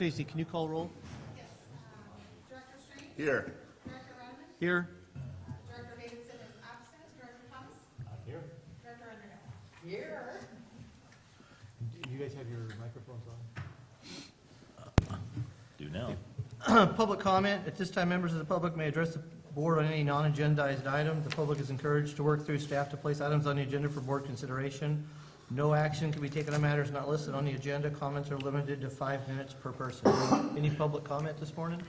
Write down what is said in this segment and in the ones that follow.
Stacy, can you call roll? Yes. Director Strange? Here. Director Redmond? Here. Director Davidson is absent. Director Thomas? Here. Director Underhill? Here. Do you guys have your microphones on? Do now. Public comment. At this time, members of the public may address the board on any non-agendized item. The public is encouraged to work through staff to place items on the agenda for board consideration. No action can be taken on matters not listed on the agenda. Comments are limited to 5 minutes per person. Any public comment this morning?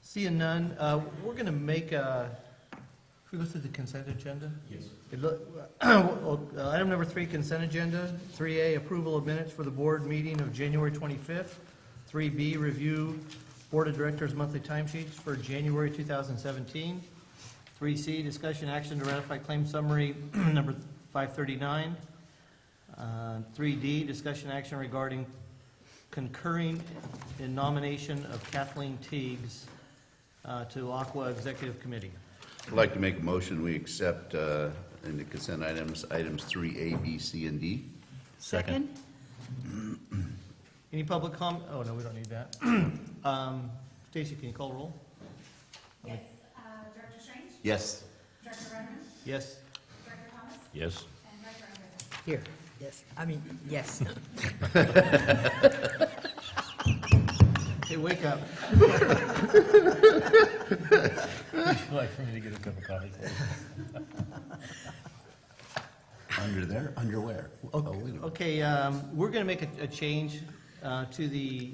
Seeing none, we're going to make a, if we go through the consent agenda? Yes. Item number 3, consent agenda. 3A, approval of minutes for the board meeting of January 25th. 3B, review board of directors monthly timesheets for January 2017. 3C, discussion action to ratify claim summary number 539. 3D, discussion action regarding concurring in nomination of Kathleen Teagues to Aqua Executive Committee. I'd like to make a motion, we accept in the consent items 3A, B, C, and D. Second. Any public comment? Oh, no, we don't need that. Stacy, can you call roll? Yes. Director Strange? Yes. Director Redmond? Yes. Director Thomas? Yes. And Director Underhill? Here, yes, I mean, yes. Hey, wake up. Like for me to get a cup of coffee. Under there, underwear. Oh, wait a minute. Okay, we're going to make a change to the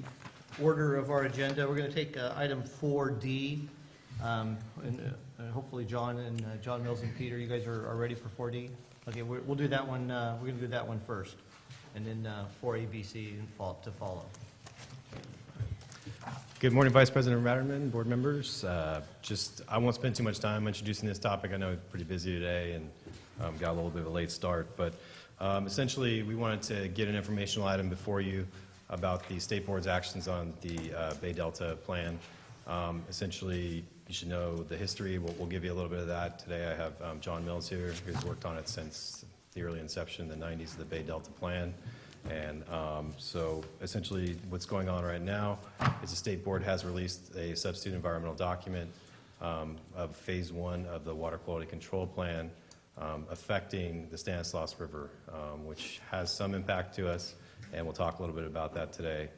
order of our agenda. We're going to take item 4D, and hopefully John Mills and Peter, you guys are ready for 4D? Okay, we'll do that one, we're going to do that one first, and then 4A, B, C to follow. Good morning, Vice President Ratterman, board members. I won't spend too much time introducing this topic. I know it's pretty busy today and got a little bit of a late start, but essentially we wanted to get an informational item before you about the State Board's actions on the Bay Delta plan. Essentially, you should know the history. We'll give you a little bit of that. Today I have John Mills here, who's worked on it since the early inception in the 90s of the Bay Delta plan. And so essentially what's going on right now is the State Board has released a substitute environmental document of phase 1 of the water quality control plan affecting the Stanislaus River, which has some impact to us, and we'll talk a little bit about that today.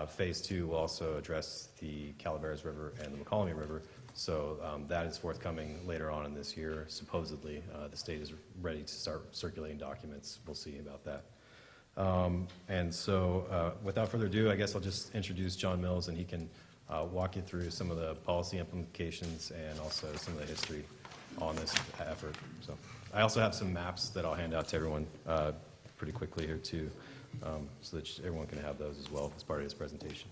Phase 2 will also address the Calaveras River and the McCollum River, so that is forthcoming later on in this year. Supposedly, the state is ready to start circulating documents. We'll see about that. And so without further ado, I guess I'll just introduce John Mills, and he can walk you through some of the policy implications and also some of the history on this effort. So I also have some maps that I'll hand out to everyone pretty quickly here too, so that everyone can have those as well as part of his presentation.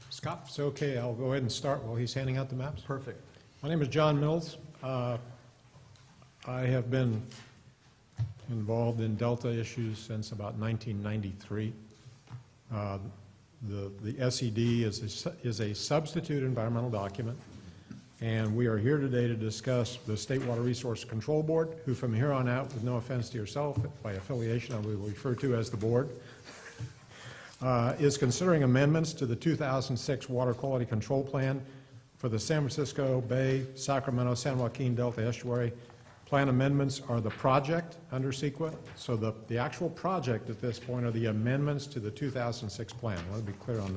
Scott, if it's okay, I'll go ahead and start while he's handing out the maps. Perfect. My name is John Mills. I have been involved in Delta issues since about 1993. The SED is a substitute environmental document, and we are here today to discuss the State Water Resource Control Board, who from here on out, with no offense to yourself, by affiliation I will refer to as the board, is considering amendments to the 2006 Water Quality Control Plan for the San Francisco Bay, Sacramento, San Joaquin Delta Estuary. Plan amendments are the project under CEQA, so the actual project at this point are the amendments to the 2006 plan. I want to be clear on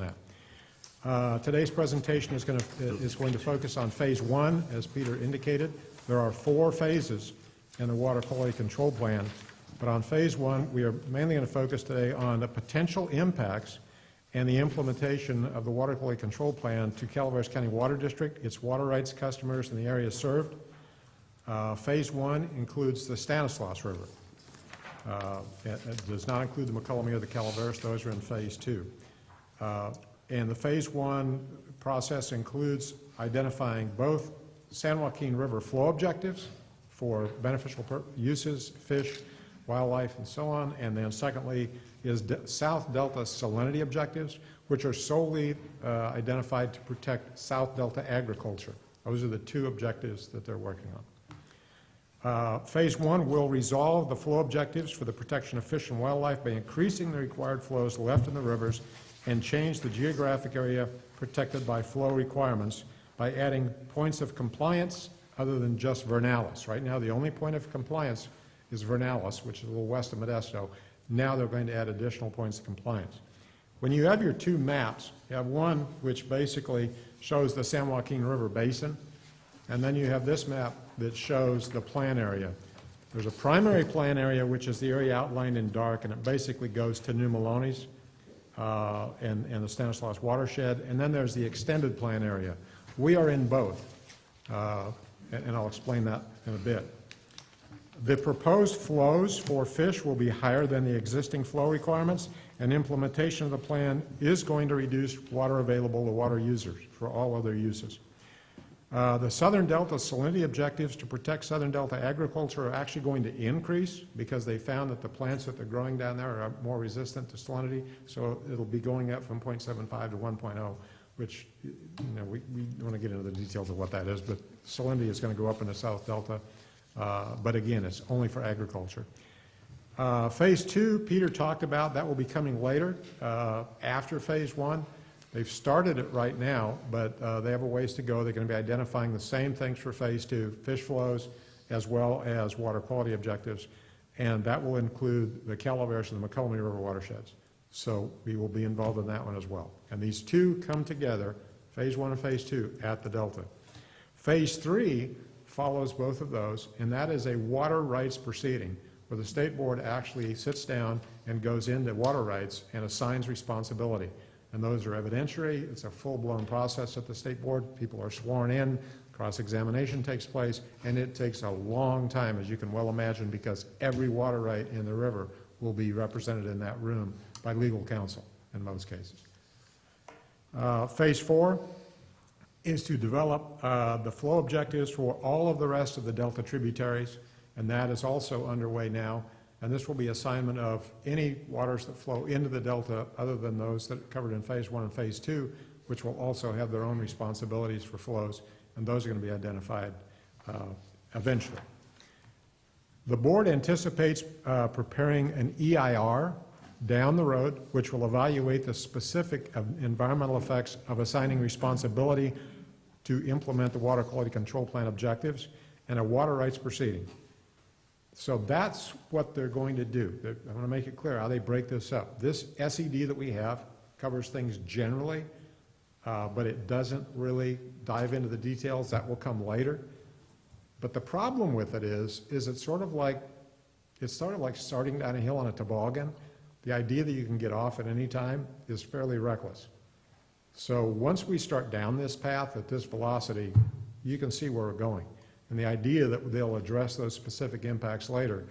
that. Today's presentation is going to focus on phase 1, as Peter indicated. There are 4 phases in the Water Quality Control Plan, but on phase 1, we are mainly going to focus today on the potential impacts and the implementation of the Water Quality Control Plan to Calaveras County Water District, its water rights customers, and the areas served. Phase 1 includes the Stanislaus River. It does not include the McCollum or the Calaveras. Those are in phase 2. And the phase 1 process includes identifying both San Joaquin River flow objectives for beneficial uses, fish, wildlife, and so on, and then secondly is South Delta salinity objectives, which are solely identified to protect South Delta agriculture. Those are the two objectives that they're working on. Phase 1 will resolve the flow objectives for the protection of fish and wildlife by increasing the required flows left in the rivers and change the geographic area protected by flow requirements by adding points of compliance other than just Vernalis. Right now, the only point of compliance is Vernalis, which is a little west of Modesto. Now they're going to add additional points of compliance. When you have your two maps, you have one which basically shows the San Joaquin River Basin, and then you have this map that shows the plan area. There's a primary plan area, which is the area outlined in dark, and it basically goes to New Melones and the Stanislaus watershed, and then there's the extended plan area. We are in both, and I'll explain that in a bit. The proposed flows for fish will be higher than the existing flow requirements, and implementation of the plan is going to reduce water available to water users for all other uses. The Southern Delta salinity objectives to protect Southern Delta agriculture are actually going to increase because they found that the plants that they're growing down there are more resistant to salinity, so it'll be going up from 0.75 to 1.0, which, you know, we don't want to get into the details of what that is, but salinity is going to go up in the South Delta, but again, it's only for agriculture. Phase 2, Peter talked about, that will be coming later, after Phase 1. They've started it right now, but they have a ways to go. They're going to be identifying the same things for Phase 2, fish flows, as well as water quality objectives, and that will include the Calaveras and the McCollum River watersheds. So we will be involved in that one as well. And these two come together, Phase 1 and Phase 2, at the Delta. Phase 3 follows both of those, and that is a water rights proceeding, where the State Board actually sits down and goes into water rights and assigns responsibility. And those are evidentiary. It's a full-blown process at the State Board. People are sworn in, cross-examination takes place, and it takes a long time, as you can well imagine, because every water right in the river will be represented in that room by legal counsel in most cases. Phase 4 is to develop the flow objectives for all of the rest of the Delta tributaries, and that is also underway now. And this will be assignment of any waters that flow into the Delta other than those that are covered in Phase 1 and Phase 2, which will also have their own responsibilities for flows, and those are going to be identified eventually. The board anticipates preparing an EIR down the road, which will evaluate the specific environmental effects of assigning responsibility to implement the water quality control plan objectives and a water rights proceeding. So that's what they're going to do. I want to make it clear how they break this up. This SED that we have covers things generally, but it doesn't really dive into the details. That will come later. But the problem with it is it's sort of like starting down a hill on a toboggan. The idea that you can get off at any time is fairly reckless. So once we start down this path at this velocity, you can see where we're going. And the idea that they'll address those specific impacts later,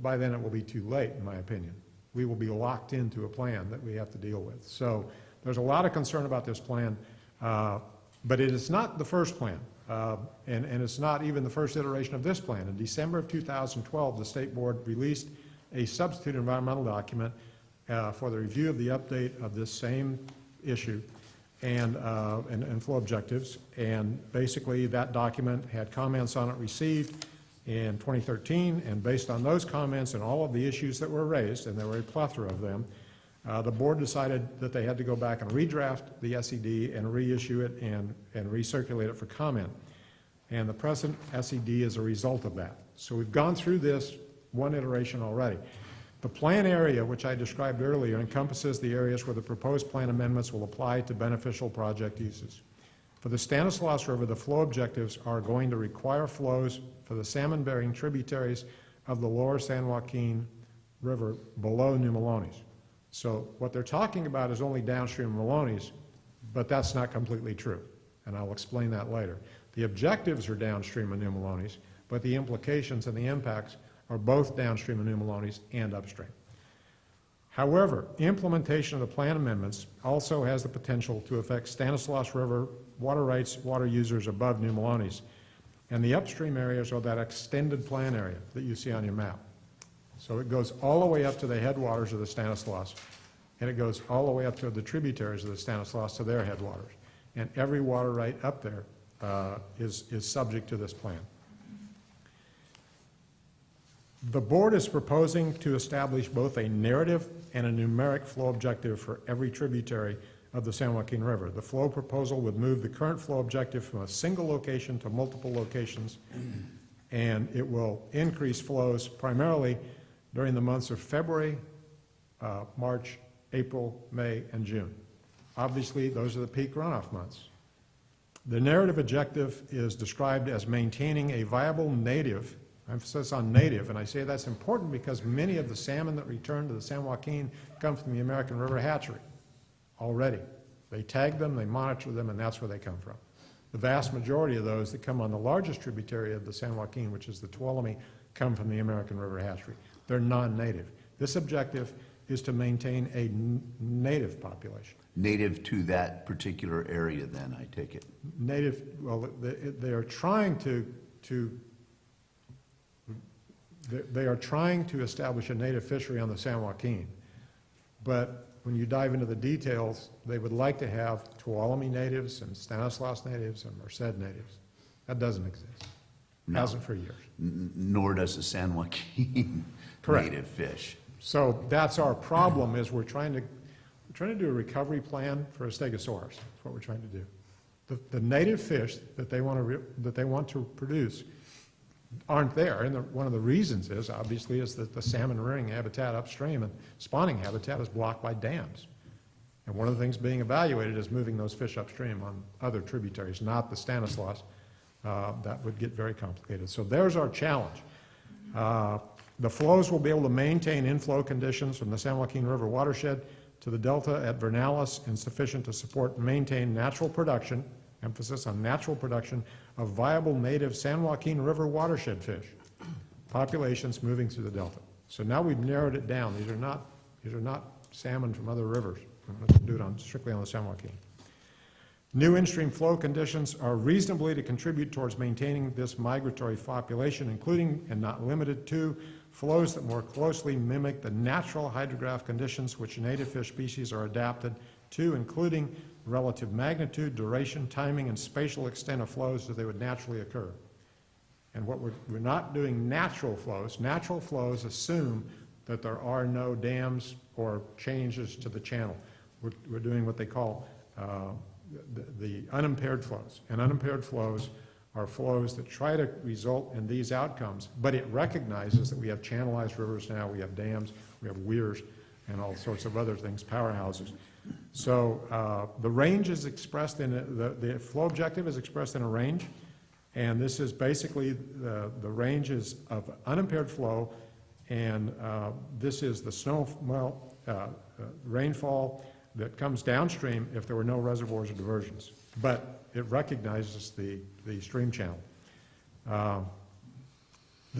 by then it will be too late, in my opinion. We will be locked into a plan that we have to deal with. So there's a lot of concern about this plan, but it is not the first plan, and it's not even the first iteration of this plan. In December of 2012, the State Board released a substitute environmental document for the review of the update of this same issue and flow objectives, and basically that document had comments on it received in 2013, and based on those comments and all of the issues that were raised, and there were a plethora of them, the board decided that they had to go back and redraft the SED and reissue it and recirculate it for comment. And the present SED is a result of that. So we've gone through this one iteration already. The plan area, which I described earlier, encompasses the areas where the proposed plan amendments will apply to beneficial project uses. For the Stanislaus River, the flow objectives are going to require flows for the salmon-bearing tributaries of the lower San Joaquin River below New Melones. So what they're talking about is only downstream of Melones, but that's not completely true, and I'll explain that later. The objectives are downstream of New Melones, but the implications and the impacts are both downstream of New Melones and upstream. However, implementation of the plan amendments also has the potential to affect Stanislaus River water rights water users above New Melones, and the upstream areas are that extended plan area that you see on your map. So it goes all the way up to the headwaters of the Stanislaus, and it goes all the way up to the tributaries of the Stanislaus to their headwaters. And every water right up there is subject to this plan. The board is proposing to establish both a narrative and a numeric flow objective for every tributary of the San Joaquin River. The flow proposal would move the current flow objective from a single location to multiple locations, and it will increase flows primarily during the months of February, March, April, May, and June. Obviously, those are the peak runoff months. The narrative objective is described as maintaining a viable native, emphasis on native, and I say that's important because many of the salmon that return to the San Joaquin come from the American River hatchery already. They tag them, they monitor them, and that's where they come from. The vast majority of those that come on the largest tributary of the San Joaquin, which is the Tuolumne, come from the American River hatchery. They're non-native. This objective is to maintain a native population. Native to that particular area then, I take it? Native, well, they are trying to establish a native fishery on the San Joaquin, but when you dive into the details, they would like to have Tuolumne natives and Stanislaus natives and Merced natives. That doesn't exist. No. Hasn't for years. Nor does the San Joaquin Correct. native fish. So that's our problem, is we're trying to do a recovery plan for a stegosaurus. That's what we're trying to do. The native fish that they want to produce aren't there, and one of the reasons is, obviously, is that the salmon rearing habitat upstream and spawning habitat is blocked by dams. And one of the things being evaluated is moving those fish upstream on other tributaries, not the Stanislaus. That would get very complicated. So there's our challenge. The flows will be able to maintain inflow conditions from the San Joaquin River watershed to the delta at Vernalis and sufficient to support and maintain natural production, emphasis on natural production, of viable native San Joaquin River watershed fish, populations moving through the delta. So now we've narrowed it down. These are not salmon from other rivers. Let's do it strictly on the San Joaquin. New in-stream flow conditions are reasonably to contribute towards maintaining this migratory population, including and not limited to flows that more closely mimic the natural hydrograph conditions which native fish species are adapted to, including relative magnitude, duration, timing, and spatial extent of flows as they would naturally occur. And what we're not doing natural flows. Natural flows assume that there are no dams or changes to the channel. We're doing what they call the unimpaired flows. And unimpaired flows are flows that try to result in these outcomes, but it recognizes that we have channelized rivers now, we have dams, we have weirs, and all sorts of other things, powerhouses. So the range is expressed in, the flow objective is expressed in a range, and this is basically the ranges of unimpaired flow, and this is the rainfall that comes downstream if there were no reservoirs or diversions. But it recognizes the stream channel. The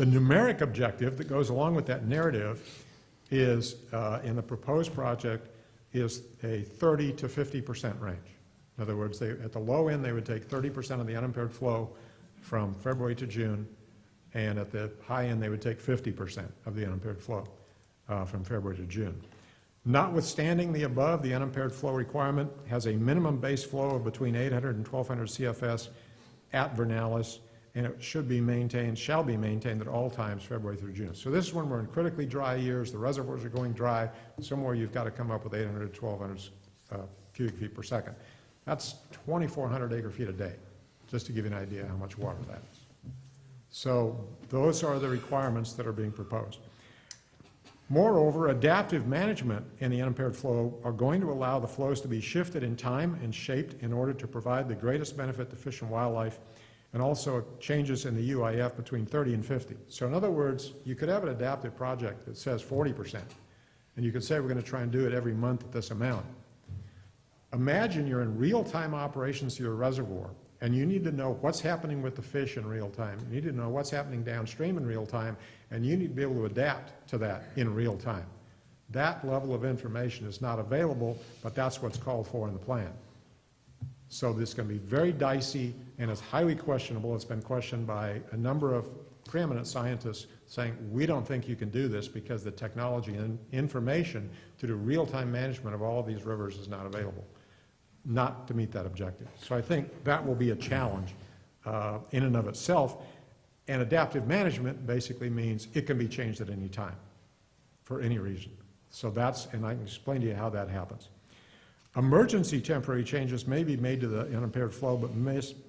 numeric objective that goes along with that narrative is, in the proposed project, is a 30 to 50% range. In other words, at the low end, they would take 30% of the unimpaired flow from February to June, and at the high end, they would take 50% of the unimpaired flow from February to June. Notwithstanding the above, the unimpaired flow requirement has a minimum base flow of between 800 and 1200 CFS at Vernalis, and it shall be maintained at all times, February through June. So this is when we're in critically dry years, the reservoirs are going dry, somewhere you've got to come up with 800 to 1200 cubic feet per second. That's 2,400 acre feet a day, just to give you an idea how much water that is. So those are the requirements that are being proposed. Moreover, adaptive management in the unimpaired flow are going to allow the flows to be shifted in time and shaped in order to provide the greatest benefit to fish and wildlife, and also changes in the UIF between 30 and 50. So in other words, you could have an adaptive project that says 40%, and you could say we're going to try and do it every month at this amount. Imagine you're in real-time operations to your reservoir, and you need to know what's happening with the fish in real time. You need to know what's happening downstream in real time, and you need to be able to adapt to that in real time. That level of information is not available, but that's what's called for in the plan. So this is going to be very dicey, and it's highly questionable. It's been questioned by a number of preeminent scientists saying, we don't think you can do this because the technology and information to do real-time management of all of these rivers is not available, not to meet that objective. So I think that will be a challenge in and of itself. And adaptive management basically means it can be changed at any time for any reason. So that's, and I can explain to you how that happens. Emergency temporary changes may be made to the unimpaired flow,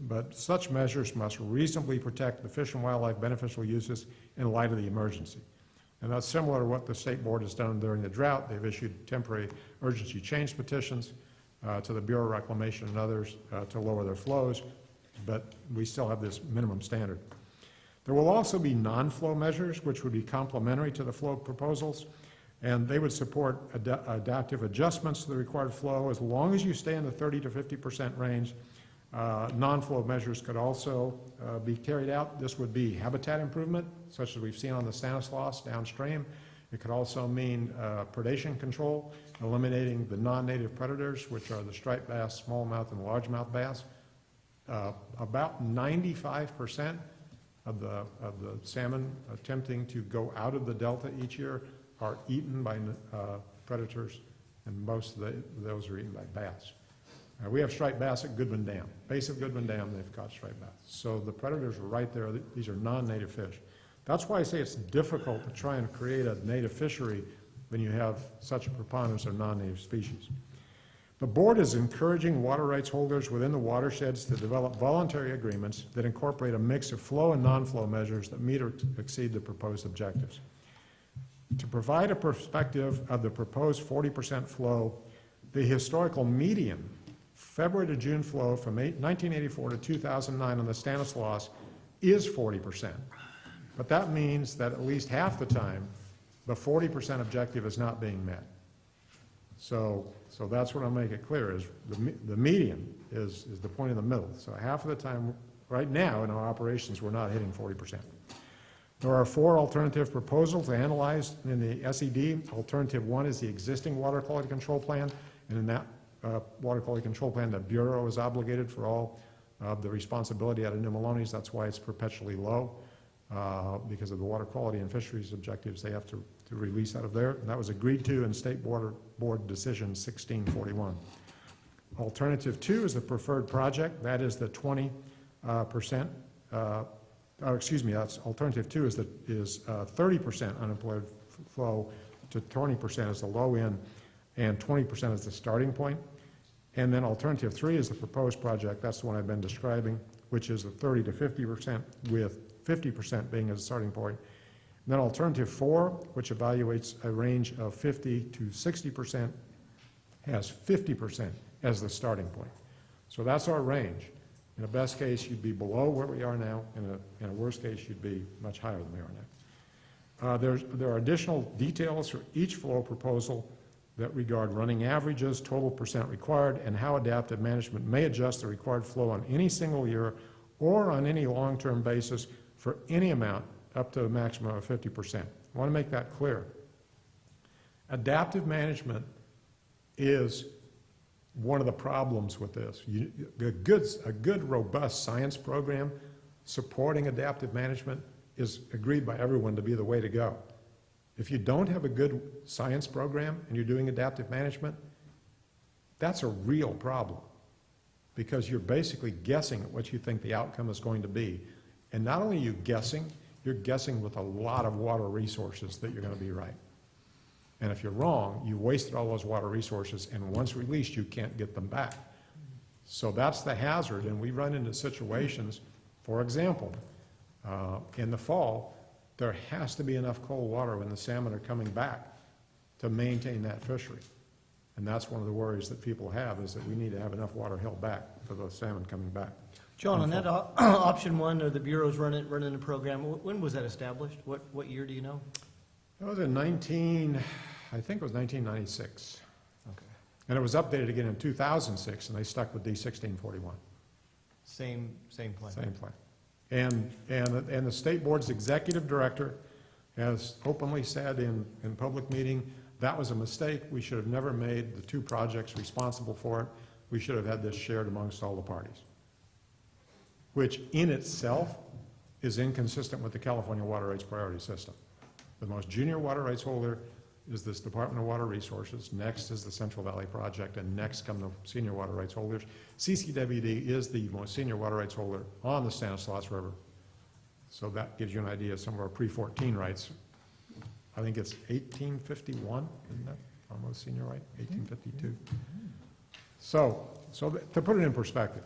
but such measures must reasonably protect the fish and wildlife beneficial uses in light of the emergency. And that's similar to what the State Board has done during the drought. They've issued temporary urgency change petitions to the Bureau of Reclamation and others to lower their flows, but we still have this minimum standard. There will also be non-flow measures, which would be complementary to the flow proposals, and they would support adaptive adjustments to the required flow as long as you stay in the 30 to 50% range. Non-flow measures could also be carried out. This would be habitat improvement, such as we've seen on the Stanislaus downstream. It could also mean predation control, eliminating the non-native predators, which are the striped bass, smallmouth, and largemouth bass. About 95% of the salmon attempting to go out of the delta each year are eaten by predators, and most of those are eaten by bass. We have striped bass at Goodwin Dam. Base of Goodwin Dam, they've caught striped bass. So the predators are right there. These are non-native fish. That's why I say it's difficult to try and create a native fishery when you have such a preponderance of non-native species. The board is encouraging water rights holders within the watersheds to develop voluntary agreements that incorporate a mix of flow and non-flow measures that meet or exceed the proposed objectives. To provide a perspective of the proposed 40% flow, the historical median February to June flow from 1984 to 2009 on the Stanislaus is 40%. But that means that at least half the time, the 40% objective is not being met. So that's what I'll make it clear, is the median is the point in the middle. So half of the time, right now, in our operations, we're not hitting 40%. There are 4 alternative proposals analyzed in the SED. Alternative 1 is the existing water quality control plan, and in that water quality control plan, the Bureau is obligated for all of the responsibility out of New Melones. That's why it's perpetually low, because of the water quality and fisheries objectives they have to release out of there. And that was agreed to in State Board Decision 1641. Alternative 2 is the preferred project. That is the 20%. That's alternative 2 is 30% unemployed flow to 20% is the low end, and 20% is the starting point. And then alternative 3 is the proposed project. That's the one I've been describing, which is the 30 to 50%, with 50% being as a starting point. And then alternative 4, which evaluates a range of 50 to 60%, has 50% as the starting point. So that's our range. In a best case, you'd be below where we are now. In a worst case, you'd be much higher than we are now. There are additional details for each flow proposal that regard running averages, total percent required, and how adaptive management may adjust the required flow on any single year or on any long-term basis for any amount up to a maximum of 50%. I want to make that clear. Adaptive management is one of the problems with this. A good, robust science program supporting adaptive management is agreed by everyone to be the way to go. If you don't have a good science program and you're doing adaptive management, that's a real problem, because you're basically guessing at what you think the outcome is going to be. And not only are you guessing, you're guessing with a lot of water resources that you're going to be right. And if you're wrong, you wasted all those water resources, and once released, you can't get them back. So that's the hazard, and we run into situations, for example, in the fall, there has to be enough cold water when the salmon are coming back to maintain that fishery. And that's one of the worries that people have, is that we need to have enough water held back for the salmon coming back. John, on that option 1, or the Bureau's running the program, when was that established? What year do you know? That was in I think it was 1996. Okay. And it was updated again in 2006, and they stuck with D1641. Same plan. Same plan. And the State Board's executive director has openly said in public meeting, that was a mistake. We should have never made the 2 projects responsible for it. We should have had this shared amongst all the parties, which in itself is inconsistent with the California Water Rights Priority System. The most junior water rights holder is this Department of Water Resources, next is the Central Valley Project, and next come the senior water rights holders. CCWD is the most senior water rights holder on the Stanislaus River. So that gives you an idea of some of our pre-14 rights. I think it's 1851, isn't that our most senior right? 1852. So to put it in perspective,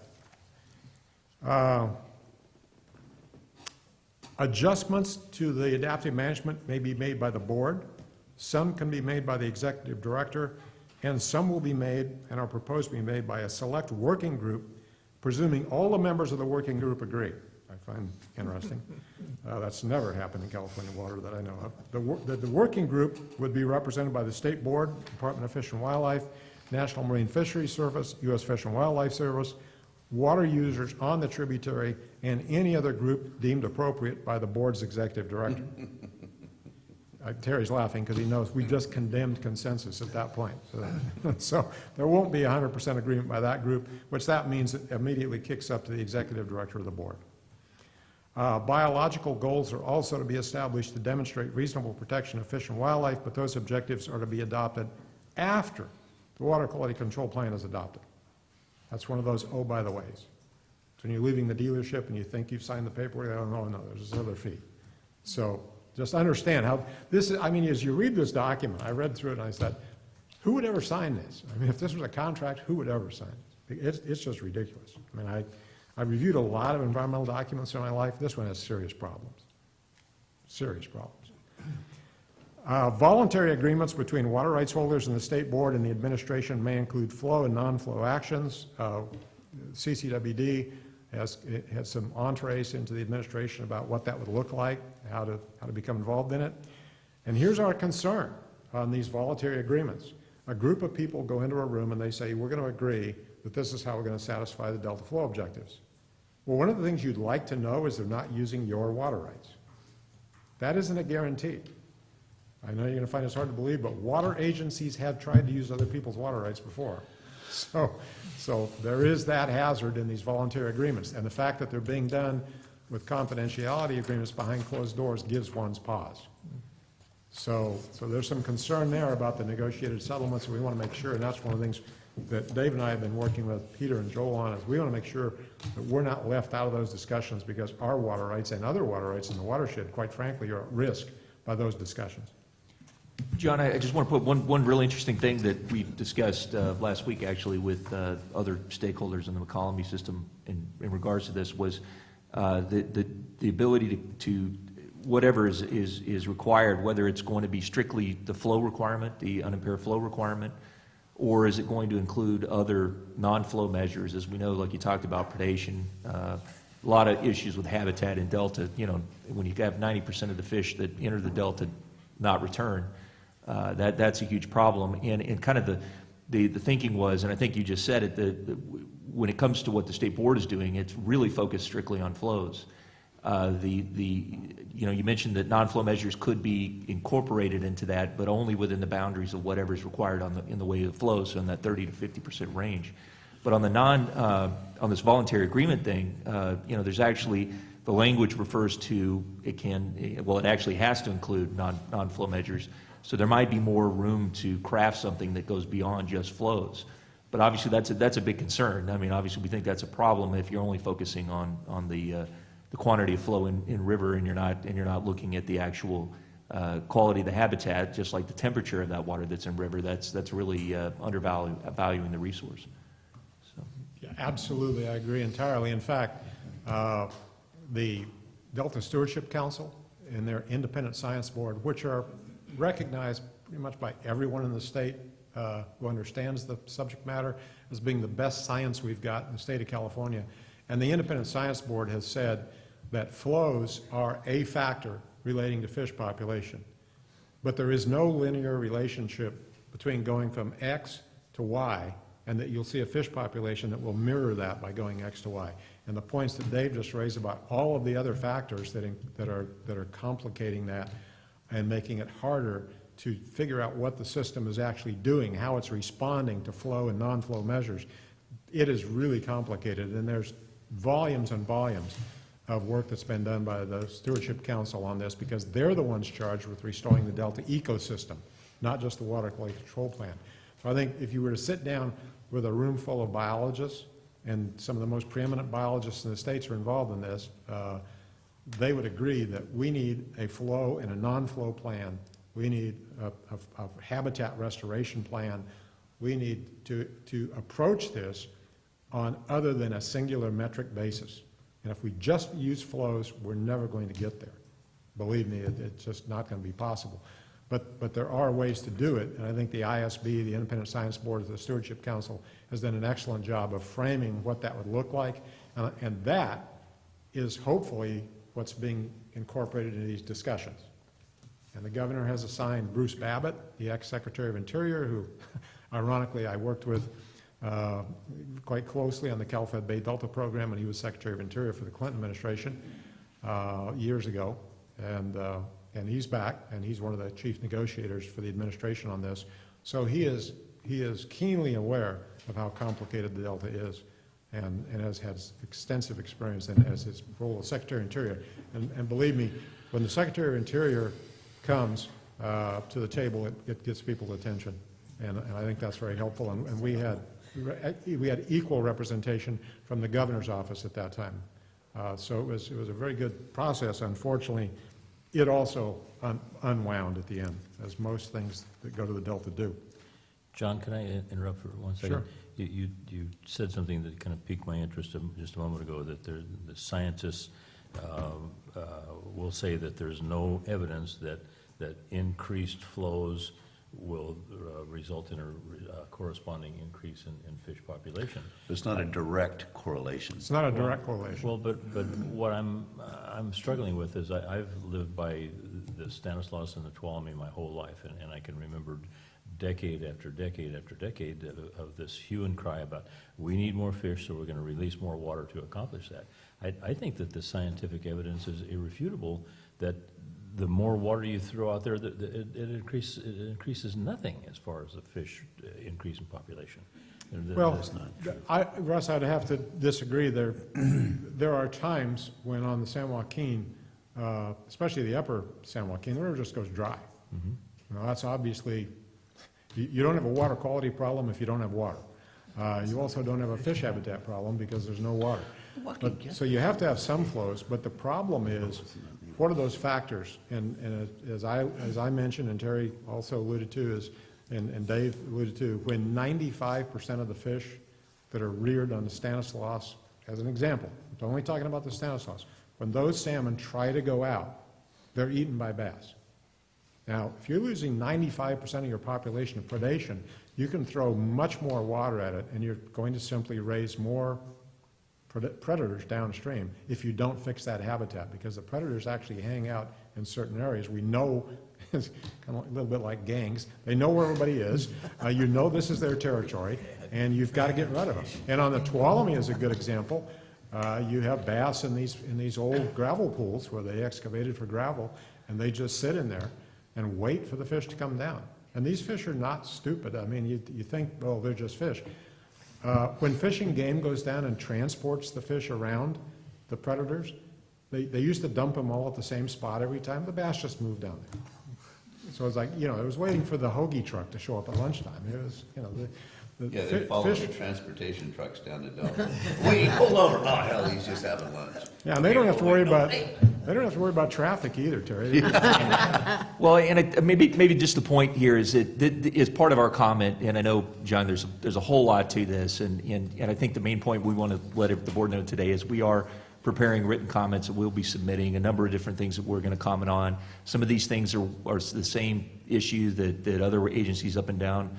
adjustments to the adaptive management may be made by the board, some can be made by the executive director, and some will be made and are proposed to be made by a select working group, presuming all the members of the working group agree. I find interesting. That's never happened in California water that I know of. The working group would be represented by the State Board, Department of Fish and Wildlife, National Marine Fisheries Service, U.S. Fish and Wildlife Service, water users on the tributary, and any other group deemed appropriate by the board's executive director. Terry's laughing because he knows we just condemned consensus at that point. So there won't be 100% agreement by that group, which that means it immediately kicks up to the executive director of the board. Biological goals are also to be established to demonstrate reasonable protection of fish and wildlife, but those objectives are to be adopted after the water quality control plan is adopted. That's one of those oh by the ways. So when you're leaving the dealership and you think you've signed the paperwork, oh no, there's this other fee. So just understand how this is, I mean, as you read this document, I read through it and I said, who would ever sign this? I mean, if this was a contract, who would ever sign it? It's just ridiculous. I mean, I reviewed a lot of environmental documents in my life. This one has serious problems. Serious problems. Voluntary agreements between water rights holders and the state board and the administration may include flow and non-flow actions. CCWD has some entrees into the administration about what that would look like, how to become involved in it. And here's our concern on these voluntary agreements. A group of people go into a room and they say, we're going to agree that this is how we're going to satisfy the delta flow objectives. Well, one of the things you'd like to know is they're not using your water rights. That isn't a guarantee. I know you're going to find this hard to believe, but water agencies have tried to use other people's water rights before. So there is that hazard in these voluntary agreements, and the fact that they're being done with confidentiality agreements behind closed doors gives one's pause. So there's some concern there about the negotiated settlements, and we want to make sure, and that's one of the things that Dave and I have been working with Peter and Joel on, is we want to make sure that we're not left out of those discussions because our water rights and other water rights in the watershed, quite frankly, are at risk by those discussions. John, I just want to put one really interesting thing that we discussed last week, actually, with other stakeholders in the McCollum system in regards to this was the ability to whatever is required, whether it's going to be strictly the flow requirement, the unimpaired flow requirement, or is it going to include other non-flow measures? As we know, like you talked about, predation, a lot of issues with habitat in Delta. You know, when you have 90% of the fish that enter the Delta not return, that's a huge problem. And kind of the thinking was, and I think you just said it, when it comes to what the state board is doing, it's really focused strictly on flows. You know, you mentioned that non-flow measures could be incorporated into that, but only within the boundaries of whatever is required in the way of flows, so in that 30 to 50% range. But on the on this voluntary agreement thing, you know, there's actually, the language refers to, it actually has to include non-flow measures. So there might be more room to craft something that goes beyond just flows. But obviously that's a big concern. I mean, obviously we think that's a problem if you're only focusing on the quantity of flow in river and you're not looking at the actual quality of the habitat, just like the temperature of that water that's in river. That's really undervaluing the resource. So. Yeah, absolutely, I agree entirely. In fact, the Delta Stewardship Council and their independent science board, which are recognized pretty much by everyone in the state who understands the subject matter as being the best science we've got in the state of California. And the independent science board has said that flows are a factor relating to fish population. But there is no linear relationship between going from X to Y, and that you'll see a fish population that will mirror that by going X to Y. And the points that Dave just raised about all of the other factors that are complicating that and making it harder to figure out what the system is actually doing, how it's responding to flow and non-flow measures, it is really complicated, and there's volumes and volumes of work that's been done by the Stewardship Council on this, because they're the ones charged with restoring the Delta ecosystem, not just the water quality control plan. So I think if you were to sit down with a room full of biologists, and some of the most preeminent biologists in the states are involved in this, they would agree that we need a flow and a non-flow plan. We need a habitat restoration plan. We need to approach this on other than a singular metric basis. And if we just use flows, we're never going to get there. Believe me, it's just not going to be possible. But there are ways to do it, and I think the ISB, the Independent Science Board of the Stewardship Council, has done an excellent job of framing what that would look like, and that is hopefully what's being incorporated into these discussions. And the governor has assigned Bruce Babbitt, the ex-Secretary of Interior, who ironically I worked with quite closely on the Cal-Fed Bay Delta program, and he was Secretary of Interior for the Clinton administration years ago. And he's back, and he's one of the chief negotiators for the administration on this. So he is keenly aware of how complicated the Delta is, and has had extensive experience in as his role as Secretary of Interior. And believe me, when the Secretary of Interior comes to the table, it gets people's attention, and I think that's very helpful. And we had equal representation from the governor's office at that time. So it was a very good process. Unfortunately, it also unwound at the end, as most things that go to the Delta do. John, can I interrupt for 1 second? Sure. You said something that kind of piqued my interest just a moment ago, that the scientists will say that there's no evidence that increased flows will result in a corresponding increase in fish population. It's not a direct correlation. It's not a direct correlation. Well, but what I'm struggling with is I've lived by the Stanislaus and the Tuolumne my whole life, and I can remember decade after decade after decade of this hue and cry about we need more fish, so we're going to release more water to accomplish that. I think that the scientific evidence is irrefutable that the more water you throw out there, it increases nothing as far as the fish increase in population. Well, Russ, I'd have to disagree. There are times when on the San Joaquin, especially the upper San Joaquin, the river just goes dry. Mm-hmm. That's obviously, you don't have a water quality problem if you don't have water. You also don't have a fish habitat problem because there's no water. So you have to have some flows, but the problem is, what are those factors? And as I mentioned, and Terry also alluded to, and Dave alluded to, when 95% of the fish that are reared on the Stanislaus, as an example, I'm only talking about the Stanislaus, when those salmon try to go out, they're eaten by bass. Now, if you're losing 95% of your population of predation, you can throw much more water at it, and you're going to simply raise more predators downstream if you don't fix that habitat, because the predators actually hang out in certain areas. We know, it's kind of a little bit like gangs. They know where everybody is. You know this is their territory, and you've got to get rid of them. And on the Tuolumne is a good example. You have bass in these old gravel pools where they excavated for gravel, and they just sit in there and wait for the fish to come down. And these fish are not stupid. I mean, you think, oh, they're just fish. When Fish and Game goes down and transports the fish around the predators, they used to dump them all at the same spot every time. The bass just moved down there. So it's like, it was waiting for the hoagie truck to show up at lunchtime. It was, They follow the transportation trucks down to Delta. Wait, pull over. Oh, hell, he's just having lunch. Yeah, and they don't have to worry about traffic either, Terry. Well, and maybe just the point here is that is part of our comment, and I know, John, there's a whole lot to this, and I think the main point we want to let the board know today is we are preparing written comments that we'll be submitting, a number of different things that we're going to comment on. Some of these things are the same issue that other agencies up and down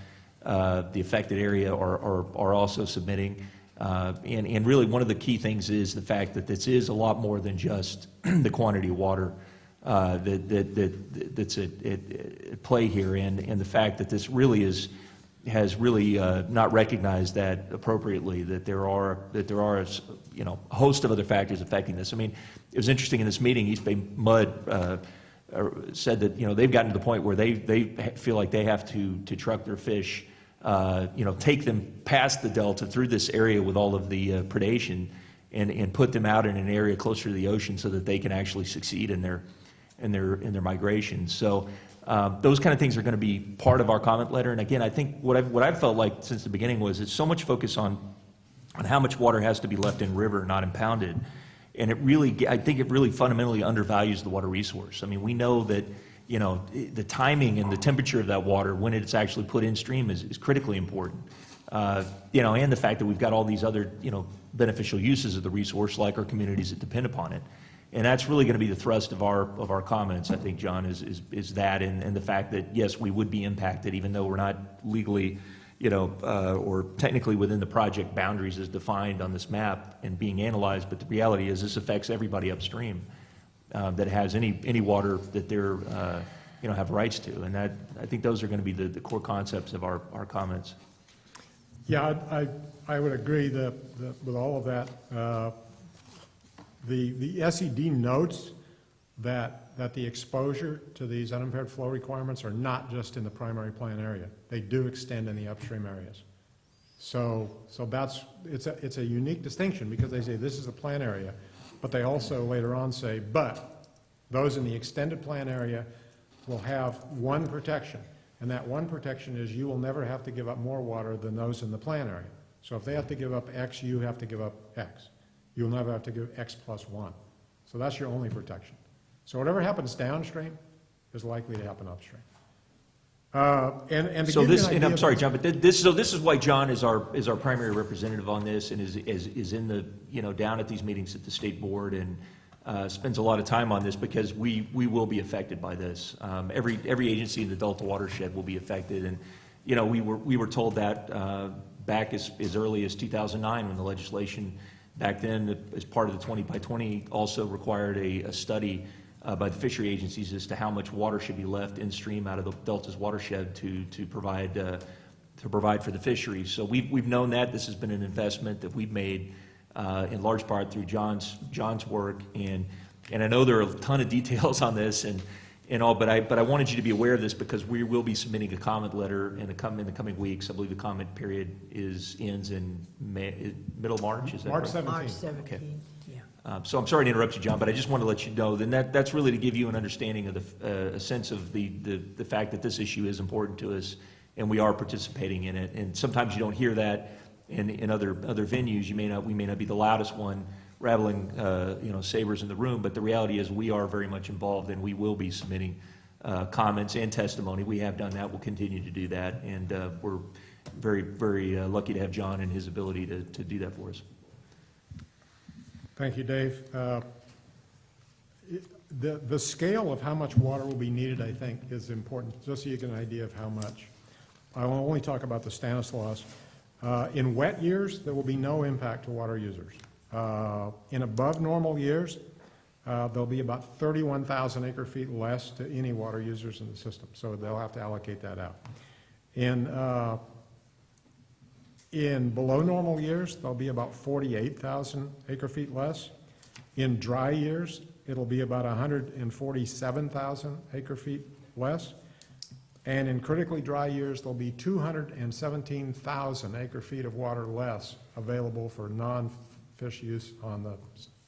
the affected area are also submitting. And really one of the key things is the fact that this is a lot more than just the quantity of water that's at play here, and the fact that this really has really not recognized that appropriately, that there are a host of other factors affecting this. I mean, it was interesting in this meeting, East Bay Mud said that they've gotten to the point where they feel like they have to truck their fish, take them past the delta through this area with all of the predation, and put them out in an area closer to the ocean so that they can actually succeed in their migration. So those kind of things are going to be part of our comment letter. And again, I think what I've felt like since the beginning was it's so much focus on how much water has to be left in river, not impounded. And I think it really fundamentally undervalues the water resource. I mean, we know that, you know, the timing and the temperature of that water when it's actually put in stream is critically important. You know, and the fact that we've got all these other, you know, beneficial uses of the resource, like our communities that depend upon it. And that's really going to be the thrust of our comments, I think, John, is that and the fact that, yes, we would be impacted even though we're not legally, you know, or technically within the project boundaries as defined on this map and being analyzed, but the reality is this affects everybody upstream that has any water that they're, you know, have rights to. And that, I think those are going to be the core concepts of our comments. Yeah, I would agree that with all of that. The SED notes that the exposure to these unimpaired flow requirements are not just in the primary plan area. They do extend in the upstream areas. So it's a unique distinction because they say this is the plan area, but they also later on say, but those in the extended plan area will have one protection. And that one protection is you will never have to give up more water than those in the plan area. So if they have to give up X, you have to give up X. You'll never have to give X plus 1. So that's your only protection. So whatever happens downstream is likely to happen upstream. And to So give you this, an and idea I'm sorry, of- John, but this is why John is our primary representative on this and is in the, you know, down at these meetings at the state board and spends a lot of time on this because we will be affected by this. Every agency in the Delta watershed will be affected, and you know we were told that back as early as 2009 when the legislation back then, as part of the 20 by 20, also required a study by the fishery agencies as to how much water should be left in stream out of the Delta's watershed to provide for the fisheries. So we've known that this has been an investment that we've made in large part through John's work, and I know there are a ton of details on this and all, but I wanted you to be aware of this because we will be submitting a comment letter in the coming weeks. I believe the comment period ends in middle of March. Is that March right? 17th. March 17th, yeah. So I'm sorry to interrupt you, John, but I just want to let you know that's really to give you an understanding of a sense of the fact that this issue is important to us and we are participating in it. And sometimes you don't hear that in other venues. We may not be the loudest one rattling you know, sabers in the room, but the reality is we are very much involved and we will be submitting comments and testimony. We have done that. We'll continue to do that, and we're very, very lucky to have John and his ability to do that for us. Thank you, Dave. The scale of how much water will be needed, I think, is important, just so you get an idea of how much. I will only talk about the Stanislaus. In wet years, there will be no impact to water users. In above normal years, there'll be about 31,000 acre-feet less to any water users in the system, so they'll have to allocate that out. In below normal years, there'll be about 48,000 acre-feet less. In dry years, it'll be about 147,000 acre-feet less. And in critically dry years, there'll be 217,000 acre-feet of water less available for non-fish use on the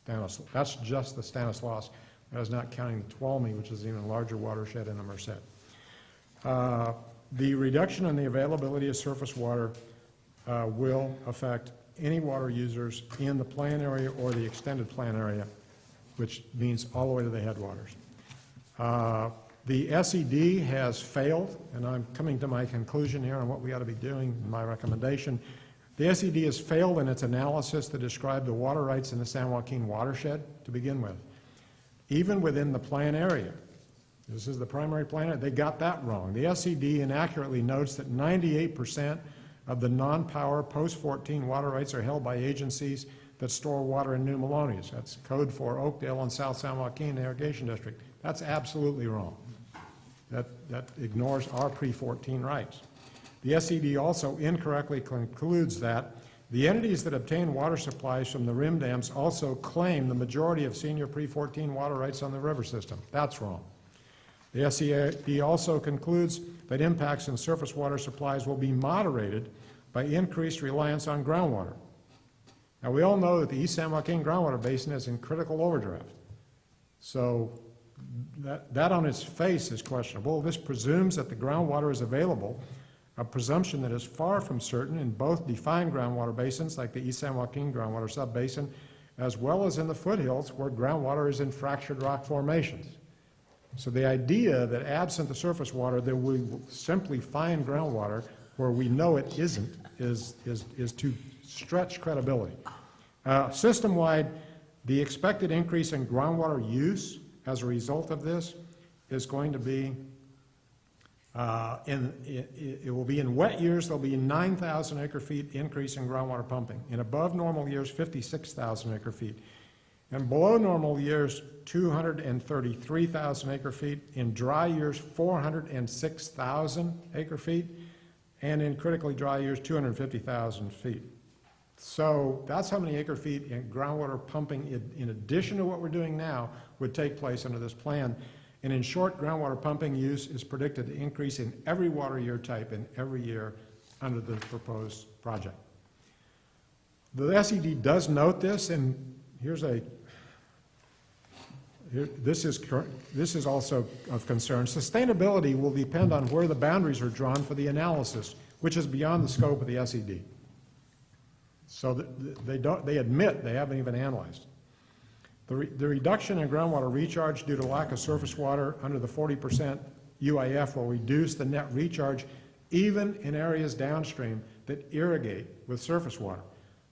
Stanislaus. That's just the Stanislaus. That is not counting the Tuolumne, which is an even larger watershed in the Merced. The reduction in the availability of surface water will affect any water users in the plan area or the extended plan area, which means all the way to the headwaters. The SED has failed, and I'm coming to my conclusion here on what we ought to be doing, my recommendation. The SED has failed in its analysis to describe the water rights in the San Joaquin watershed to begin with. Even within the plan area, this is the primary plan area, they got that wrong. The SED inaccurately notes that 98% of the non-power post-14 water rights are held by agencies that store water in New Melones. That's code for Oakdale and South San Joaquin Irrigation District. That's absolutely wrong. That ignores our pre-14 rights. The SED also incorrectly concludes that the entities that obtain water supplies from the rim dams also claim the majority of senior pre-14 water rights on the river system. That's wrong. The SED also concludes that impacts in surface water supplies will be moderated by increased reliance on groundwater. Now, we all know that the East San Joaquin groundwater basin is in critical overdraft. So that on its face is questionable. This presumes that the groundwater is available, a presumption that is far from certain in both defined groundwater basins like the East San Joaquin groundwater subbasin, as well as in the foothills where groundwater is in fractured rock formations. So the idea that absent the surface water that we will simply find groundwater where we know it isn't is to stretch credibility. System-wide, the expected increase in groundwater use as a result of this is going to be, it will be in wet years, there'll be 9,000 acre-feet increase in groundwater pumping. In above normal years, 56,000 acre-feet. In below normal years, 233,000 acre-feet. In dry years, 406,000 acre-feet. And in critically dry years, 250,000 feet. So that's how many acre-feet in groundwater pumping, in addition to what we're doing now, would take place under this plan. And in short, groundwater pumping use is predicted to increase in every water year type in every year under the proposed project. The SED does note this, and this is also of concern. Sustainability will depend on where the boundaries are drawn for the analysis, which is beyond the scope of the SED. So they admit they haven't even analyzed. The reduction in groundwater recharge due to lack of surface water under the 40% UIF will reduce the net recharge even in areas downstream that irrigate with surface water.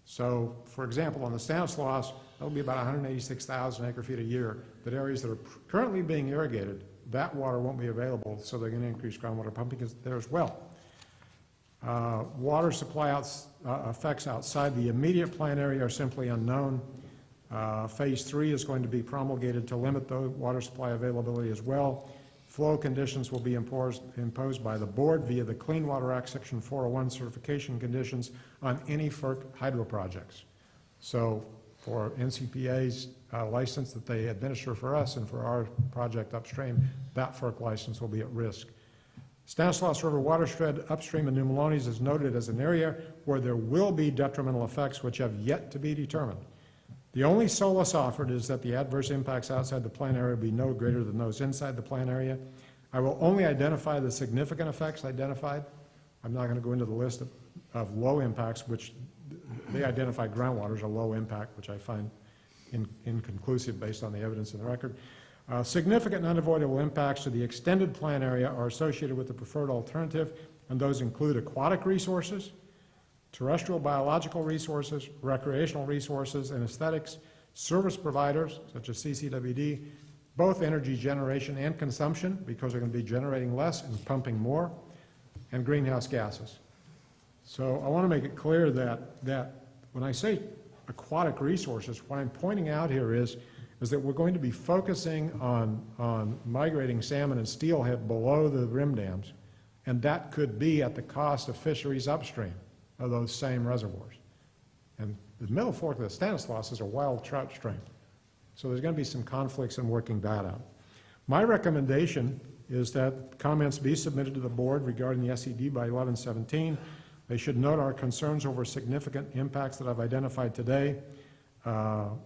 So, for example, on the Stanislaus, that'll be about 186,000 acre-feet a year, but areas that are currently being irrigated, that water won't be available, so they're going to increase groundwater pumping there as well. Water supply effects outside the immediate plan area are simply unknown. Phase 3 is going to be promulgated to limit the water supply availability as well. Flow conditions will be imposed by the board via the Clean Water Act Section 401 certification conditions on any FERC hydro projects. So for NCPA's license that they administer for us and for our project upstream, that FERC license will be at risk. Stanislaus River watershed upstream in New Melones is noted as an area where there will be detrimental effects which have yet to be determined. The only solace offered is that the adverse impacts outside the plan area will be no greater than those inside the plan area. I will only identify the significant effects identified. I'm not going to go into the list of low impacts, which they identify groundwater as a low impact, which I find inconclusive based on the evidence in the record. Significant and unavoidable impacts to the extended plan area are associated with the preferred alternative, and those include aquatic resources, terrestrial biological resources, recreational resources, and aesthetics, service providers, such as CCWD, both energy generation and consumption, because they're going to be generating less and pumping more, and greenhouse gases. So I want to make it clear that when I say aquatic resources, what I'm pointing out here is that we're going to be focusing on migrating salmon and steelhead below the rim dams, and that could be at the cost of fisheries upstream of those same reservoirs. And the middle fork of the Stanislaus is a wild trout stream. So there's going to be some conflicts in working that out. My recommendation is that comments be submitted to the board regarding the SED by 11/17. They should note our concerns over significant impacts that I've identified today. And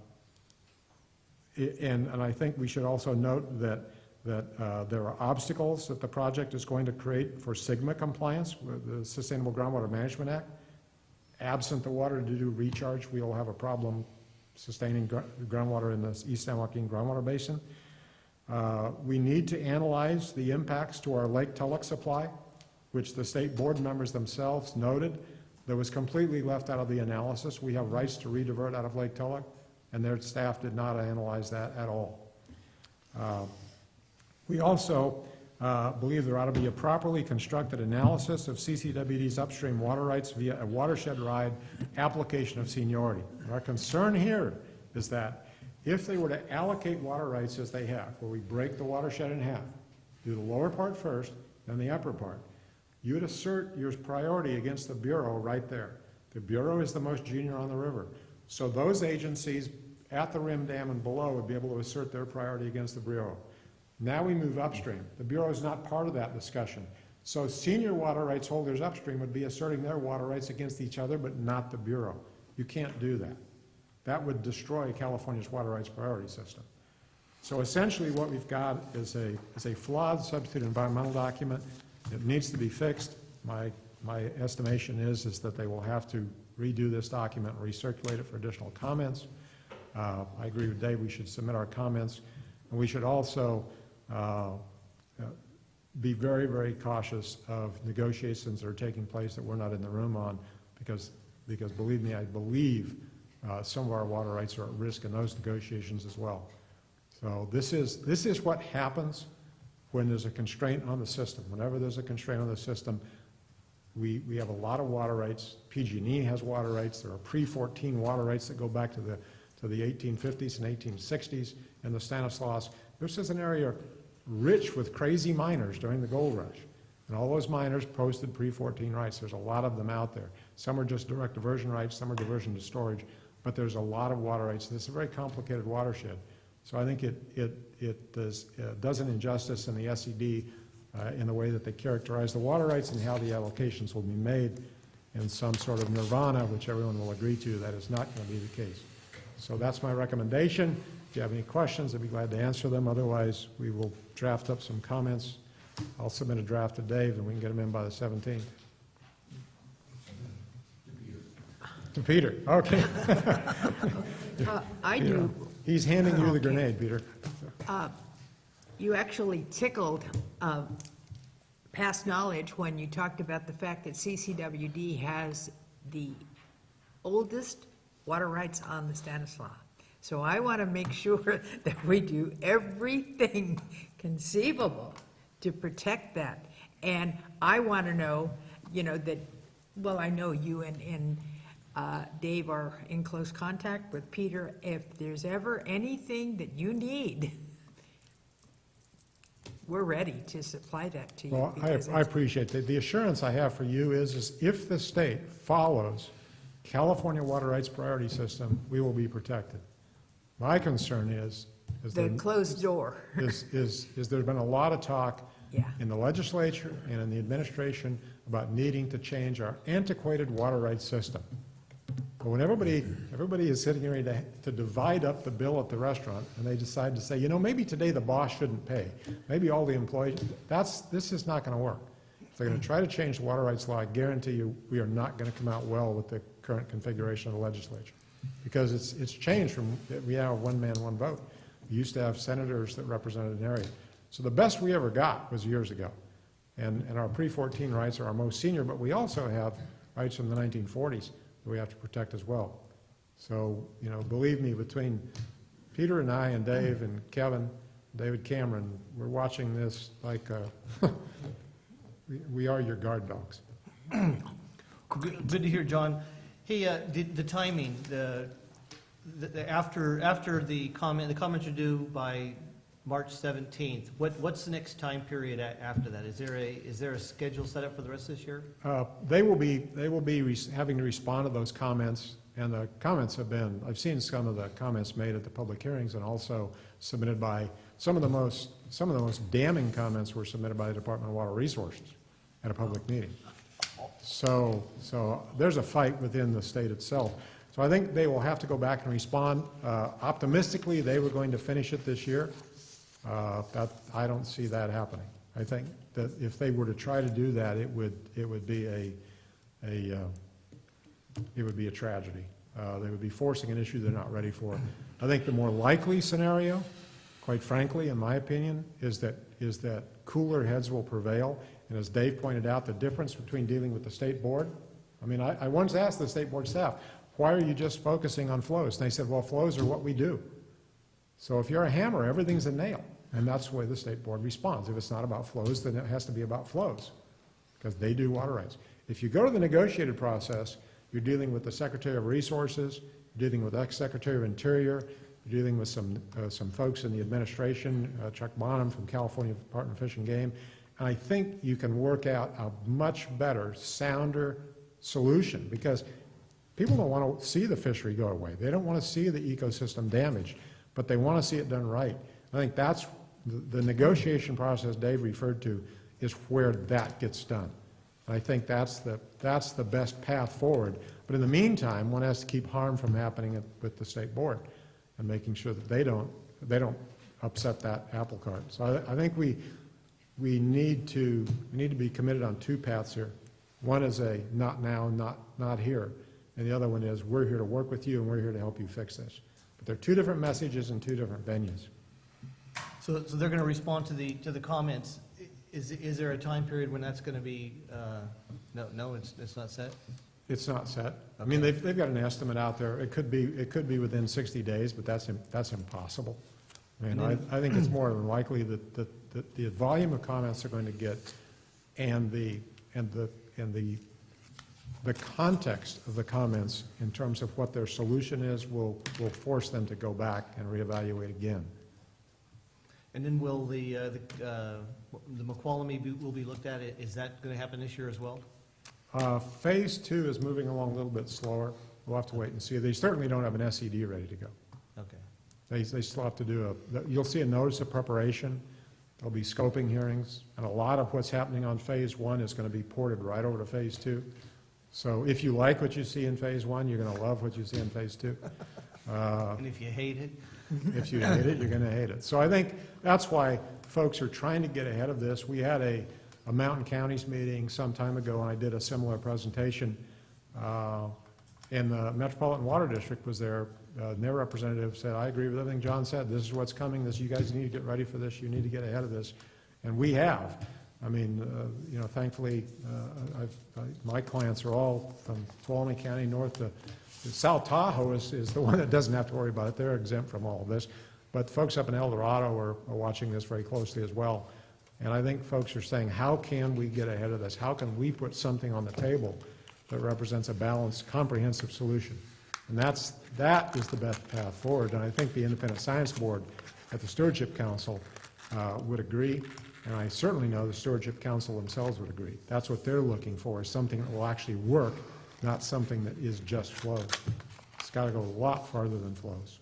I think we should also note that there are obstacles that the project is going to create for SGMA compliance with the Sustainable Groundwater Management Act. Absent the water to do recharge, we will have a problem sustaining groundwater in the East San Joaquin groundwater basin. We need to analyze the impacts to our Lake Tulloch supply, which the state board members themselves noted that was completely left out of the analysis. We have rights to redivert out of Lake Tulloch, and their staff did not analyze that at all. We also believe there ought to be a properly constructed analysis of CCWD's upstream water rights via a watershed-wide application of seniority. And our concern here is that if they were to allocate water rights as they have, where we break the watershed in half, do the lower part first, then the upper part, you would assert your priority against the Bureau right there. The Bureau is the most junior on the river. So those agencies at the rim dam and below would be able to assert their priority against the Bureau. Now we move upstream. The Bureau is not part of that discussion. So senior water rights holders upstream would be asserting their water rights against each other, but not the Bureau. You can't do that. that would destroy California's water rights priority system. So essentially what we've got is a flawed substitute environmental document. It needs to be fixed. My estimation is that they will have to redo this document and recirculate it for additional comments. I agree with Dave, we should submit our comments, and we should also be very, very cautious of negotiations that are taking place that we're not in the room on, because believe me, I believe some of our water rights are at risk in those negotiations as well. So this is what happens when there's a constraint on the system. Whenever there's a constraint on the system, we have a lot of water rights. PG&E has water rights. There are pre-14 water rights that go back to the 1850s and 1860s in the Stanislaus. This is an area rich with crazy miners during the gold rush. And all those miners posted pre-14 rights. There's a lot of them out there. Some are just direct diversion rights, some are diversion to storage, but there's a lot of water rights. This is a very complicated watershed. So I think it does an injustice in the SED in the way that they characterize the water rights and how the allocations will be made in some sort of nirvana, which everyone will agree to. That is not going to be the case. So that's my recommendation. If you have any questions, I'd be glad to answer them. Otherwise, we will draft up some comments. I'll submit a draft to Dave, and we can get them in by the 17th. To Peter. Okay. I do. He's handing you the Okay. grenade, Peter. You actually tickled past knowledge when you talked about the fact that CCWD has the oldest water rights on the Stanislaus. So I want to make sure that we do everything conceivable to protect that. And I want to know, that, well, I know you and Dave are in close contact with Peter. If there's ever anything that you need, we're ready to supply that to you. Well, because I appreciate that. The assurance I have for you is if the state follows California water rights priority system, we will be protected. My concern is the closed door. there's been a lot of talk Yeah. in the legislature and in the administration about needing to change our antiquated water rights system. But when everybody is sitting ready to divide up the bill at the restaurant, and they decide to say, maybe today the boss shouldn't pay, maybe all the employees, this is not going to work. If they're going to try to change the water rights law, I guarantee you we are not going to come out well with the current configuration of the legislature. Because it's changed from, we now have one man, one vote. We used to have senators that represented an area. So the best we ever got was years ago. And our pre-14 rights are our most senior, but we also have rights from the 1940s that we have to protect as well. So, believe me, between Peter and I and Dave and Kevin, David Cameron, we're watching this like we are your guard dogs. Good to hear, John. Hey, the timing, after the comments are due by March 17th, what's the next time period after that? Is there a schedule set up for the rest of this year? They will be having to respond to those comments, and the comments have been, I've seen some of the comments made at the public hearings and also submitted by, some of the most damning comments were submitted by the Department of Water Resources at a public meeting. So there's a fight within the state itself. So I think they will have to go back and respond. Optimistically, they were going to finish it this year. I don't see that happening. I think that if they were to try to do that, it would be a tragedy. They would be forcing an issue they're not ready for. I think the more likely scenario, quite frankly, in my opinion, is that cooler heads will prevail. And as Dave pointed out, the difference between dealing with the state board, I once asked the state board staff, why are you just focusing on flows? And they said, well, flows are what we do. So if you're a hammer, everything's a nail. And that's the way the state board responds. If it's not about flows, then it has to be about flows, because they do water rights. If you go to the negotiated process, you're dealing with the Secretary of Resources, you're dealing with ex-Secretary of Interior, you're dealing with some folks in the administration, Chuck Bonham from California Department of Fish and Game. And I think you can work out a much better, sounder solution, because people don't want to see the fishery go away. They don't want to see the ecosystem damaged, but they want to see it done right. I think that's the negotiation process Dave referred to is where that gets done. And I think that's the best path forward. But in the meantime, one has to keep harm from happening with the state board and making sure that they don't upset that apple cart. So I think we need to be committed on two paths here. One is a not now, not here, and the other one is we're here to work with you and we're here to help you fix this. But they're two different messages in two different venues. So they're going to respond to the comments. Is there a time period when that's going to be, no, it's not set? It's not set. I mean, they've got an estimate out there. It could be within 60 days, but that's impossible. I mean, I think it's more than likely that the volume of comments they're going to get and the context of the comments in terms of what their solution is will force them to go back and reevaluate again. And then will the McQualamy will be looked at? Is that going to happen this year as well? Phase 2 is moving along a little bit slower. We'll have to wait and see. They certainly don't have an SED ready to go. Okay. They still have to do you'll see a notice of preparation. There'll be scoping hearings, and a lot of what's happening on Phase 1 is going to be ported right over to Phase 2. So if you like what you see in Phase 1, you're going to love what you see in Phase 2. And if you hate it? If you hate it, you're going to hate it. So I think that's why folks are trying to get ahead of this. We had a Mountain Counties meeting some time ago, and I did a similar presentation. And the Metropolitan Water District was there. Their representative said, I agree with everything John said. This is what's coming. You guys need to get ready for this. You need to get ahead of this. And we have. I mean, thankfully, my clients are all from Tuolumne County north to South Tahoe is the one that doesn't have to worry about it. They're exempt from all of this. But folks up in El Dorado are watching this very closely as well. And I think folks are saying, how can we get ahead of this? How can we put something on the table that represents a balanced, comprehensive solution? And that is the best path forward. And I think the Independent Science Board at the Stewardship Council would agree. And I certainly know the Stewardship Council themselves would agree. That's what they're looking for, is something that will actually work, not something that is just flows. It's got to go a lot farther than flows.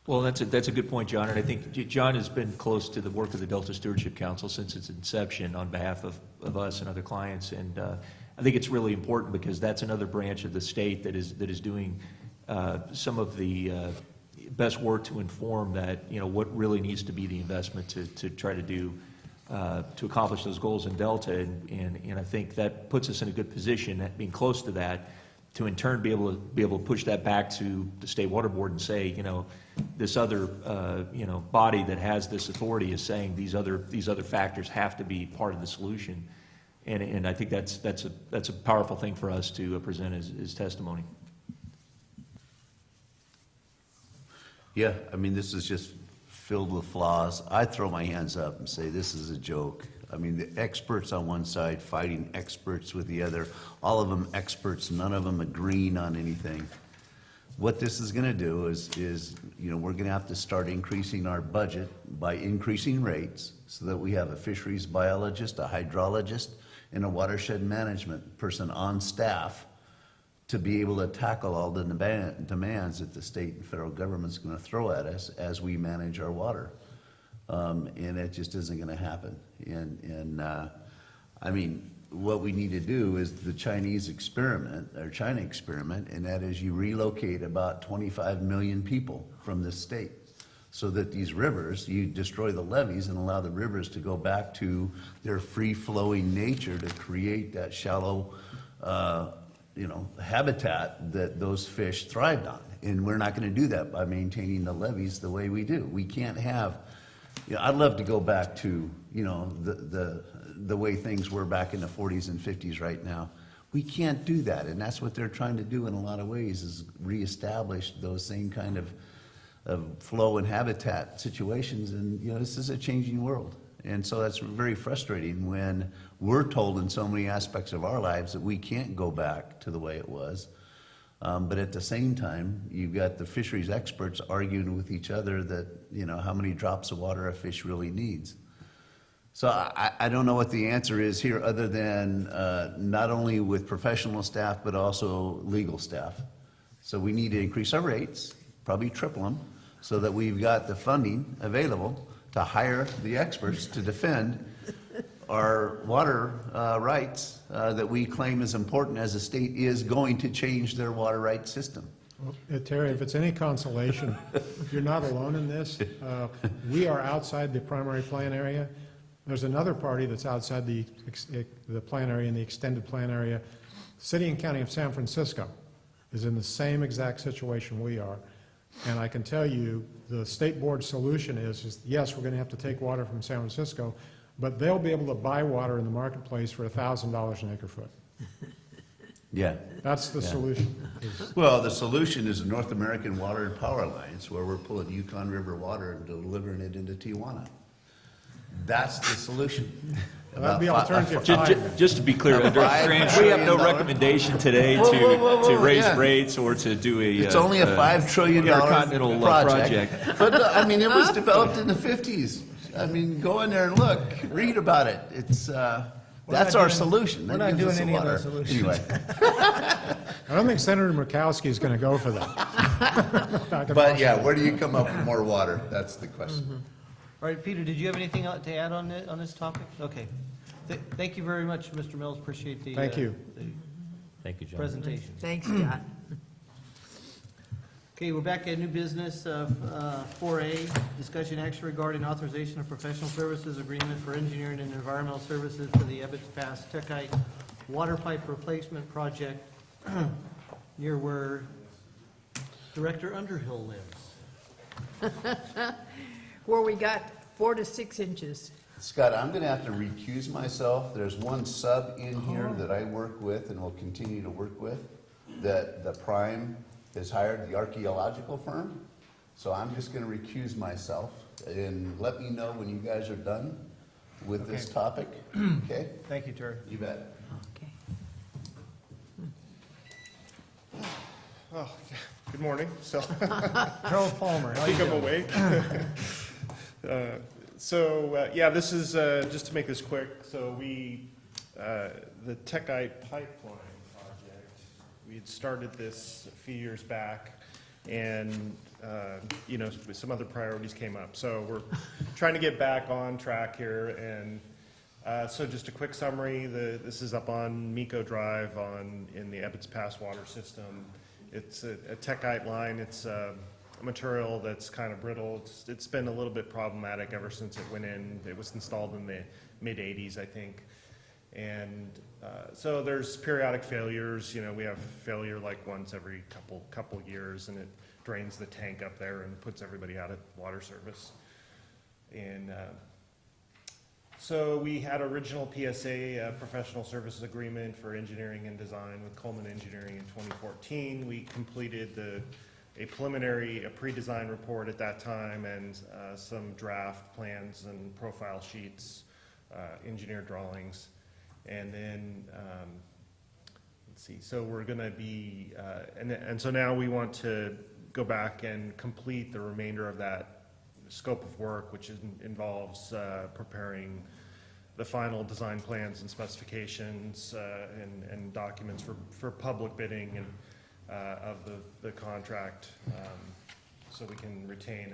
Well, that's a good point, John, and I think John has been close to the work of the Delta Stewardship Council since its inception on behalf of us and other clients, and I think it's really important because that's another branch of the state that is doing some of the best work to inform that, what really needs to be the investment to try to do to accomplish those goals in Delta, and I think that puts us in a good position, at being close to that, to in turn be able to push that back to the State Water Board and say, this other body that has this authority is saying these other factors have to be part of the solution, and I think that's a powerful thing for us to present as testimony. Yeah, I mean, this is just filled with flaws. I throw my hands up and say this is a joke. I mean, the experts on one side fighting experts with the other, all of them experts, none of them agreeing on anything. What this is going to do is we're going to have to start increasing our budget by increasing rates so that we have a fisheries biologist, a hydrologist, and a watershed management person on staff to be able to tackle all the demands that the state and federal government's going to throw at us as we manage our water. And it just isn't going to happen. And I mean, what we need to do is the Chinese experiment, or China experiment, and that is you relocate about 25 million people from this state so that these rivers, you destroy the levees and allow the rivers to go back to their free-flowing nature to create that shallow habitat that those fish thrived on. And we're not going to do that by maintaining the levees the way we do. We can't have, I'd love to go back to, the way things were back in the 40s and 50s right now. We can't do that, and that's what they're trying to do in a lot of ways, is reestablish those same kind of flow and habitat situations, and this is a changing world. And so that's very frustrating when we're told in so many aspects of our lives that we can't go back to the way it was. But at the same time, you've got the fisheries experts arguing with each other that, how many drops of water a fish really needs. So I don't know what the answer is here other than not only with professional staff, but also legal staff. So we need to increase our rates, probably triple them, so that we've got the funding available to hire the experts to defend our water rights that we claim is important as a state is going to change their water rights system. Terry, if it's any consolation, you're not alone in this. We are outside the primary plan area. There's another party that's outside the plan area and the extended plan area. City and County of San Francisco is in the same exact situation we are. And I can tell you, the state board solution is yes, we're going to have to take water from San Francisco, but they'll be able to buy water in the marketplace for $1,000 an acre foot. Yeah. That's the Yeah. solution. Well, the solution is the North American Water and Power Alliance, where we're pulling Yukon River water and delivering it into Tijuana. That's the solution. That'd be alternative Ju- ju- five. Just to be clear, About Director $5 Strange, we have no trillion. recommendation today Whoa, whoa, whoa, to whoa, raise yeah. rates or to do a. It's only a $5 trillion intercontinental project. But, I mean, it was developed in the 50s. I mean, go in there and look, read about it. It's, that's our solution. we're That not gives us doing the any of our water. solutions. Anyway, I don't think Senator Murkowski is going to go for that. Back in but yeah, Washington. where do you come up with more water? That's the question. All right, Peter, did you have anything to add on this topic? Okay. Thank you very much, Mr. Mills. Appreciate the Thank you. the Thank you, John. presentation. Thanks, John. Okay, we're back at new business, 4A, discussion action regarding authorization of professional services agreement for engineering and environmental services for the Ebbets Pass Techite water pipe replacement project near where Director Underhill lives. Where we got 4 to 6 inches. Scott, I'm going to have to recuse myself. There's one sub in here that I work with and will continue to work with, that the Prime has hired, the archaeological firm. So I'm just going to recuse myself, and let me know when you guys are done with this Okay. topic, okay? Thank you, Terry. You bet. Okay. Oh, good morning. So, Harold Palmer, how I you think I'm doing? awake. Yeah, this is, just to make this quick, so the Techite pipeline project, we had started this a few years back, and, some other priorities came up. So we're trying to get back on track here, and so just a quick summary, this is up on Miko Drive in the Ebbets Pass water system. It's a Techite line. It's a material that's kind of brittle. It's been a little bit problematic ever since it went in. It was installed in the mid-'80s, I think. And so there's periodic failures. We have failure like once every couple years, and it drains the tank up there and puts everybody out of water service. And so we had original PSA, professional services agreement for engineering and design with Coleman Engineering in 2014. We completed a pre-design report at that time, and some draft plans and profile sheets, engineer drawings. And then, let's see, so we're gonna be, and so now we want to go back and complete the remainder of that scope of work, which involves preparing the final design plans and specifications and documents for public bidding and of the contract, so we can retain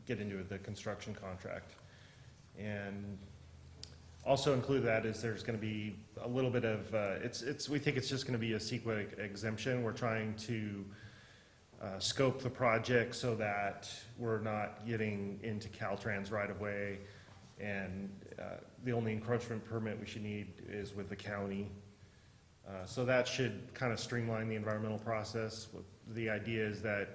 get into the construction contract. And also include that is there's going to be a little bit of we think it's just going to be a CEQA exemption. We're trying to scope the project so that we're not getting into Caltrans right away, and the only encroachment permit we should need is with the county. So that should kind of streamline the environmental process. The idea is that,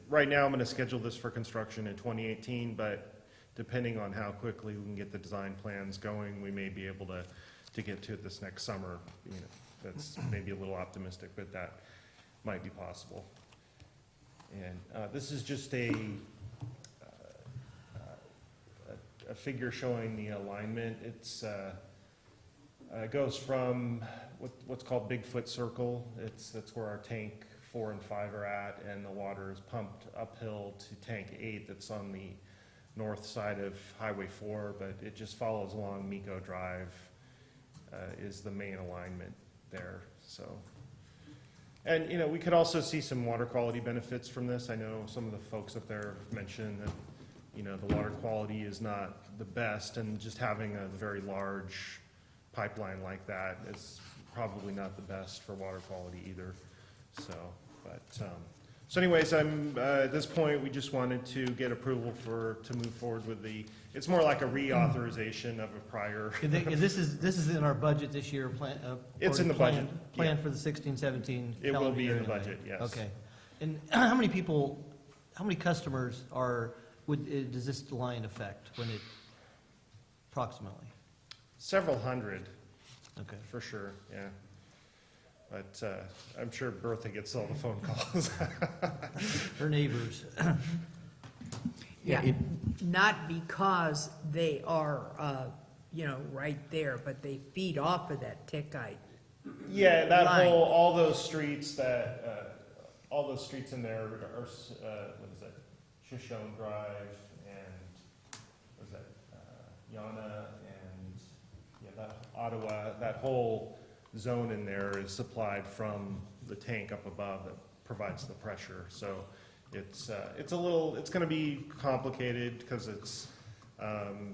right now I'm going to schedule this for construction in 2018, but depending on how quickly we can get the design plans going, we may be able to get to it this next summer. That's maybe a little optimistic, but that might be possible. And this is just a figure showing the alignment. It goes from what's called Bigfoot Circle. That's where our tank 4 and 5 are at, and the water is pumped uphill to tank 8 that's on the north side of Highway 4, but it just follows along Miko Drive is the main alignment there. So, and we could also see some water quality benefits from this. I know some of the folks up there have mentioned that the water quality is not the best, and just having a very large pipeline like that is probably not the best for water quality either. So, so anyways, at this point, we just wanted to get approval to move forward with it's more like a reauthorization of a prior. And this is in our budget this year, It's in the budget, Planned for the 16-17 It will calendar be year in the anyway. budget, yes. Okay. And how many customers does this line affect approximately? Several hundred, Okay. for sure, yeah. But I'm sure Bertha gets all the phone calls. Her neighbors. Yeah, not because they are, right there, but they feed off of that Techite. Yeah, that Line. all those streets in there are, what is that, Shoshone Drive, and, what is that, Yana, and, that Ottawa, that whole zone in there is supplied from the tank up above that provides the pressure. So it's gonna be complicated because it's,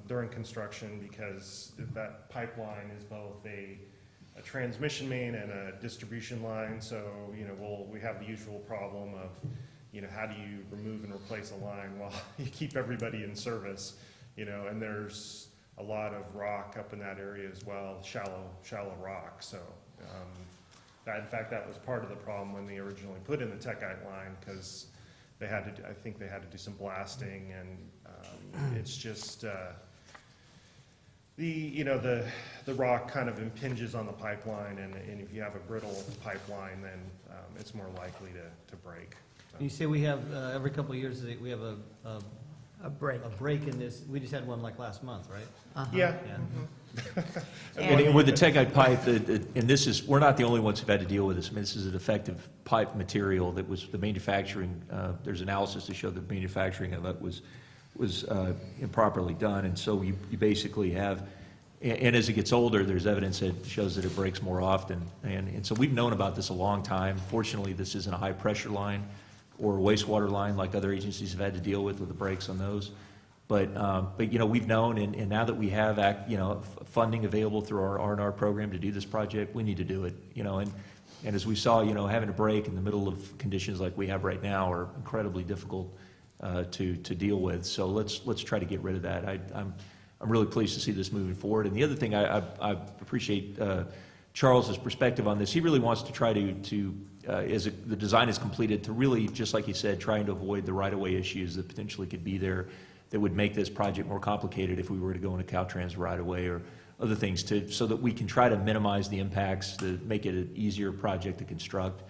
during construction, because that pipeline is both a transmission main and a distribution line. So, we have the usual problem of, how do you remove and replace a line while you keep everybody in service, and there's a lot of rock up in that area as well, shallow rock. So, in fact, that was part of the problem when they originally put in the Techite line, because I think they had to do some blasting, and it's just, the rock kind of impinges on the pipeline, and if you have a brittle pipeline, then it's more likely to break. You say we have, every couple of years, we have A break. a break in this. We just had one like last month, right? Uh-huh. Yeah. Yeah. And with the Techite pipe, and we're not the only ones who've had to deal with this. I mean, this is a defective pipe material that was the manufacturing, there's analysis to show the manufacturing of it was improperly done. And so you basically have, and as it gets older, there's evidence that shows that it breaks more often. And so we've known about this a long time. Fortunately, this isn't a high pressure line or wastewater line like other agencies have had to deal with the breaks on those. But we've known, and now that we have funding available through our R&R program to do this project, we need to do it. And as we saw, having a break in the middle of conditions like we have right now are incredibly difficult to deal with. So let's try to get rid of that. I'm really pleased to see this moving forward. And the other thing I appreciate Charles's perspective on this. He really wants to try to as the design is completed, to really, just like he said, trying to avoid the right-of-way issues that potentially could be there that would make this project more complicated if we were to go into Caltrans right-of-way or other things, so that we can try to minimize the impacts, to make it an easier project to construct,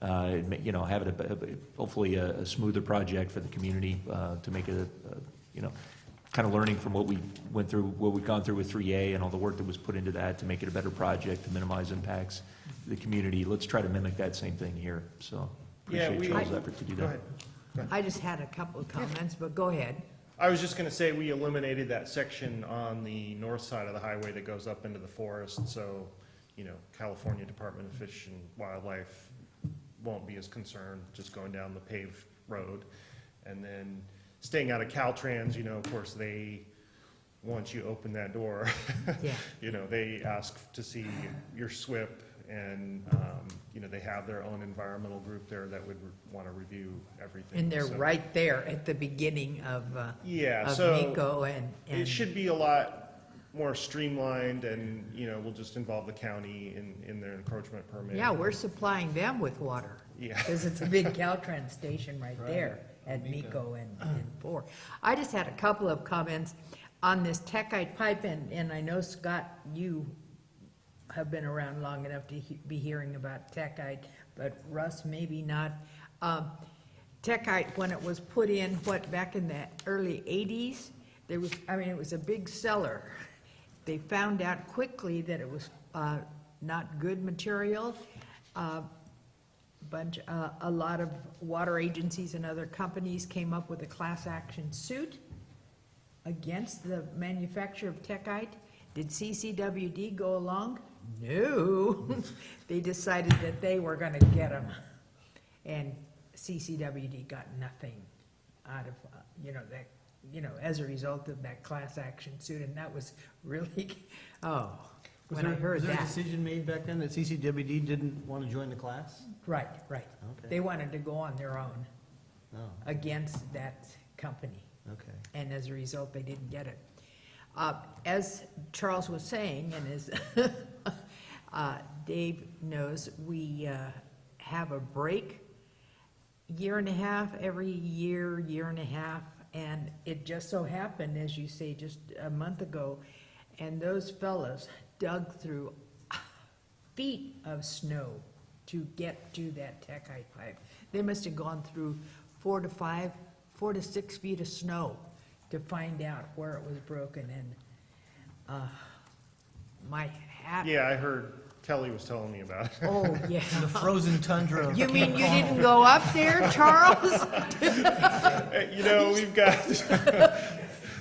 have it hopefully a smoother project for the community, to make it kind of learning from what we've gone through with 3A and all the work that was put into that to make it a better project, to minimize impacts to the community. Let's try to mimic that same thing here. So appreciate Charles' effort to do Go that. ahead. I just had a couple of comments, but go ahead. I was just gonna say, we eliminated that section on the north side of the highway that goes up into the forest, so, California Department of Fish and Wildlife won't be as concerned just going down the paved road. And then staying out of Caltrans, of course, once you open that door, Yeah. They ask to see your SWIP, and, they have their own environmental group there that would want to review everything. And they're So- right there at the beginning of Yeah, of so Nico and it should be a lot more streamlined, and, we'll just involve the county in their encroachment permit. yeah, we're supplying them with water. Yeah. Because it's a big Caltrans station right there at Nico and 4. I just had a couple of comments on this Techite pipe, and I know, Scott, you have been around long enough to be hearing about Techite, but Russ, maybe not. Techite, when it was put in, back in the early 80s, it was a big seller. They found out quickly that it was not good material. A lot of water agencies and other companies came up with a class action suit against the manufacturer of Techite. Did CCWD go along? No. They decided that they were going to get them, and CCWD got nothing out of as a result of that class action suit, and that was really, oh, Was when I there- heard Was there a that. decision made back then that CCWD didn't want to join the class? Right. Okay. They wanted to go on their own Oh, against that company, okay. and as a result, they didn't get it. As Charles was saying, and as Dave knows, we have a break, year and a half, every year and a half, and it just so happened, as you say, just a month ago, and those fellows dug through feet of snow to get to that tech-height pipe. They must have gone through 4 to 6 feet of snow to find out where it was broken, and my hat. Yeah, I heard Kelly was telling me about it. Oh, yeah. The frozen tundra of You mean you Camp didn't go up there, Charles? We've got,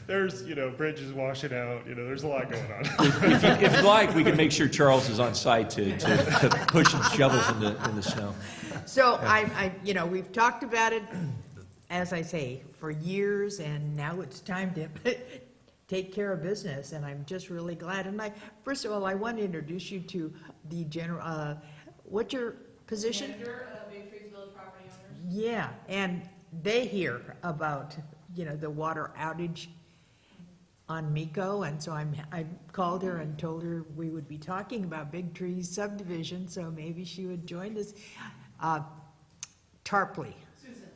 there's, bridges washing out, there's a lot going on. If you'd like, we can make sure Charles is on site to push some shovels in the snow. So we've talked about it, as I say, for years, and now it's time to take care of business, and I'm just really glad. And first of all, I want to introduce you to the general, what's your position? Manager of Big Trees Village Property Owners. Yeah, and they hear about, the water outage on Miko, and so I called her and told her we would be talking about Big Trees subdivision, so maybe she would join us. Tarpley.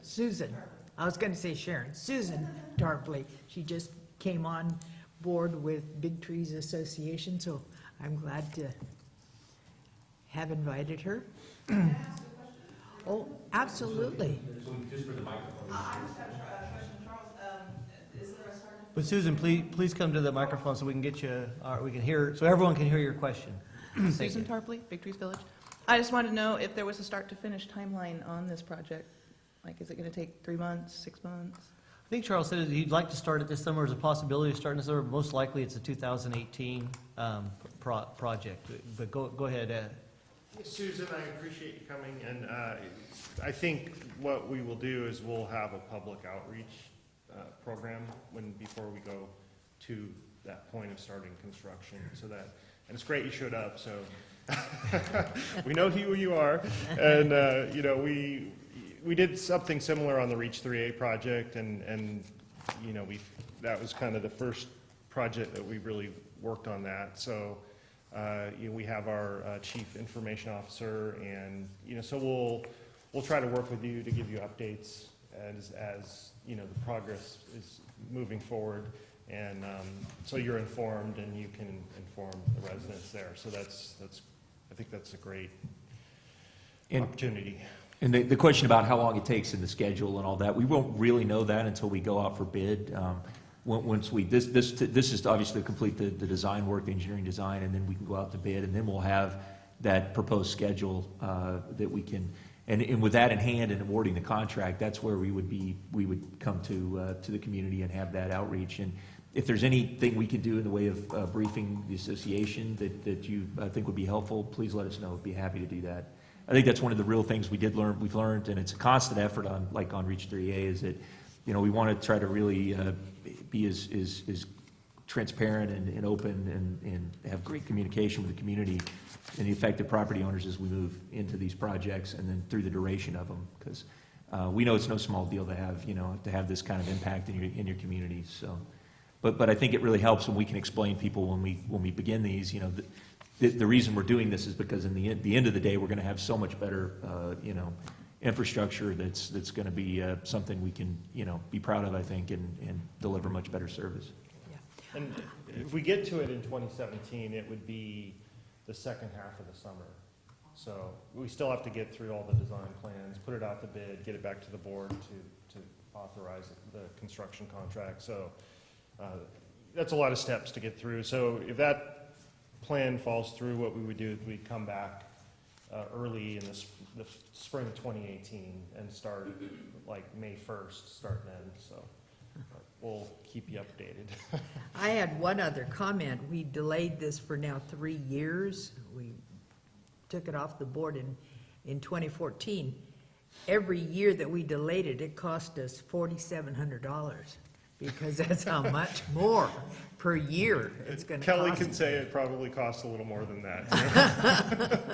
Susan. I was gonna say Sharon. Susan Tarpley. She just came on board with Big Trees Association, so I'm glad to have invited her. Oh, absolutely. I just have a question, Charles. Is there a start? But Susan, please come to the microphone so we can get you, we can hear, so everyone can hear your question. Thank Susan you. Tarpley, Big Trees Village. I just wanted to know if there was a start to finish timeline on this project. Like, is it gonna take 3 months, 6 months? I think Charles said he'd like to start it this summer. There's a possibility of starting this summer, but most likely it's a 2018 project. But go ahead. Susan, I appreciate you coming, and I think what we will do is we'll have a public outreach program before we go to that point of starting construction, and it's great you showed up, so we know who you are, and we did something similar on the Reach 3A project, and that was kind of the first project that we really worked on that. So we have our chief information officer, and so we'll try to work with you to give you updates as the progress is moving forward, and so you're informed and you can inform the residents there. So I think that's a great opportunity. And the question about how long it takes in the schedule and all that, we won't really know that until we go out for bid. Once this is to obviously complete the design work, the engineering design, and then we can go out to bid, and then we'll have that proposed schedule that we can, and with that in hand and awarding the contract, that's where we would come to the community and have that outreach. And if there's anything we can do in the way of briefing the association that you think would be helpful, please let us know. We'd be happy to do that. I think that's one of the real things we've learned, and it's a constant effort on Reach 3A, is that, we want to try to really be as transparent and open and have great communication with the community and the affected property owners as we move into these projects and then through the duration of them, because we know it's no small deal to have this kind of impact in your communities. So, but I think it really helps when we can explain people when we begin these, the reason we're doing this is because in the end of the day, we're going to have so much better, infrastructure that's going to be something we can, be proud of, I think, and deliver much better service. And if we get to it in 2017, it would be the second half of the summer. So we still have to get through all the design plans, put it out to bid, get it back to the board to authorize the construction contract. So that's a lot of steps to get through. So if that plan falls through, what we would do is we'd come back early in the spring of 2018 and start like May 1st, start then. So we'll keep you updated. I had one other comment. We delayed this for now 3 years. We took it off the board in 2014. Every year that we delayed it, it cost us $4,700 because that's how much more per year it's gonna cost. Kelly can say it probably costs a little more than that.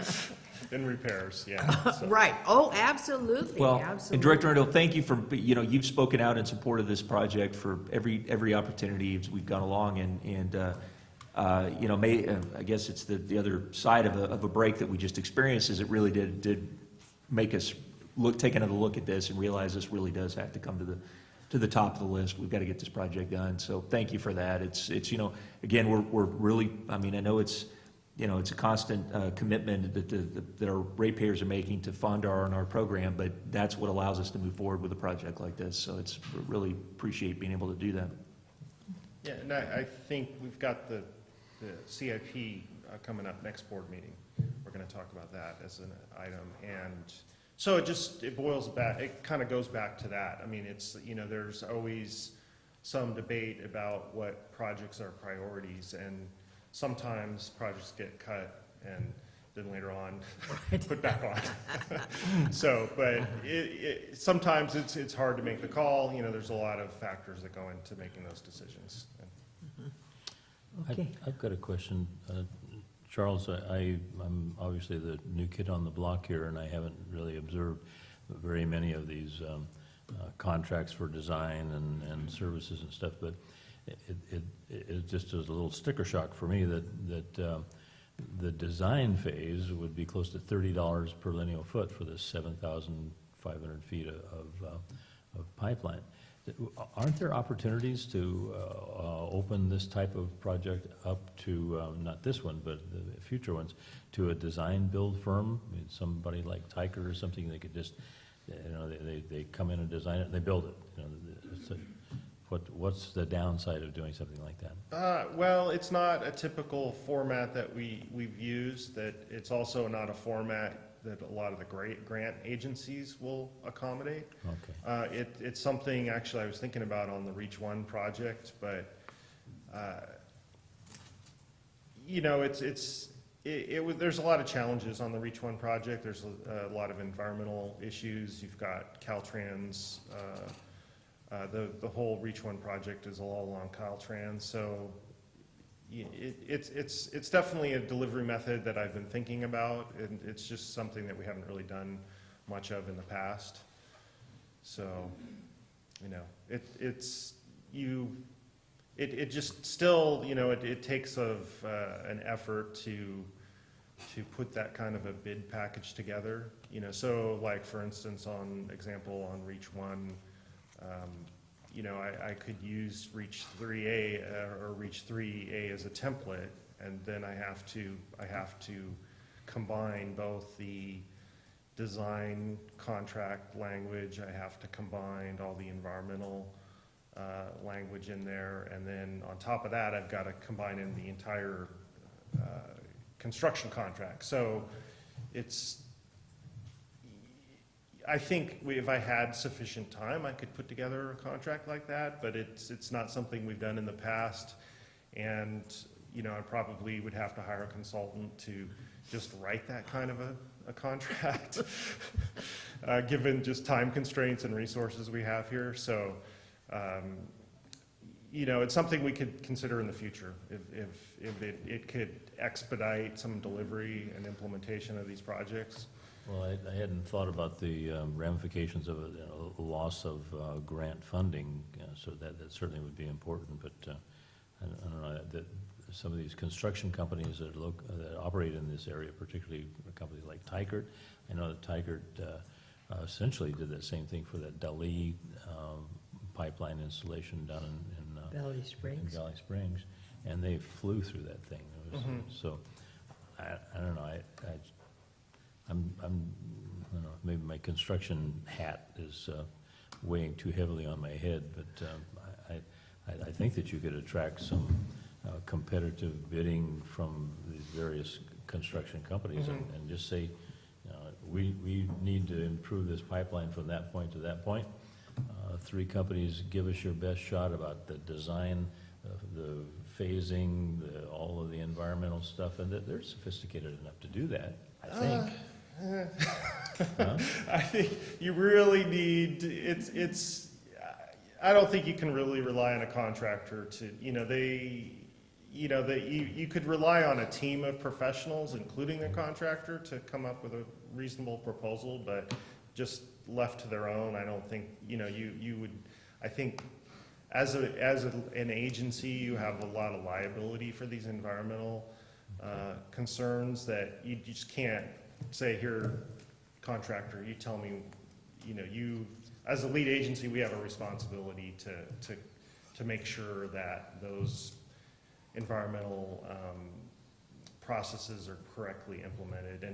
In repairs, yeah. So. Right, oh, absolutely, Well, absolutely. and Director Rendell, thank you for, you've spoken out in support of this project for every opportunity as we've gone along, and I guess it's the other side of a break that we just experienced, is it really did make us take another look at this and realize this really does have to come to the top of the list. We've got to get this project done, so thank you for that. It's again, we're really, I know it's a constant commitment that our ratepayers are making to fund our program, but that's what allows us to move forward with a project like this. So it's really appreciate being able to do that. Yeah, and I think we've got the CIP coming up next board meeting. We're going to talk about that as an item, and so it boils back. It kind of goes back to that. I mean, it's there's always some debate about what projects are priorities, and sometimes projects get cut and then later on put back on. So, but sometimes it's hard to make the call. There's a lot of factors that go into making those decisions. Okay. I've got a question. Charles, I'm obviously the new kid on the block here, and I haven't really observed very many of these contracts for design and services and stuff, but it just is a little sticker shock for me that the design phase would be close to $30 per lineal foot for this 7,500 feet of pipeline. Aren't there opportunities to open this type of project up to, not this one, but the future ones, to a design-build firm? I mean, somebody like Tyker or something, they could just, they come in and design it and they build it. What's the downside of doing something like that? Well, it's not a typical format that we've used. That it's also not a format that a lot of the grant agencies will accommodate. Okay. It's something actually I was thinking about on the Reach One project, but there's a lot of challenges on the Reach One project. There's a lot of environmental issues. You've got Caltrans. The whole Reach One project is all along Caltrans, so it's definitely a delivery method that I've been thinking about, and it's just something that we haven't really done much of in the past. So, it just still, it takes an effort to put that kind of a bid package together. So like for instance, on Reach One. I could use Reach 3A or Reach 3A as a template, and then I have to combine both the design contract language, I have to combine all the environmental language in there, and then on top of that, I've got to combine in the entire construction contract. So I think if I had sufficient time, I could put together a contract like that, but it's not something we've done in the past, and I probably would have to hire a consultant to just write that kind of a contract, given just time constraints and resources we have here. So, it's something we could consider in the future if it could expedite some delivery and implementation of these projects. Well, I hadn't thought about the ramifications of a loss of grant funding, so that certainly would be important. But I don't know that some of these construction companies that operate in this area, particularly a company like Tykert, I know that Tykert essentially did that same thing for that Dali pipeline installation down in Valley Springs. Valley Springs, and they flew through that thing. It was, so I don't know. I don't know, maybe my construction hat is weighing too heavily on my head, but I think that you could attract some competitive bidding from these various construction companies and just say, we need to improve this pipeline from that point to that point. 3 companies, give us your best shot about the design, the phasing, all of the environmental stuff, and that they're sophisticated enough to do that, I think. I think you really need, I don't think you can really rely on a contractor to, you could rely on a team of professionals, including the contractor, to come up with a reasonable proposal, but just left to their own, I don't think, you would, I think, as an agency, you have a lot of liability for these environmental concerns that you just can't say, here, contractor, you tell me, as a lead agency, we have a responsibility to make sure that those environmental processes are correctly implemented,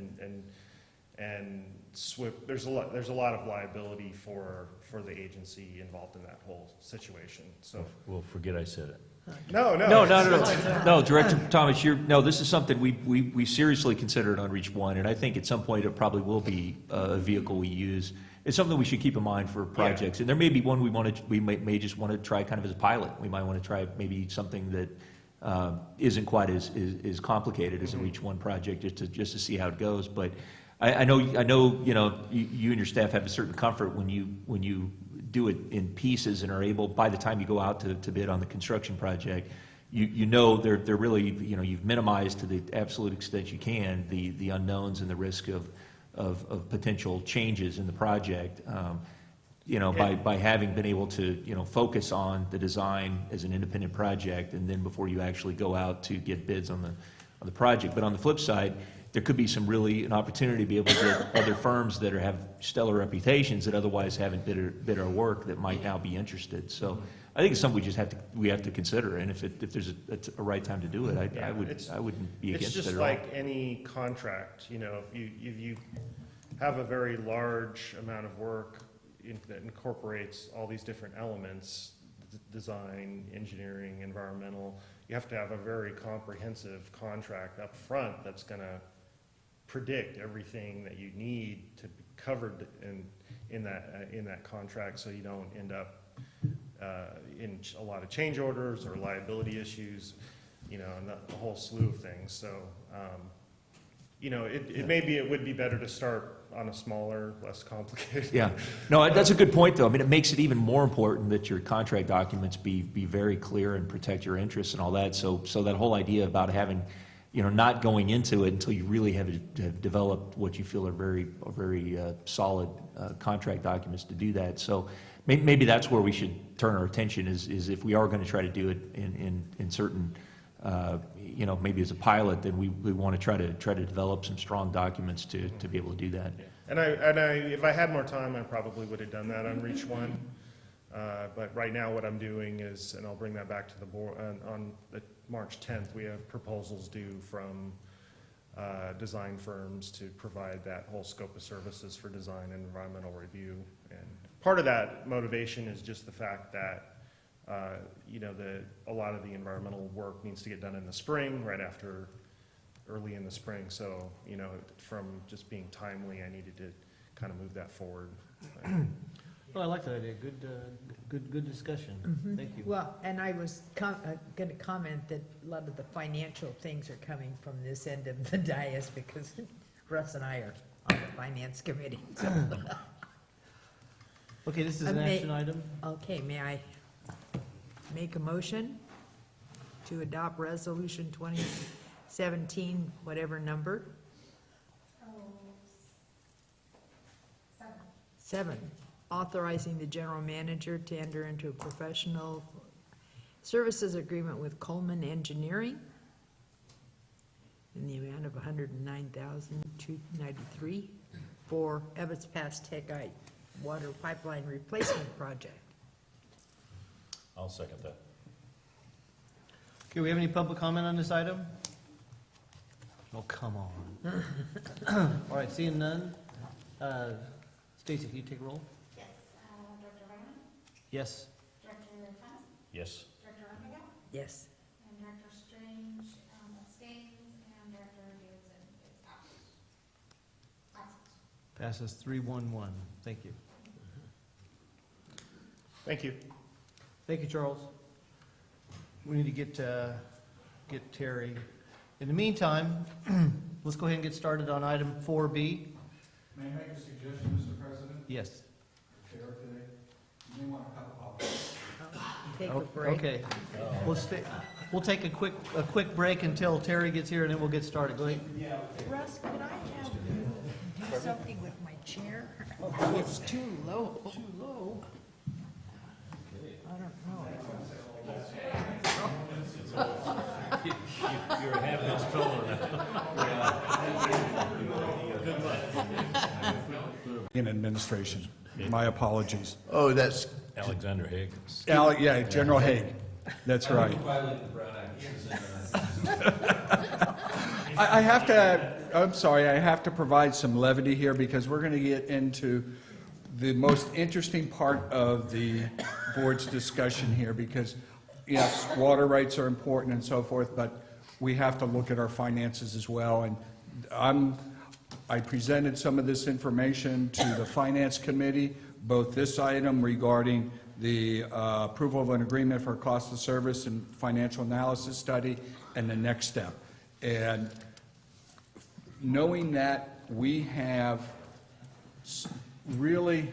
and SWIP, there's a lot of liability for the agency involved in that whole situation, so. Well, forget I said it. No, Director Thomas, this is something we seriously considered on Reach One, and I think at some point it probably will be a vehicle we use. It's something we should keep in mind for projects, and there may be one we may just want to try kind of as a pilot. We might want to try maybe something that isn't quite as complicated as a Reach One project, just to see how it goes. But I know you and your staff have a certain comfort when you do it in pieces and are able, by the time you go out to bid on the construction project, they're really, you've minimized to the absolute extent you can the unknowns and the risk of potential changes in the project. By having been able to, focus on the design as an independent project, and then before you actually go out to get bids on the project. But on the flip side, there could be an opportunity to be able to get other firms that have stellar reputations that otherwise haven't bid our work that might now be interested. So I think it's something we have to consider, and if there's a right time to do it, I wouldn't be against it at all. It's just like any contract, if you have a very large amount of work that incorporates all these different elements, design, engineering, environmental, you have to have a very comprehensive contract up front that's going to predict everything that you need to be covered in that contract, so you don't end up in a lot of change orders or liability issues, and a whole slew of things. So, it would be better to start on a smaller, less complicated. Yeah, no, that's a good point, though. I mean, it makes it even more important that your contract documents be very clear and protect your interests and all that. So that whole idea about having, not going into it until you really have developed what you feel are very solid contract documents to do that. So maybe that's where we should turn our attention is if we are going to try to do it in certain, maybe as a pilot, then we want to try to develop some strong documents to be able to do that. And if I had more time, I probably would have done that on Reach One. But right now, what I'm doing is, and I'll bring that back to the board on the March 10th, we have proposals due from design firms to provide that whole scope of services for design and environmental review. And part of that motivation is just the fact that a lot of the environmental work needs to get done in the spring, early in the spring. So, from just being timely, I needed to kind of move that forward. Well, I like that idea. Good discussion. Thank you. Well, and I was going to comment that a lot of the financial things are coming from this end of the dais because Russ and I are on the finance committee. So. Okay, this is an action item. Okay, may I make a motion to adopt resolution 2017, whatever number? 7, authorizing the general manager to enter into a professional services agreement with Coleman Engineering in the amount of $109,293 for Ebbets Pass Techite water pipeline replacement project. I'll second that. Okay, we have any public comment on this item? Oh, come on. All right, seeing none. Stacy, can you take a roll? Yes. Director Ryan? Yes. Director Thomas? Yes. Director Rondeau? Yes. And Director Strange abstains, and Director Davidson is absent. Passes 3-1-1. Thank you. Thank you. Thank you, Charles. We need to get Terry. In the meantime, let's go ahead and get started on item 4B. May I make a suggestion, Mr. President? Yes. Chair today? You may want to cut off take a break. Okay. We'll take a quick break until Terry gets here, and then we'll get started. Go ahead. Russ, could I have you do something with my chair? It's too low. Too low? I don't know. You're having this trouble In administration. My apologies. Oh, that's, Alexander Haig. Yeah, General Haig. That's right. I have to, I'm sorry, I have to provide some levity here because we're going to get into the most interesting part of the board's discussion here because, yes, water rights are important and so forth, but we have to look at our finances as well. And I presented some of this information to the Finance Committee, both this item regarding the approval of an agreement for cost of service and financial analysis study, and the next step. And knowing that we have really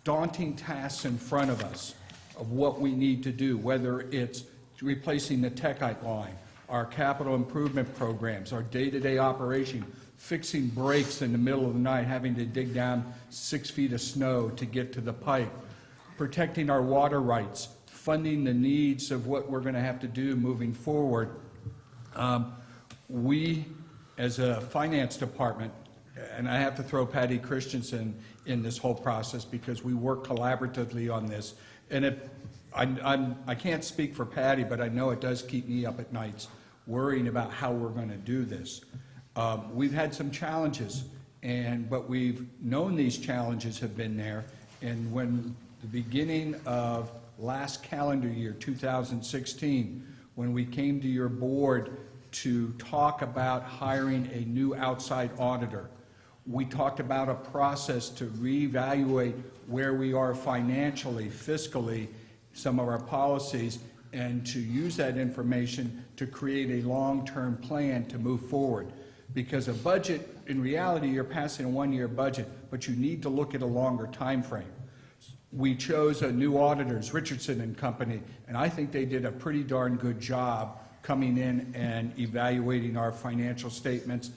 daunting tasks in front of us of what we need to do, whether it's replacing the Techite line, our capital improvement programs, our day-to-day operation, fixing breaks in the middle of the night, having to dig down 6 feet of snow to get to the pipe, protecting our water rights, funding the needs of what we're going to have to do moving forward. We, as a finance department, and I have to throw Patty Christensen in this whole process because we work collaboratively on this, and I can't speak for Patty, but I know it does keep me up at nights worrying about how we're going to do this. We've had some challenges, but we've known these challenges have been there, and when the beginning of last calendar year, 2016, when we came to your board to talk about hiring a new outside auditor, we talked about a process to reevaluate where we are financially, fiscally, some of our policies, and to use that information to create a long-term plan to move forward. Because a budget, in reality, you're passing a one-year budget, but you need to look at a longer time frame. We chose a new auditors, Richardson and Company, and I think they did a pretty darn good job coming in and evaluating our financial statements,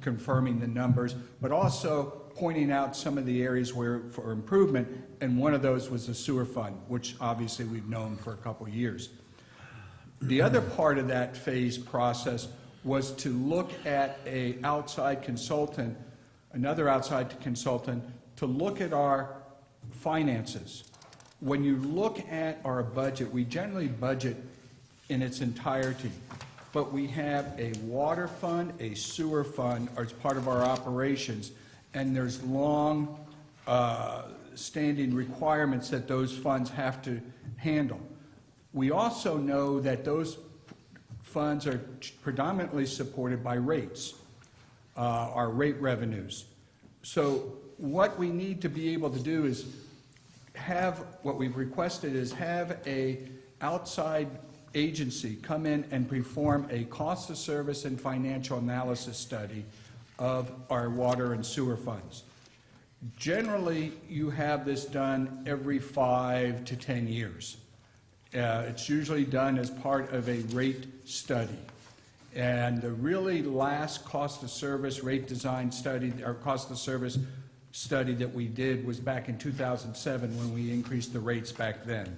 confirming the numbers, but also pointing out some of the areas for improvement, and one of those was the sewer fund, which obviously we've known for a couple of years. The other part of that phase process was to look at another outside consultant, to look at our finances. When you look at our budget, we generally budget in its entirety, but we have a water fund, a sewer fund as part of our operations, and there's long standing requirements that those funds have to handle. We also know that those funds are predominantly supported by rates, our rate revenues. So what we need to be able to do is what we've requested is have a outside agency come in and perform a cost of service and financial analysis study of our water and sewer funds. Generally, you have this done every 5 to 10 years. It's usually done as part of a rate study. And the really last cost of service rate design study, or cost of service study that we did was back in 2007 when we increased the rates back then.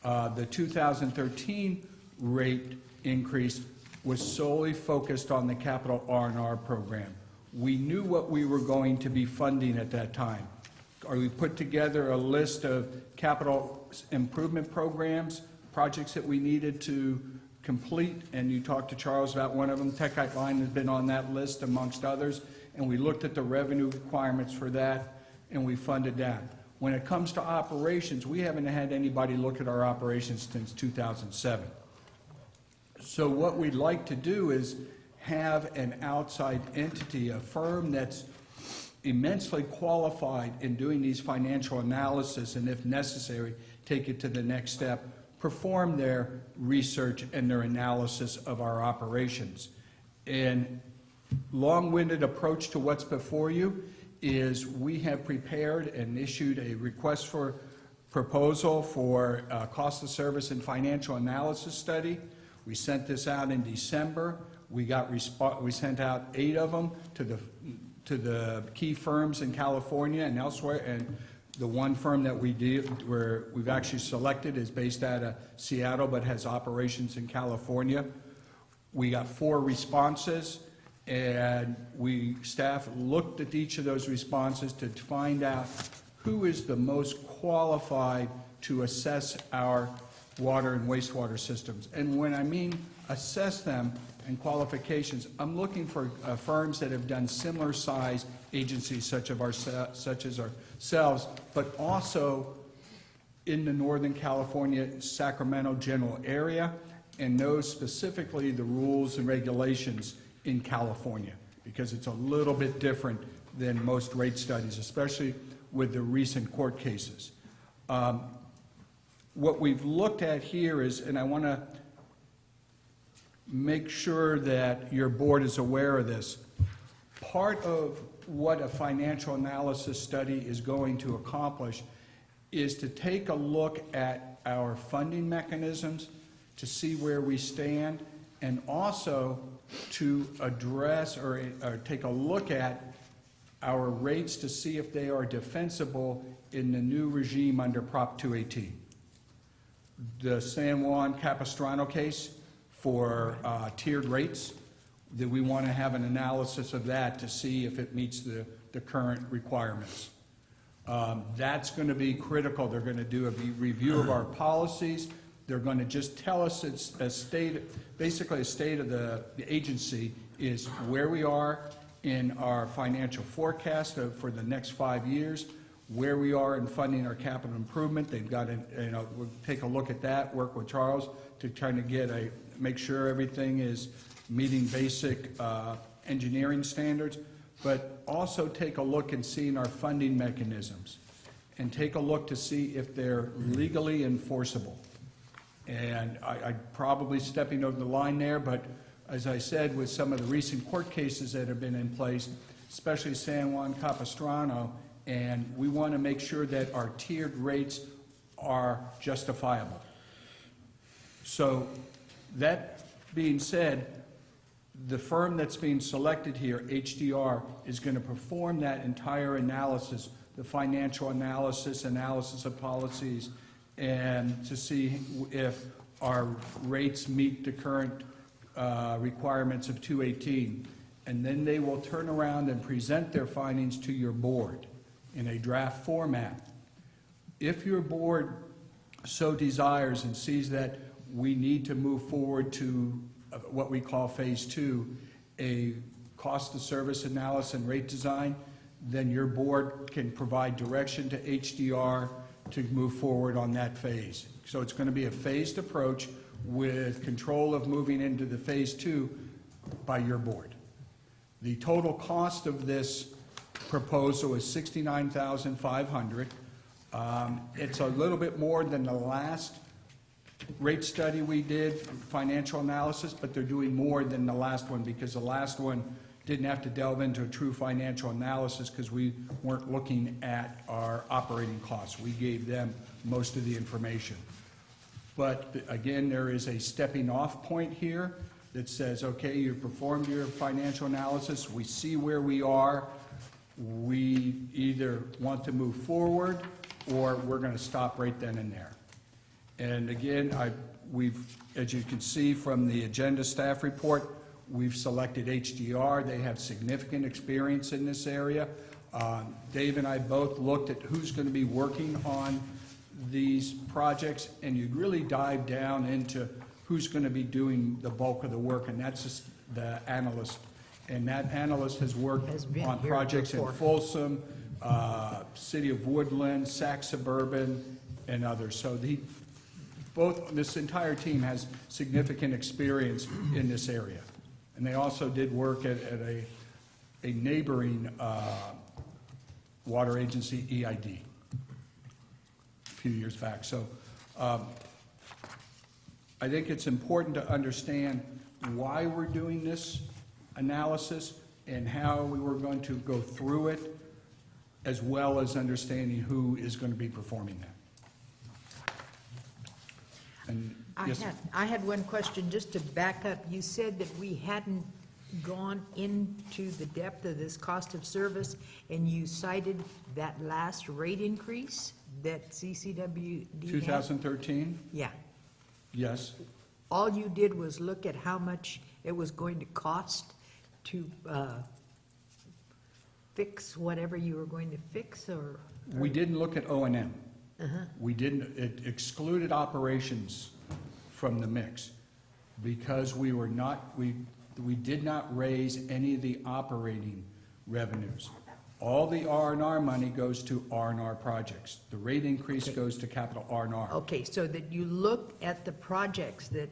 The 2013 rate increase was solely focused on the capital R&R program. We knew what we were going to be funding at that time. We put together a list of capital improvement programs, projects that we needed to complete, and you talked to Charles about one of them. Techite line has been on that list amongst others, and we looked at the revenue requirements for that, and we funded that. When it comes to operations, we haven't had anybody look at our operations since 2007. So what we'd like to do is have an outside entity, a firm that's immensely qualified in doing these financial analysis, and if necessary, take it to the next step, perform their research and their analysis of our operations. And long-winded approach to what's before you is we have prepared and issued a request for proposal for cost of service and financial analysis study. We sent this out in December. We sent out 8 of them to the key firms in California and elsewhere, and the one firm that we've actually selected is based out of Seattle but has operations in California. We got 4 responses, and staff looked at each of those responses to find out who is the most qualified to assess our water and wastewater systems. And when I mean assess them and qualifications, I'm looking for firms that have done similar size agencies such as ourselves, but also in the Northern California, Sacramento general area, and knows specifically the rules and regulations in California, because it's a little bit different than most rate studies, especially with the recent court cases. What we've looked at here is, and I want to make sure that your board is aware of this, part of what a financial analysis study is going to accomplish is to take a look at our funding mechanisms to see where we stand, and also to address or take a look at our rates to see if they are defensible in the new regime under Prop 218. The San Juan Capistrano case for tiered rates, that we want to have an analysis of that to see if it meets the current requirements. That's going to be critical. They're going to do a review of our policies. They're going to just tell us it's basically a state of the agency is where we are in our financial forecast for the next 5 years, where we are in funding our capital improvement. They've got to, we'll take a look at that, work with Charles to try to make sure everything is meeting basic engineering standards, but also take a look and see in our funding mechanisms, and take a look to see if they're legally enforceable. And I'm probably stepping over the line there, but as I said, with some of the recent court cases that have been in place, especially San Juan Capistrano, and we want to make sure that our tiered rates are justifiable. So that being said, the firm that's being selected here, HDR, is going to perform that entire analysis, the financial analysis of policies, and to see if our rates meet the current requirements of 218. And then they will turn around and present their findings to your board in a draft format. If your board so desires and sees that we need to move forward to what we call phase 2, a cost of service analysis and rate design, then your board can provide direction to HDR to move forward on that phase. So it's going to be a phased approach with control of moving into the phase 2 by your board. The total cost of this proposal is $69,500. It's a little bit more than the last rate study we did, financial analysis, but they're doing more than the last one, because the last one didn't have to delve into a true financial analysis because we weren't looking at our operating costs. We gave them most of the information. But again, there is a stepping off point here that says, okay, you performed your financial analysis, we see where we are, we either want to move forward or we're going to stop right then and there. And again, as you can see from the agenda staff report, we've selected HDR. They have significant experience in this area. Dave and I both looked at who's going to be working on these projects, and you really dive down into who's going to be doing the bulk of the work, and that's just the analyst. And that analyst has worked on projects in Folsom, City of Woodland, Sac Suburban, and others. So this entire team has significant experience in this area. And they also did work at a neighboring water agency, EID, a few years back. So I think it's important to understand why we're doing this analysis and how we were going to go through it, as well as understanding who is going to be performing that. And yes, I had one question, just to back up. You said that we hadn't gone into the depth of this cost of service, and you cited that last rate increase that CCWD had? 2013, Yeah. yes. All you did was look at how much it was going to cost to fix whatever you were going to fix, or? We didn't look at O&M. We didn't, it excluded operations from the mix because we were not, we did not raise any of the operating revenues. All the R&R money goes to R&R projects. The rate increase goes to capital R&R. Okay, so that you looked at the projects that,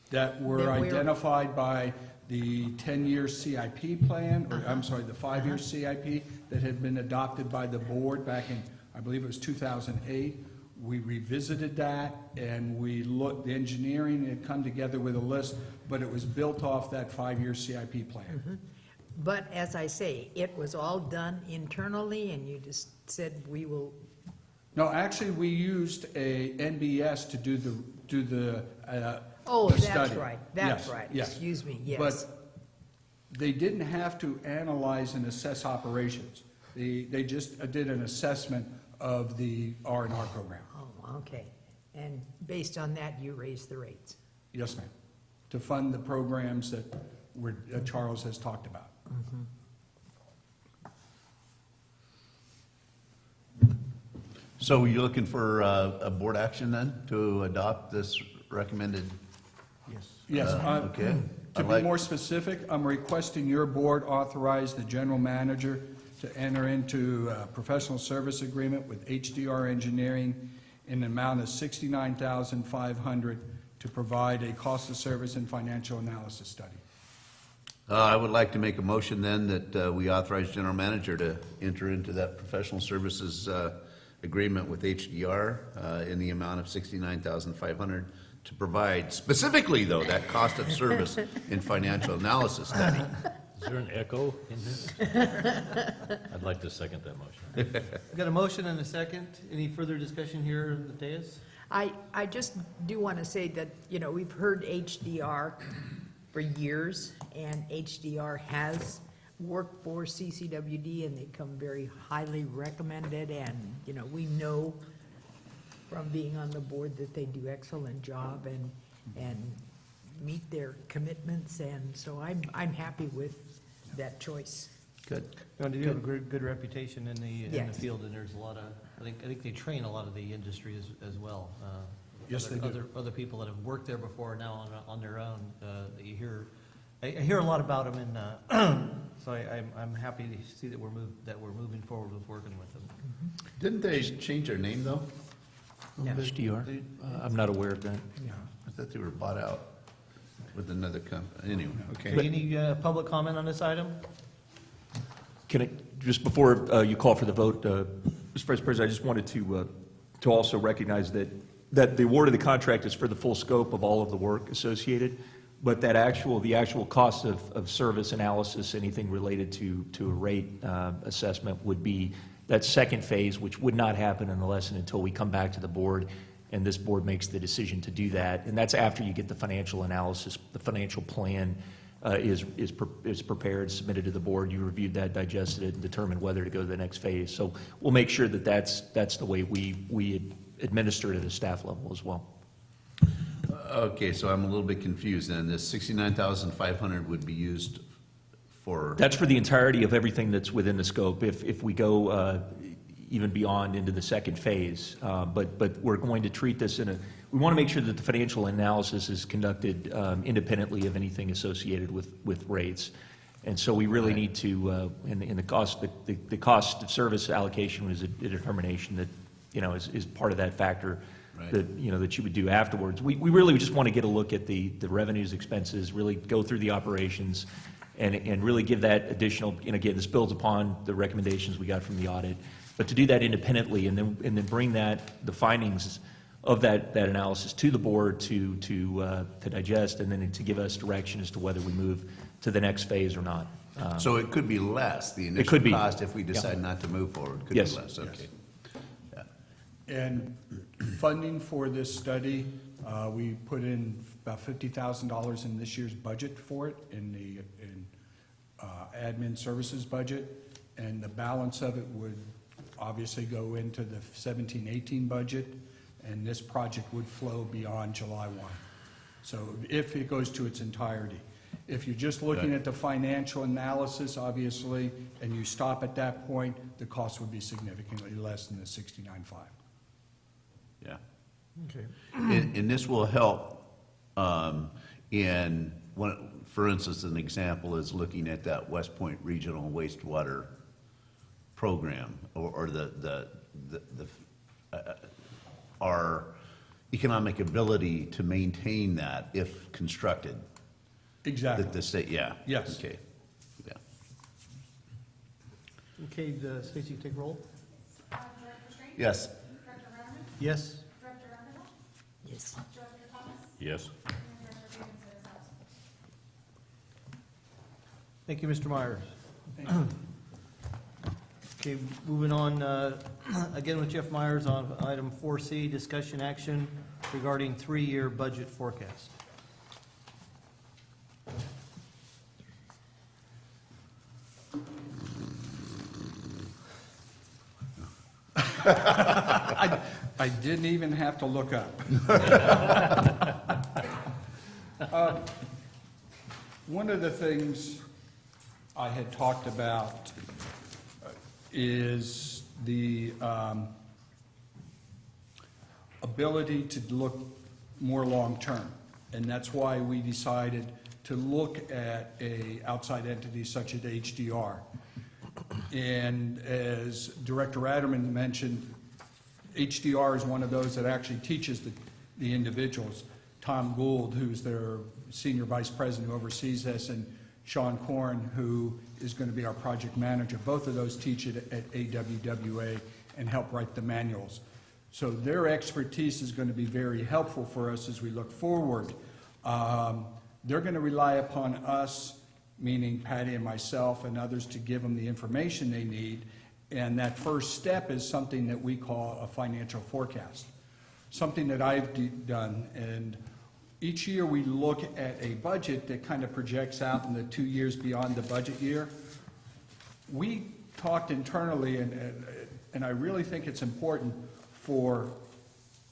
That were That we're- identified by the 10-year CIP plan, or I'm sorry, the 5-year CIP that had been adopted by the board back in, I believe it was 2008. We revisited that, and we looked, the engineering had come together with a list, but it was built off that 5-year CIP plan. but as I say, it was all done internally, and you just said we will, No, actually, we used a NBS to do the oh, the that's study. right, that's Yes, right, yes. excuse me, yes. But they didn't have to analyze and assess operations. They just did an assessment of the R&R program. Oh, okay, and based on that, you raised the rates. Yes, ma'am. To fund the programs that Charles has talked about. So you're looking for a board action then to adopt this recommended? Yes, Okay. to I'd be like- more specific, I'm requesting your board authorize the general manager to enter into a professional service agreement with HDR Engineering in an amount of $69,500 to provide a cost of service and financial analysis study. I would like to make a motion then that we authorize general manager to enter into that professional services agreement with HDR in the amount of $69,500 to provide specifically, though, that cost of service and financial analysis study. Is there an echo in this? I'd like to second that motion. We've got a motion and a second. Any further discussion here on the dais? I just do want to say that, you know, we've heard HDR for years, and HDR has worked for CCWD, and they come very highly recommended, and, you know, we know from being on the board that they do excellent job and meet their commitments, and so I'm happy with that choice. Good. No, they do have a good reputation in the Yes. field, and there's a lot of, I think they train a lot of the industry as well. Yes, they do. Other people that have worked there before are now on their own, that you hear, I hear a lot about them, and so I'm happy to see that we're moving forward with working with them. Didn't they change their name, though? Yeah. HDR? I'm not aware of that. I thought they were bought out with another company. Anyway, okay. Any public comment on this item? Can I, just before you call for the vote, Mr. Vice President, I just wanted to also recognize that the award of the contract is for the full scope of all of the work associated, but that the actual cost of service analysis, anything related to a rate assessment would be that second phase, which would not happen unless and until we come back to the board and this board makes the decision to do that. And that's after you get the financial analysis, the financial plan is prepared, submitted to the board. You reviewed that, digested it, and determined whether to go to the next phase. So we'll make sure that that's the way we administer it at a staff level as well. Okay, so I'm a little bit confused then. This $69,500 would be used for, That's for the entirety of everything that's within the scope, if we go even beyond into the second phase. But we're going to treat this we want to make sure that the financial analysis is conducted independently of anything associated with rates. And so we really need to, in the cost of service allocation is a determination that, you know, is part of that factor. Right. That, you know, that you would do afterwards. We really just want to get a look at the revenues, expenses, really go through the operations, and really give that additional, and again, this builds upon the recommendations we got from the audit, but to do that independently and then bring the findings of that analysis to the board to digest, and then to give us direction as to whether we move to the next phase or not. so it could be less, the It could initial be. cost if we decide not to move forward. Could be Yes. less, okay. Yeah. And funding for this study. We put in about $50,000 in this year's budget for it, in the admin services budget, and the balance of it would obviously go into the 17-18 budget, and this project would flow beyond July 1. So if it goes to its entirety. If you're just looking at the financial analysis, obviously, and you stop at that point, the cost would be significantly less than the $69.5. Yeah. Okay. And this will help in, for instance, an example is looking at that West Point Regional Wastewater Program, or our economic ability to maintain that if constructed. Exactly. The state, yeah. Yes. Okay, yeah. Okay, Stacy, take roll. Director Strange? Yes. Director Ratterman? Yes? Director Randall? Yes. Director Thomas? Yes. And Director Davidson is absent. Thank you, Mr. Myers. Okay, moving on, again with Jeff Myers on item 4C, discussion action regarding 3-year budget forecast. I didn't even have to look up. One of the things I had talked about is the ability to look more long-term. And that's why we decided to look at a outside entity such as HDR. And as Director Ratterman mentioned, HDR is one of those that actually teaches the individuals. Tom Gould, who's their senior vice president who oversees this, and Sean Korn, who is going to be our project manager. Both of those teach it at AWWA and help write the manuals. So their expertise is going to be very helpful for us as we look forward. They're going to rely upon us, meaning Patty and myself and others, to give them the information they need. And that first step is something that we call a financial forecast, something that I've done. And each year we look at a budget that kind of projects out in the 2 years beyond the budget year. We talked internally, and I really think it's important for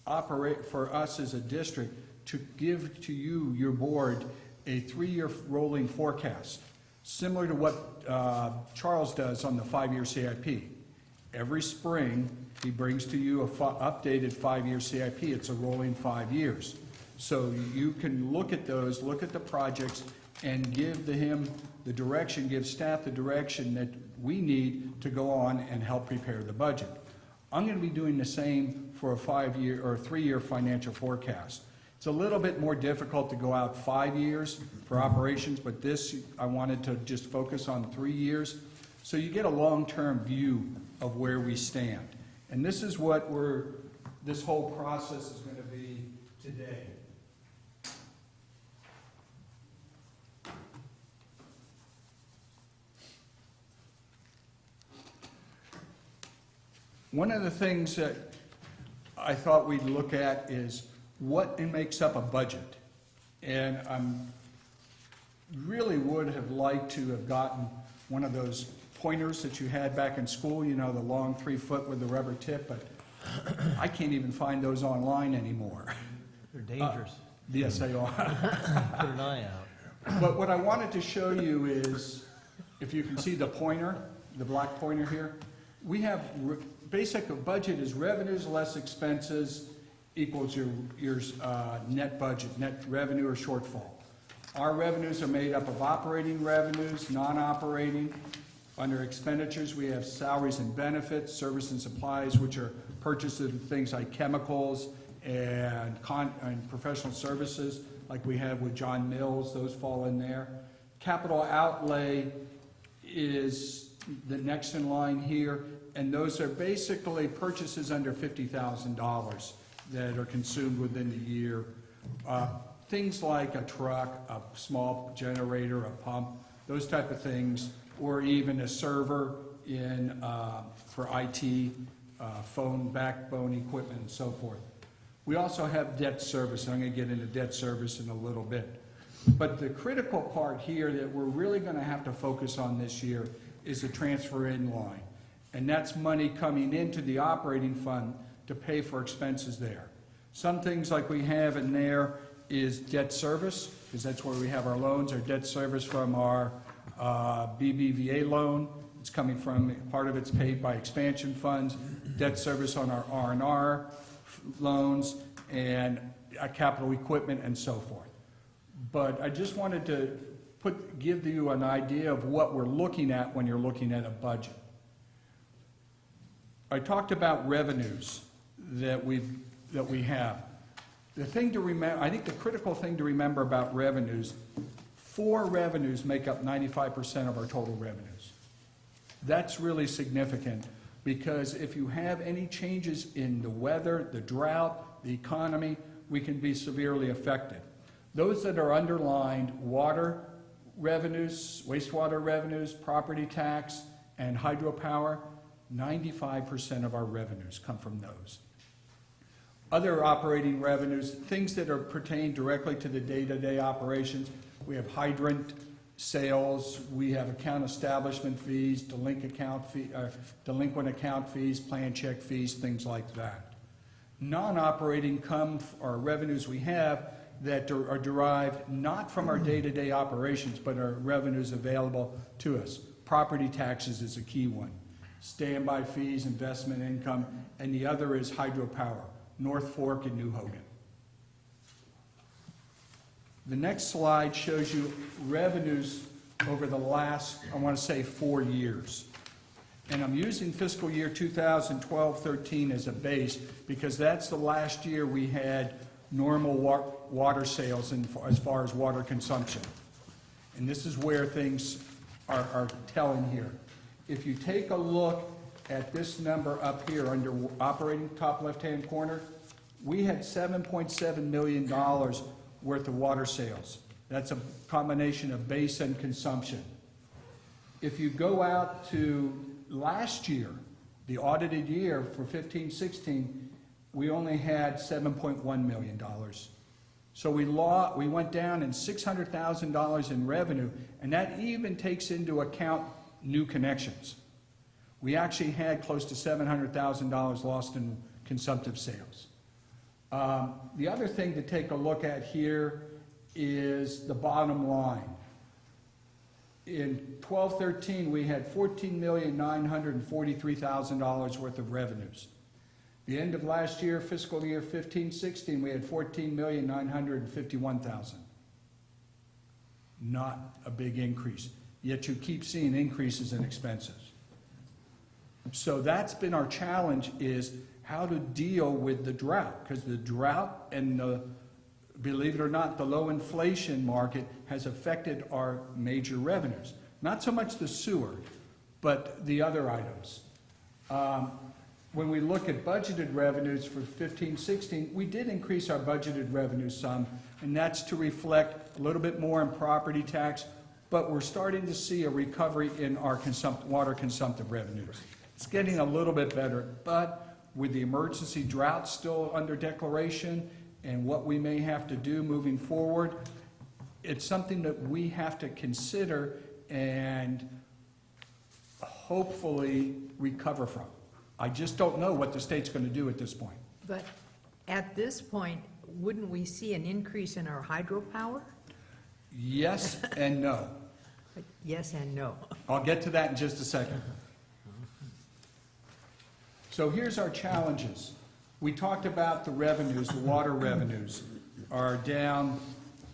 us as a district to give to you, your board, a 3-year rolling forecast, similar to what Charles does on the 5-year CIP. Every spring, he brings to you a updated 5-year CIP. It's a rolling 5 years. So you can look at those, look at the projects, and give him the direction, give staff the direction that we need to go on and help prepare the budget. I'm going to be doing the same for a 5-year or 3-year financial forecast. It's a little bit more difficult to go out 5 years for operations, but this, I wanted to just focus on 3 years. So you get a long-term view of where we stand. And this is what this whole process is going to be today. One of the things that I thought we'd look at is what makes up a budget. And I really would have liked to have gotten one of those pointers that you had back in school, you know, the long 3-foot with the rubber tip, but I can't even find those online anymore. They're dangerous. Yes, they are. Put an eye out. But what I wanted to show you is, if you can see the pointer, the black pointer here, we have basic budget is revenues less expenses equals your net budget, net revenue or shortfall. Our revenues are made up of operating revenues, non-operating. Under expenditures, we have salaries and benefits, service and supplies, which are purchases of things like chemicals and professional services, like we have with John Mills, those fall in there. Capital outlay is the next in line here, and those are basically purchases under $50,000 that are consumed within the year. Things like a truck, a small generator, a pump, those type of things, or even a server for IT, phone backbone equipment and so forth. We also have debt service, and I'm going to get into debt service in a little bit. But the critical part here that we're really going to have to focus on this year is the transfer in line. And that's money coming into the operating fund to pay for expenses there. Some things like we have in there is debt service, because that's where we have our loans, our debt service from our BBVA loan. It's coming from, part of it's paid by expansion funds, debt service on our R&R loans, and capital equipment and so forth. But I just wanted to give you an idea of what we're looking at when you're looking at a budget. I talked about revenues that we have. The thing to remember, I think the critical thing to remember about revenues, 4 revenues make up 95% of our total revenues. That's really significant, because if you have any changes in the weather, the drought, the economy, we can be severely affected. Those that are underlined, water revenues, wastewater revenues, property tax, and hydropower, 95% of our revenues come from those. Other operating revenues, things that are pertain directly to the day-to-day operations, we have hydrant sales, we have account establishment fees, delinquent account fees, plan check fees, things like that. Non-operating income or revenues we have that are derived not from our day-to-day operations, but are revenues available to us. Property taxes is a key one. Standby fees, investment income, and the other is hydropower, North Fork and New Hogan. The next slide shows you revenues over the last, I want to say, 4 years. And I'm using fiscal year 2012-13 as a base because that's the last year we had normal water sales as far as water consumption. And this is where things are telling here. If you take a look at this number up here under operating top left-hand corner, we had $7.7 million worth of water sales. That's a combination of base and consumption. If you go out to last year, the audited year for 15-16, we only had $7.1 million. So we went down in $600,000 in revenue, and that even takes into account new connections. We actually had close to $700,000 lost in consumptive sales. The other thing to take a look at here is the bottom line. In 12-13, we had $14,943,000 worth of revenues. The end of last year, fiscal year 15-16, we had $14,951,000. Not a big increase, yet you keep seeing increases in expenses. So that's been our challenge, is how to deal with the drought, because the drought and the, believe it or not, the low inflation market has affected our major revenues. Not so much the sewer, but the other items. When we look at budgeted revenues for 15-16, we did increase our budgeted revenues some, and that's to reflect a little bit more in property tax, but we're starting to see a recovery in our water consumptive revenues. It's getting a little bit better, but with the emergency drought still under declaration and what we may have to do moving forward, it's something that we have to consider and hopefully recover from. I just don't know what the state's going to do at this point. But at this point, wouldn't we see an increase in our hydropower? Yes and no. Yes and no. I'll get to that in just a second. So here's our challenges. We talked about the revenues, the water revenues are down,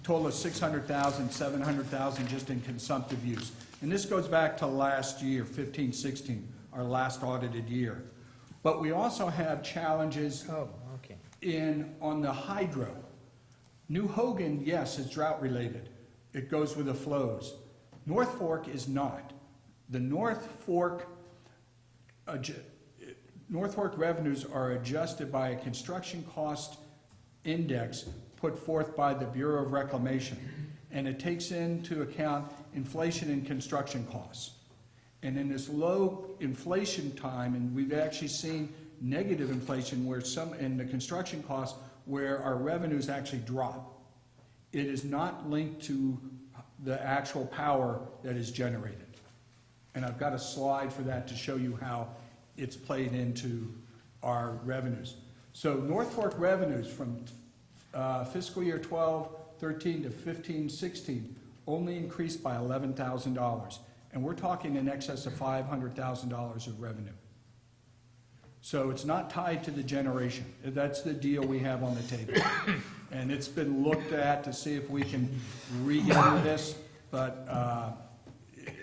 total of $600,000, $700,000 just in consumptive use. And this goes back to last year, 15-16, our last audited year. But we also have challenges on the hydro. New Hogan, yes, is drought related. It goes with the flows. North Fork is not. The North Fork revenues are adjusted by a construction cost index put forth by the Bureau of Reclamation, and it takes into account inflation in construction costs. And in this low inflation time, and we've actually seen negative inflation where some in the construction costs where our revenues actually drop. It is not linked to the actual power that is generated. And I've got a slide for that to show you how it's played into our revenues. So North Fork revenues from fiscal year 12-13 to 15-16 only increased by $11,000. And we're talking in excess of $500,000 of revenue. So it's not tied to the generation. That's the deal we have on the table. And it's been looked at to see if we can re-enter this, but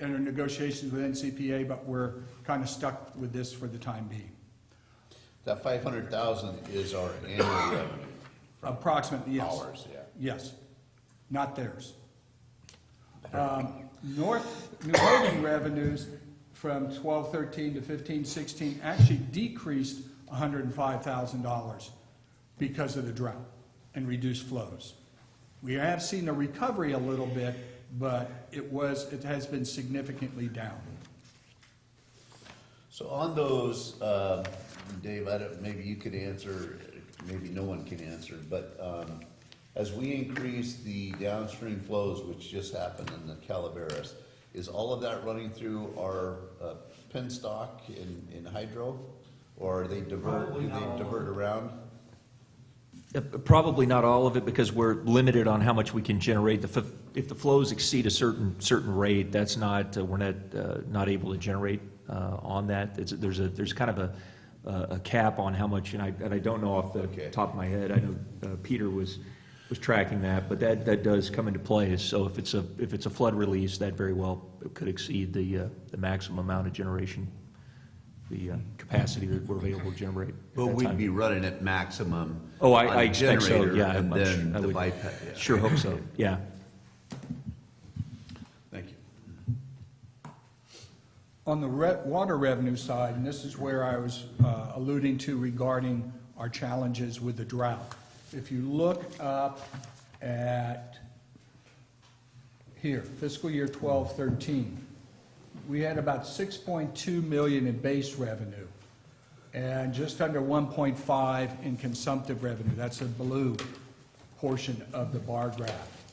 enter negotiations with NCPA, but we're kind of stuck with this for the time being. That 500,000 is our annual revenue. Approximately, yes. Ours, yeah. Yes, not theirs. New Haven revenues from 12-13 to 15-16 actually decreased $105,000 because of the drought and reduced flows. We have seen a recovery a little bit, but it has been significantly down. So on those, Dave, maybe you could answer, maybe no one can answer, but as we increase the downstream flows, which just happened in the Calaveras, is all of that running through our penstock in hydro, or are they divert around? Probably not all of it, because we're limited on how much we can generate. If the flows exceed a certain rate, that's not, we're not able to generate on that. There's kind of a cap on how much, and I don't know off the top of my head. I know Peter was tracking that, but that does come into play. So if it's a flood release, that very well could exceed the maximum amount of generation, the capacity that we're able to generate. But we'd be running at maximum. Oh, on I the expect so, generator, yeah. and then I the would bypass. Yeah. sure hope so, yeah. Thank you. On the water revenue side, and this is where I was alluding to regarding our challenges with the drought. If you look up at here, fiscal year 12-13, we had about 6.2 million in base revenue and just under 1.5 in consumptive revenue. That's the blue portion of the bar graph.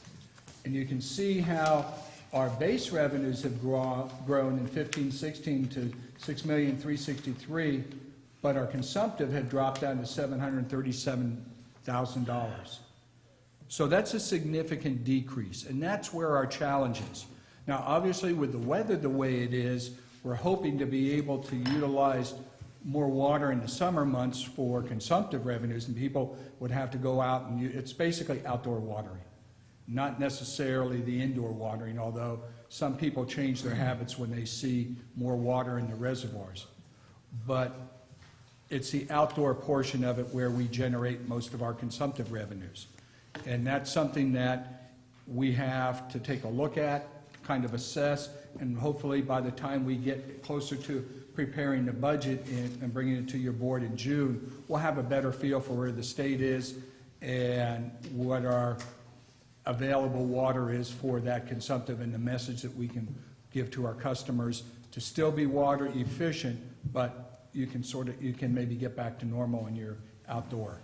And you can see how our base revenues have grown in 15-16 to 6,363,000, but our consumptive had dropped down to $737,000. So that's a significant decrease, and that's where our challenge is. Now, obviously, with the weather the way it is, we're hoping to be able to utilize more water in the summer months for consumptive revenues, and people would have to go out and it's basically outdoor watering, not necessarily the indoor watering, although some people change their habits when they see more water in the reservoirs. But it's the outdoor portion of it where we generate most of our consumptive revenues. And that's something that we have to take a look at, kind of assess, and hopefully by the time we get closer to preparing the budget and bringing it to your board in June, we'll have a better feel for where the state is and what our available water is for that consumptive, and the message that we can give to our customers to still be water efficient, but you can maybe get back to normal in your outdoor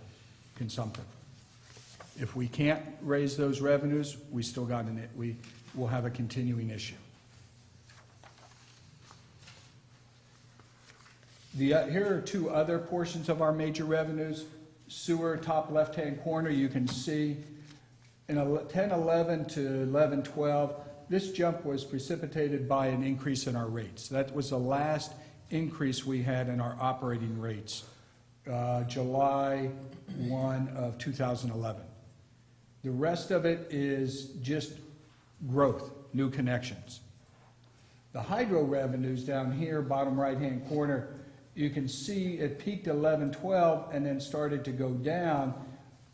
consumptive. If we can't raise those revenues, we will have a continuing issue. Here are two other portions of our major revenues. Sewer, top left-hand corner, you can see in 10-11 to 11-12, this jump was precipitated by an increase in our rates. That was the last increase we had in our operating rates, July 1 of 2011. The rest of it is just growth, new connections. The hydro revenues down here, bottom right-hand corner, you can see it peaked 11-12 and then started to go down.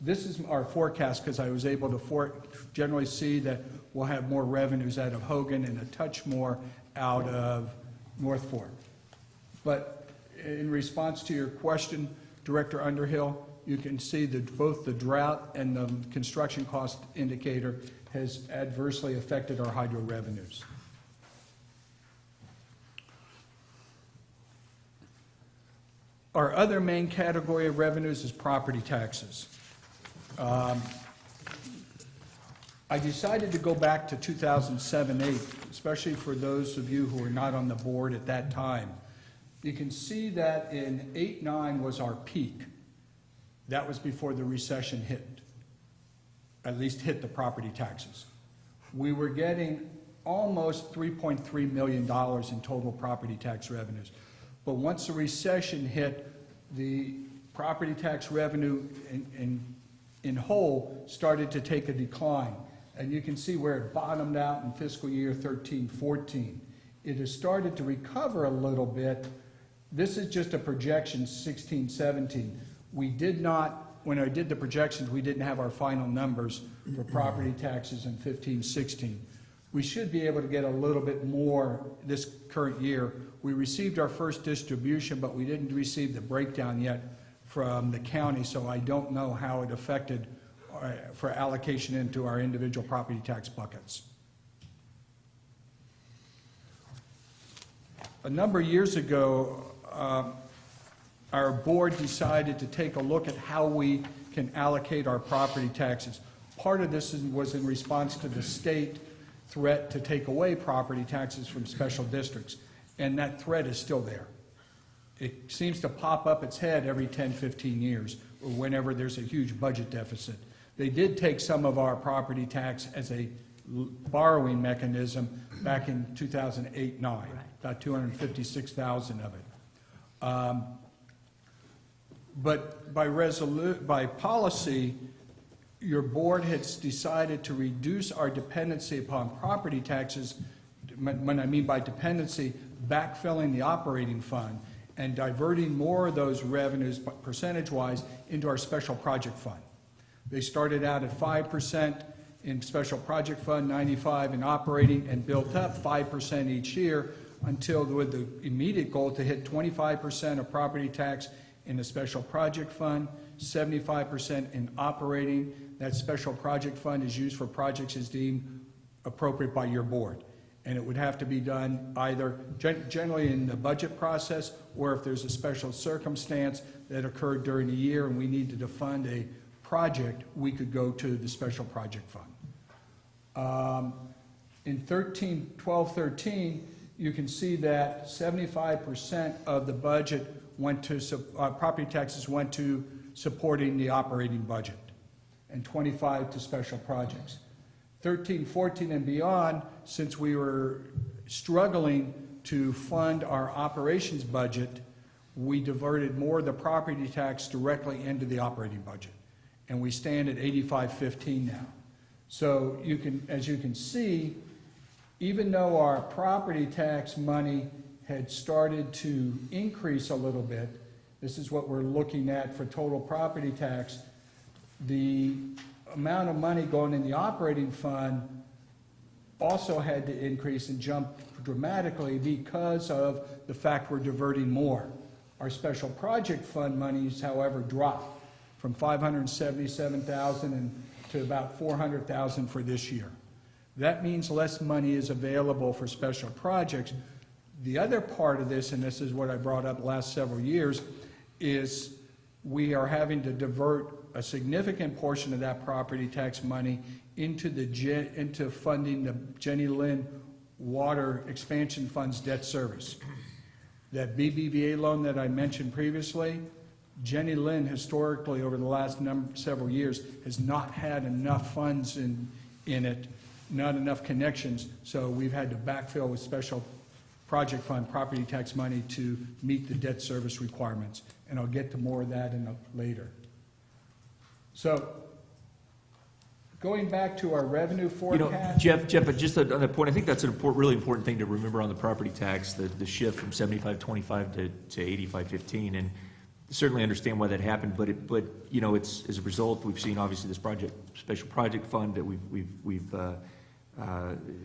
This is our forecast because I was able to generally see that we'll have more revenues out of Hogan and a touch more out of North Fork. But in response to your question, Director Underhill, you can see that both the drought and the construction cost indicator has adversely affected our hydro revenues. Our other main category of revenues is property taxes. I decided to go back to 2007-8, especially for those of you who were not on the board at that time. You can see that in 8-9 was our peak. That was before the recession hit, at least hit the property taxes. We were getting almost $3.3 million in total property tax revenues. But once the recession hit, the property tax revenue in whole started to take a decline. And you can see where it bottomed out in fiscal year 13-14. It has started to recover a little bit. This is just a projection, 16-17. We did not, when I did the projections, we didn't have our final numbers for property taxes in 15-16. We should be able to get a little bit more this current year. We received our first distribution, but we didn't receive the breakdown yet from the county, so I don't know how it affected for allocation into our individual property tax buckets. A number of years ago, our board decided to take a look at how we can allocate our property taxes. Part of this was in response to the state threat to take away property taxes from special districts, and that threat is still there. It seems to pop up its head every 10, 15 years, or whenever there's a huge budget deficit. They did take some of our property tax as a borrowing mechanism back in 2008-9, about $256,000 of it. But by policy, your board has decided to reduce our dependency upon property taxes. When I mean by dependency, backfilling the operating fund and diverting more of those revenues percentage-wise into our special project fund. They started out at 5% in special project fund, 95 in operating, and built up 5% each year until with the immediate goal to hit 25% of property tax in the special project fund, 75% in operating. That special project fund is used for projects as deemed appropriate by your board. And it would have to be done either generally in the budget process, or if there's a special circumstance that occurred during the year and we needed to fund a project, we could go to the special project fund. In 12-13, you can see that 75% of the budget went to, property taxes went to supporting the operating budget, and 25 to special projects. 13-14 and beyond, since we were struggling to fund our operations budget, we diverted more of the property tax directly into the operating budget. And we stand at 85-15 now. So you can, as you can see, even though our property tax money had started to increase a little bit, this is what we're looking at for total property tax, the amount of money going in the operating fund also had to increase and jump dramatically because of the fact we're diverting more. Our special project fund monies, however, dropped from $577,000 to about $400,000 for this year. That means less money is available for special projects. The other part of this, and this is what I brought up the last several years, is we are having to divert a significant portion of that property tax money into funding the Jenny Lind Water Expansion Fund's debt service. That BBVA loan that I mentioned previously, Jenny Lind historically over the last several years has not had enough funds in it, not enough connections, so we've had to backfill with special project fund property tax money to meet the debt service requirements. And I'll get to more of that later. So, going back to our revenue forecast. Jeff, but just on that point, I think that's really important thing to remember on the property tax, the shift from 75-25 to 85-15, and certainly understand why that happened. But you know, it's as a result we've seen obviously this special project fund that we've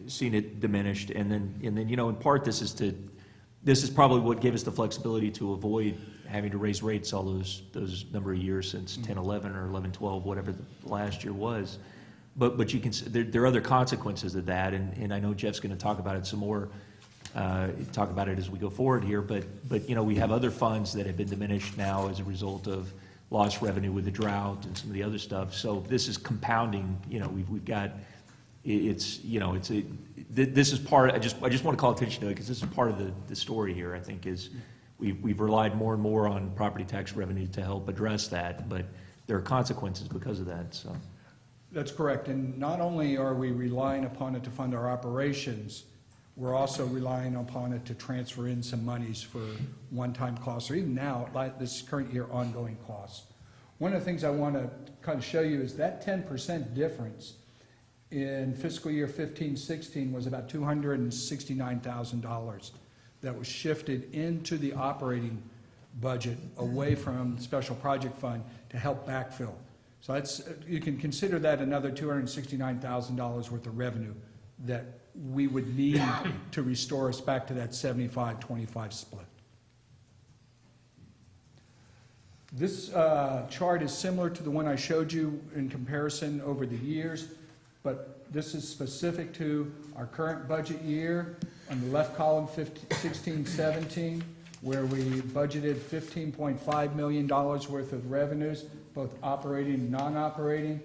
seen it diminished, and then you know, in part this is probably what gave us the flexibility to avoid having to raise rates all those number of years since 10-11 or 11-12, whatever the last year was. But you can there are other consequences of that, and I know Jeff's going to talk about it some more, talk about it as we go forward here. But you know, we have other funds that have been diminished now as a result of lost revenue with the drought and some of the other stuff. So this is compounding, we've got, this is part, I just want to call attention to it because this is part of the story here, I think, is we've relied more and more on property tax revenue to help address that, but there are consequences because of that, so. That's correct, and not only are we relying upon it to fund our operations, we're also relying upon it to transfer in some monies for one-time costs, or even now, like this current year, ongoing costs. One of the things I want to kind of show you is that 10% difference in fiscal year 15-16 was about $269,000 that was shifted into the operating budget away from the special project fund to help backfill. So that's, you can consider that another $269,000 worth of revenue that we would need to restore us back to that 75-25 split. This chart is similar to the one I showed you in comparison over the years, but this is specific to our current budget year. On the left column, 16-17, where we budgeted $15.5 million worth of revenues, both operating and non-operating.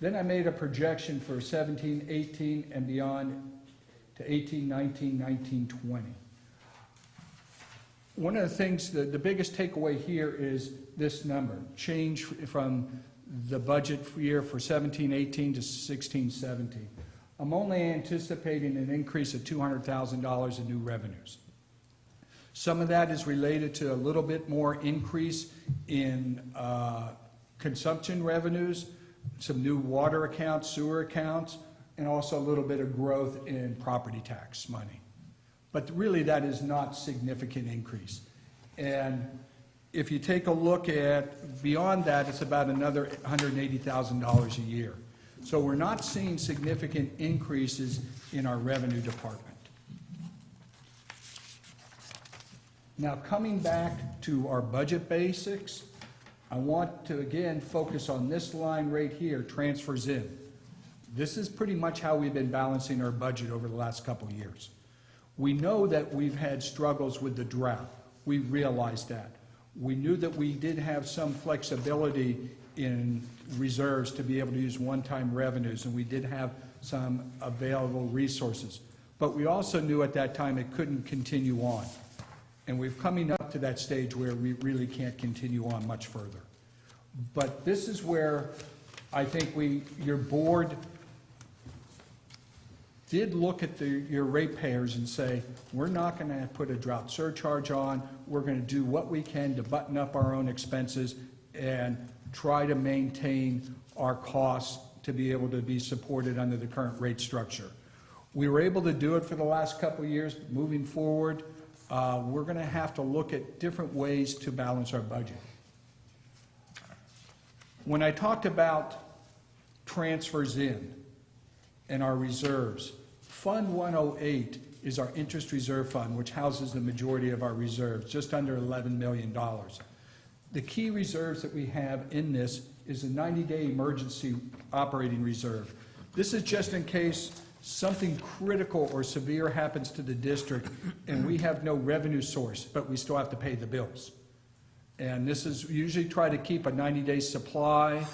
Then I made a projection for 17-18 and beyond to 18-19, 19-20. One of the things, the biggest takeaway here is this number, change from the budget year for 17-18 to 16-17. I'm only anticipating an increase of $200,000 in new revenues. Some of that is related to a little bit more increase in consumption revenues, some new water accounts, sewer accounts, and also a little bit of growth in property tax money. But really that is not significant increase. And if you take a look at beyond that, it's about another $180,000 a year. So we're not seeing significant increases in our revenue department. Now coming back to our budget basics, I want to again focus on this line right here, transfers in. This is pretty much how we've been balancing our budget over the last couple of years. We know that we've had struggles with the drought. We realized that. We knew that we did have some flexibility in reserves to be able to use one-time revenues, and we did have some available resources. But we also knew at that time it couldn't continue on. And we're coming up to that stage where we really can't continue on much further. But this is where I think your board did look at your ratepayers and say, we're not going to put a drought surcharge on, we're going to do what we can to button up our own expenses and try to maintain our costs to be able to be supported under the current rate structure. We were able to do it for the last couple of years. Moving forward, we're going to have to look at different ways to balance our budget. When I talked about transfers in and our reserves, Fund 108 is our interest reserve fund, which houses the majority of our reserves, just under $11 million. The key reserves that we have in this is a 90-day emergency operating reserve. This is just in case something critical or severe happens to the district and we have no revenue source, but we still have to pay the bills. And this is usually try to keep a 90-day supply,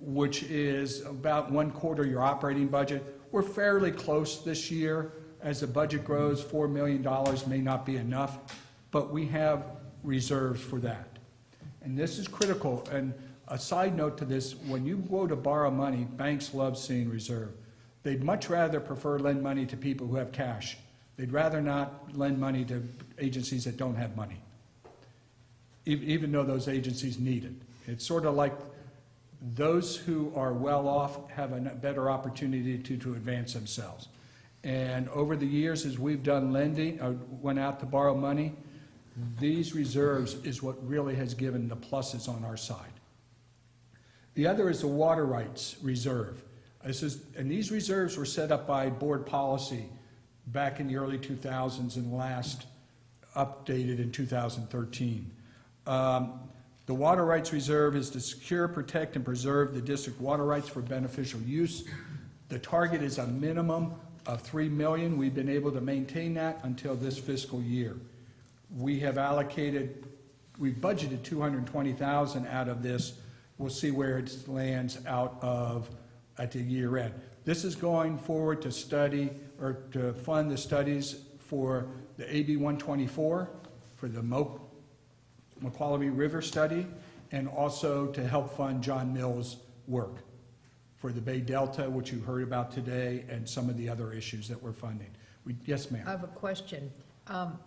which is about 1/4 your operating budget. We're fairly close this year. As the budget grows, $4 million may not be enough, but we have reserves for that. And this is critical. And a side note to this, when you go to borrow money, banks love seeing reserve. They'd much rather prefer lend money to people who have cash. They'd rather not lend money to agencies that don't have money, even though those agencies need it. It's sort of like those who are well off have a better opportunity to advance themselves. And over the years, as we've done lending, went out to borrow money, these reserves is what really has given the pluses on our side. The other is the water rights reserve. And these reserves were set up by board policy back in the early 2000s and last updated in 2013. The water rights reserve is to secure, protect, and preserve the district water rights for beneficial use. The target is a minimum of $3 million. We've been able to maintain that until this fiscal year. We have allocated we budgeted 220,000 out of this. We'll see where it lands out of at the year end. This is going forward to study or to fund the studies for the AB 124, for the Moqualamy River study, and also to help fund John Mills' work for the Bay Delta, which you heard about today, and some of the other issues that we're funding. Yes, ma'am. I have a question.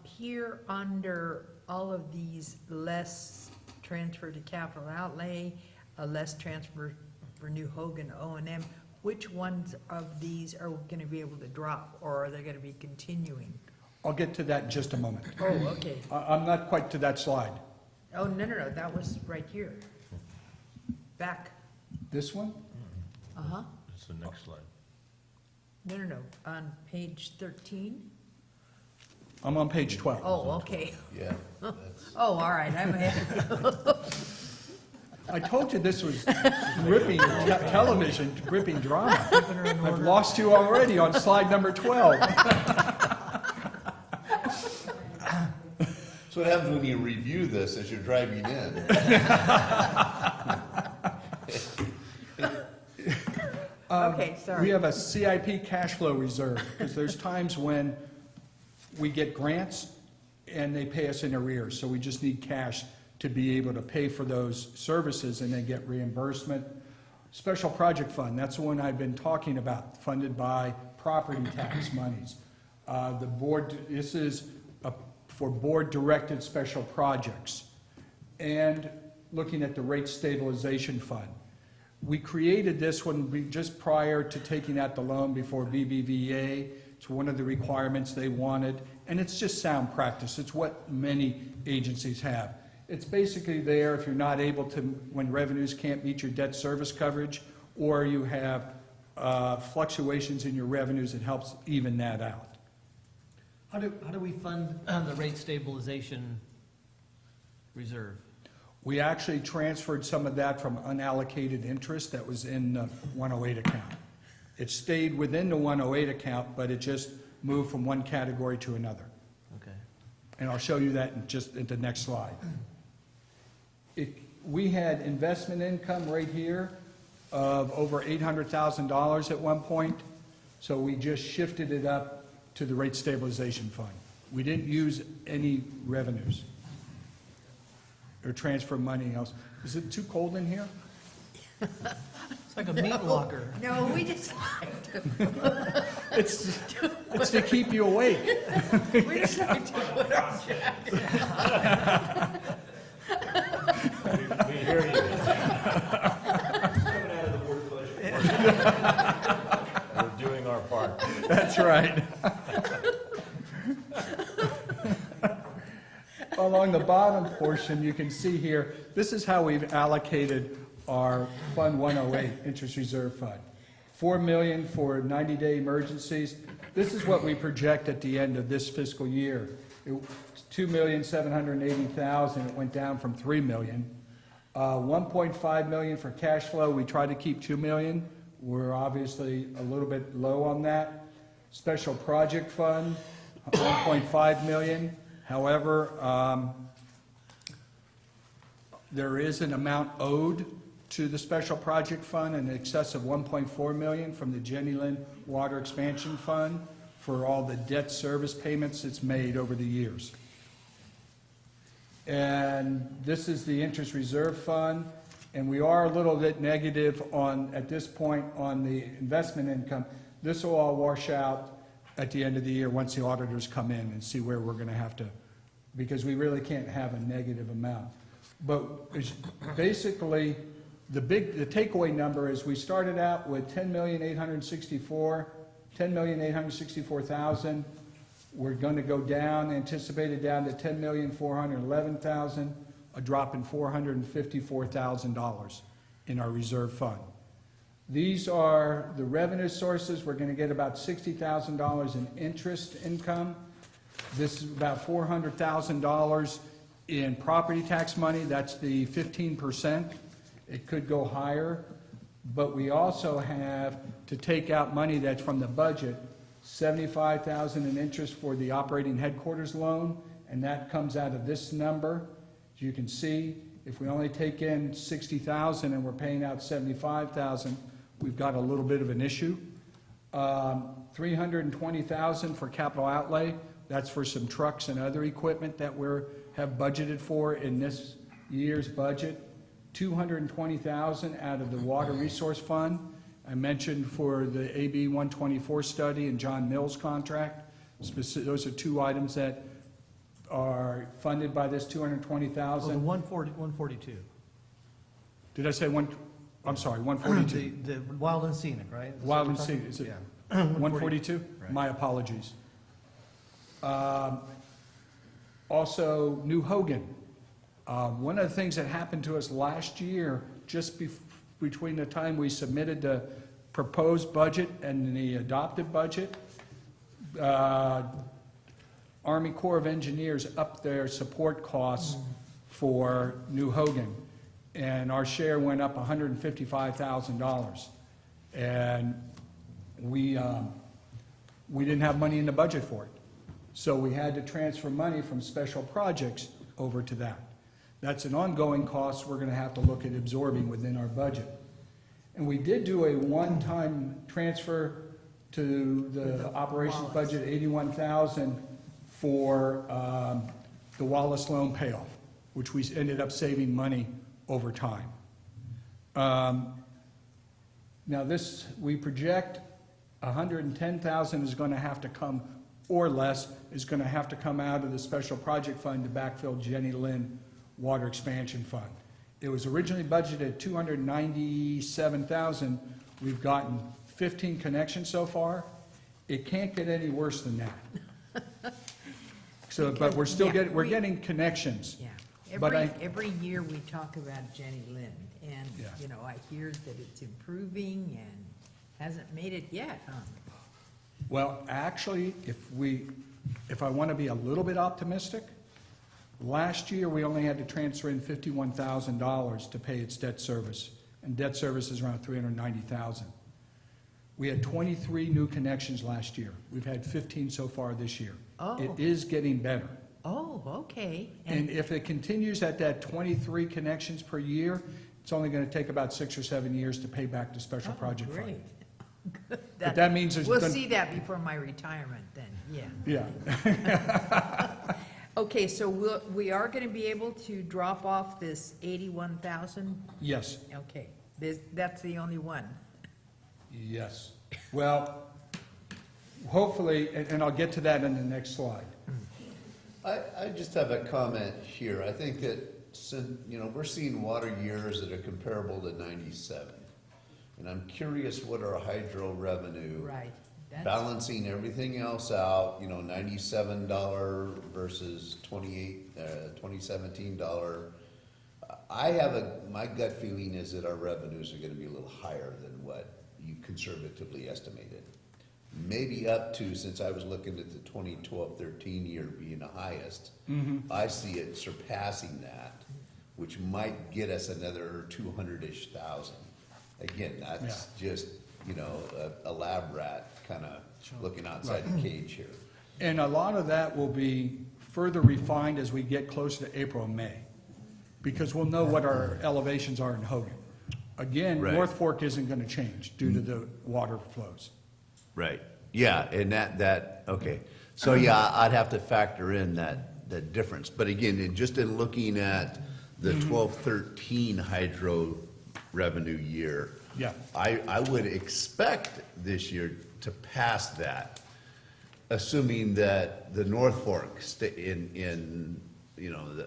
Here, under all of these less transfer to capital outlay, less transfer for New Hogan O&M, which ones of these are we gonna be able to drop, or are they gonna be continuing? I'll get to that in just a moment. Oh, okay. I'm not quite to that slide. Oh, no, that was right here. Back. This one? Uh-huh. It's the next slide. No, on page 13? I'm on page 12. Oh, okay. Yeah. Oh, all right, I'm ahead. I told you this was gripping television, gripping drama. I've lost you already on slide number 12. That's what happens when you review this as you're driving in. Okay, We sorry. have a CIP cash flow reserve, because there's times when we get grants and they pay us in arrears, so we just need cash to be able to pay for those services and then get reimbursement. Special Project Fund, that's the one I've been talking about, funded by property tax monies. The board, this is for board-directed special projects. And looking at the rate stabilization fund. We created this one just prior to taking out the loan before BBVA. It's one of the requirements they wanted, and it's just sound practice. It's what many agencies have. It's basically there if you're not able to, when revenues can't meet your debt service coverage, or you have fluctuations in your revenues, it helps even that out. How do we fund the rate stabilization reserve? We actually transferred some of that from unallocated interest that was in the 108 account. It stayed within the 108 account, but it just moved from one category to another. Okay. And I'll show you that in just at the next slide. We had investment income right here of over $800,000 at one point, so we just shifted it up to the rate stabilization fund. We didn't use any revenues or transfer money else. Is it too cold in here? It's like a meat locker. No, we just like to, It's to keep you awake. we just like to put our We hear you. We're doing our part. That's right. Along the bottom portion, you can see here, this is how we've allocated our Fund 108 Interest Reserve Fund. $4 million for 90-day emergencies. This is what we project at the end of this fiscal year. $2,780,000, it went down from $3 million. $1.5 million for cash flow, we tried to keep $2 million. We're obviously a little bit low on that. Special Project Fund, $1.5 million. However, there is an amount owed to the Special Project Fund in excess of $1.4 million from the Jenny Lind Water Expansion Fund for all the debt service payments it's made over the years. And this is the Interest Reserve Fund, and we are a little bit negative on, at this point, on the investment income. This will all wash out at the end of the year once the auditors come in and see where we're going to have to, because we really can't have a negative amount. But basically, the takeaway number is we started out with $10,864,000. We're going to go down, anticipated down to $10,411,000, a drop in $454,000 in our reserve fund. These are the revenue sources. We're going to get about $60,000 in interest income. This is about $400,000 in property tax money. That's the 15%. It could go higher. But we also have to take out money that's from the budget, $75,000 in interest for the operating headquarters loan, and that comes out of this number. As you can see, if we only take in 60,000 and we're paying out 75,000, we've got a little bit of an issue. 320,000 for capital outlay, that's for some trucks and other equipment that have budgeted for in this year's budget. 220,000 out of the Water Resource Fund. I mentioned for the AB 124 study and John Mills contract. Those are two items that are funded by this Oh, the 220,000. 142. Did I say one, I'm sorry, 142? The wild and scenic, right? Is that Wild what and you're Scenic, is it talking- Yeah. 142? Right. My apologies. Also, New Hogan. One of the things that happened to us last year, just between the time we submitted the proposed budget and the adopted budget, Army Corps of Engineers upped their support costs for New Hogan, and our share went up $155,000. And we didn't have money in the budget for it. So we had to transfer money from special projects over to that. That's an ongoing cost we're gonna have to look at absorbing within our budget. And we did do a one-time transfer to the operations budget, 81,000 for the Wallace loan payoff, which we ended up saving money over time. Now this, we project 110,000 is gonna have to come, or less, is gonna have to come out of the special project fund to backfill Jenny Lynn Water Expansion Fund. It was originally budgeted at 297,000. We've gotten 15 connections so far. It can't get any worse than that. So, but we're still Yeah, getting, we're getting connections. Yeah. But Every year we talk about Jenny Lynn, and, Yeah. you know, I hear that it's improving and hasn't made it yet, huh? Well, actually, if I want to be a little bit optimistic, last year, we only had to transfer in $51,000 to pay its debt service, and debt service is around $390,000. We had 23 new connections last year. We've had 15 so far this year. Oh. It is getting better. Oh, okay. And if it continues at that 23 connections per year, it's only going to take about 6 or 7 years to pay back the special Oh, project fund. great. But that means there's We'll done- see that before my retirement then, yeah. Yeah. Okay, so we are gonna be able to drop off this 81,000? Yes. Okay, that's the only one. Yes. Well, hopefully, and I'll get to that in the next slide. I just have a comment here. I think that, we're seeing water years that are comparable to 97. And I'm curious what our hydro revenue. Right. That's- Balancing everything else out, $97 versus 2017 $. My gut feeling is that our revenues are gonna be a little higher than what you conservatively estimated. Maybe up to, since I was looking at the 2012-13 year being the highest, I see it surpassing that, which might get us another 200-ish thousand. Again, that's just, a lab rat kind of looking outside the cage here. And a lot of that will be further refined as we get closer to April and May, because we'll know what our elevations are in Hogan. Again, Right. North Fork isn't going to change due to the water flows. Right, yeah, and okay. So, yeah, I'd have to factor in that difference. But again, just in looking at the 12-13 hydro revenue year, Yeah. I would expect this year to pass that, assuming that the North Fork the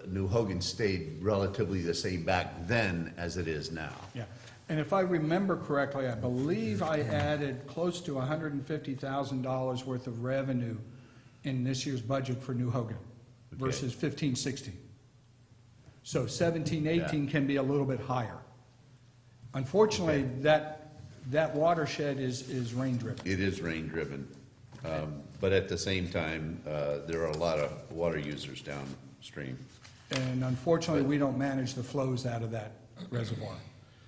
New Hogan stayed relatively the same back then as it is now. Yeah. And if I remember correctly, I believe I added close to $150,000 worth of revenue in this year's budget for New Hogan versus 15-16. So 17-18 can be a little bit higher. Unfortunately, that watershed is rain-driven. It is rain-driven, but at the same time, there are a lot of water users downstream. And unfortunately, we don't manage the flows out of that reservoir.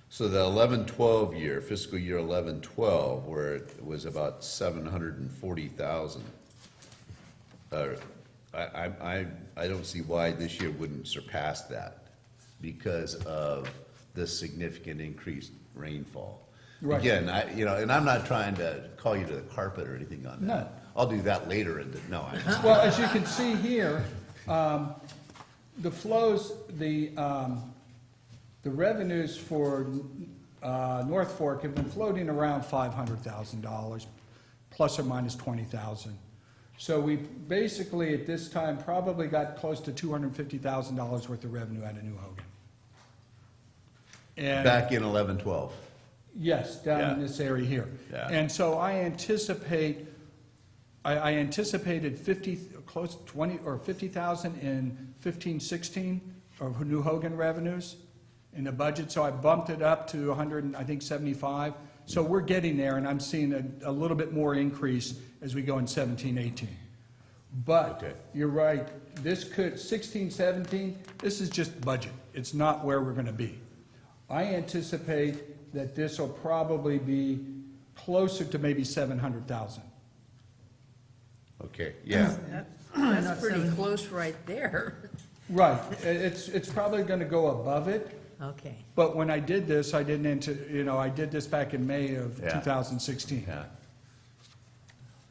So the 11-12 year, fiscal year 11-12, where it was about 740,000, I don't see why this year wouldn't surpass that because of the significant increased rainfall. Right. Again, and I'm not trying to call you to the carpet or anything on that. No. I'll do that later no, I'm just, Well, as you can see here, the flows, the revenues for North Fork have been floating around $500,000, plus or minus 20,000. So we basically, at this time, probably got close to $250,000 worth of revenue out of New Hogan. And back in 11-12. yes, down in Yeah. this area here. Yeah. And so I anticipated close to 20 or 50,000 in 15-16 of New Hogan revenues in the budget. So I bumped it up to 175. So we're getting there, and I'm seeing a little bit more increase as we go in 17-18. But Okay. you're right, this could, 16-17, this is just budget. It's not where we're going to be. I anticipate that this will probably be closer to maybe 700,000. Okay, yeah. That's pretty close right there. Right, it's probably going to go above it. Okay. But when I did this, I didn't, I did this back in May of Yeah. 2016. Yeah.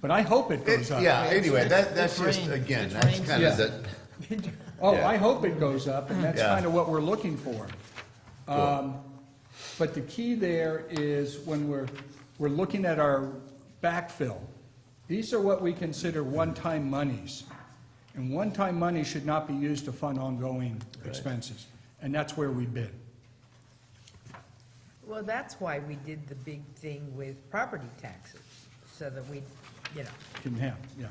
But I hope it goes up. Yeah, anyway, that's it's just, rain. again, It's that's rain kind of season. the, Oh, Yeah. I hope it goes up, and that's Yeah. kind of what we're looking for. Cool. But the key there is when we're looking at our backfill, these are what we consider one-time monies. And one-time money should not be used to fund ongoing expenses. And that's where we've been. Well, that's why we did the big thing with property taxes, so that we, Can have, yeah.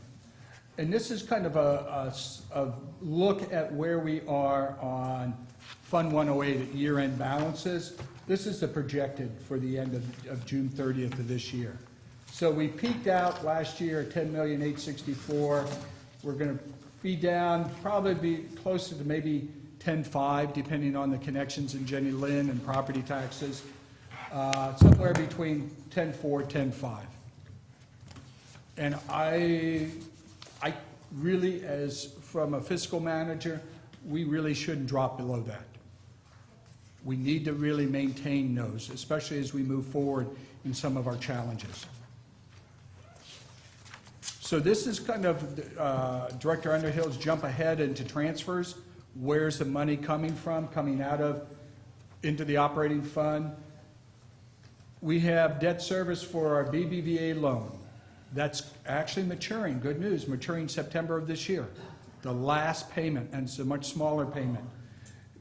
And this is kind of a look at where we are on Fund 108 at year-end balances. This is the projected for the end of June 30th of this year. So we peaked out last year at $10,864,000. We're going to be down, probably be closer to maybe 10.5, depending on the connections in Jenny Lynn and property taxes. Somewhere between 10.4, 10.5. And I really, from a fiscal manager, we really shouldn't drop below that. We need to really maintain those, especially as we move forward in some of our challenges. So this is kind of Director Underhill's jump ahead into transfers. Where's the money coming from, coming out of, into the operating fund? We have debt service for our BBVA loan. That's actually maturing, good news, maturing September of this year. The last payment, and it's a much smaller payment.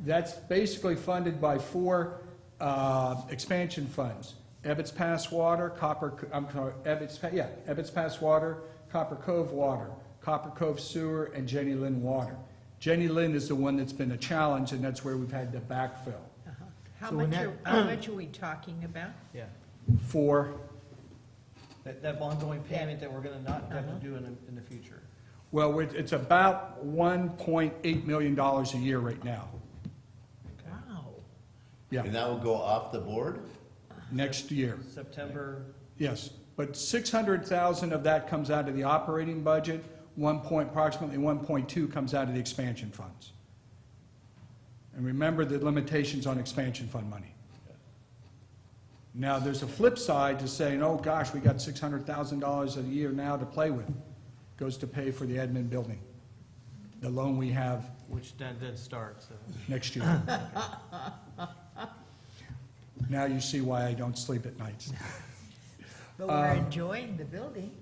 That's basically funded by 4 expansion funds. Ebbets Pass Water, Ebbets Pass Water, Copper Cove Water, Copper Cove Sewer, and Jenny Lynn Water. Jenny Lynn is the one that's been a challenge, and that's where we've had to backfill. how So when much that- how much are we talking about? Yeah. For, That ongoing payment that we're going to not have to do in the future. well, it's about $1.8 million a year right now. Wow. Yeah, and that will go off the board? next year. September, Yes, but 600,000 of that comes out of the operating budget, approximately 1.2 comes out of the expansion funds. And remember the limitations on expansion fund money. Now, there's a flip side to saying, oh gosh, we got $600,000 a year now to play with. Goes to pay for the admin building, the loan we have which then starts. next year. Now you see why I don't sleep at nights. But we're enjoying the building.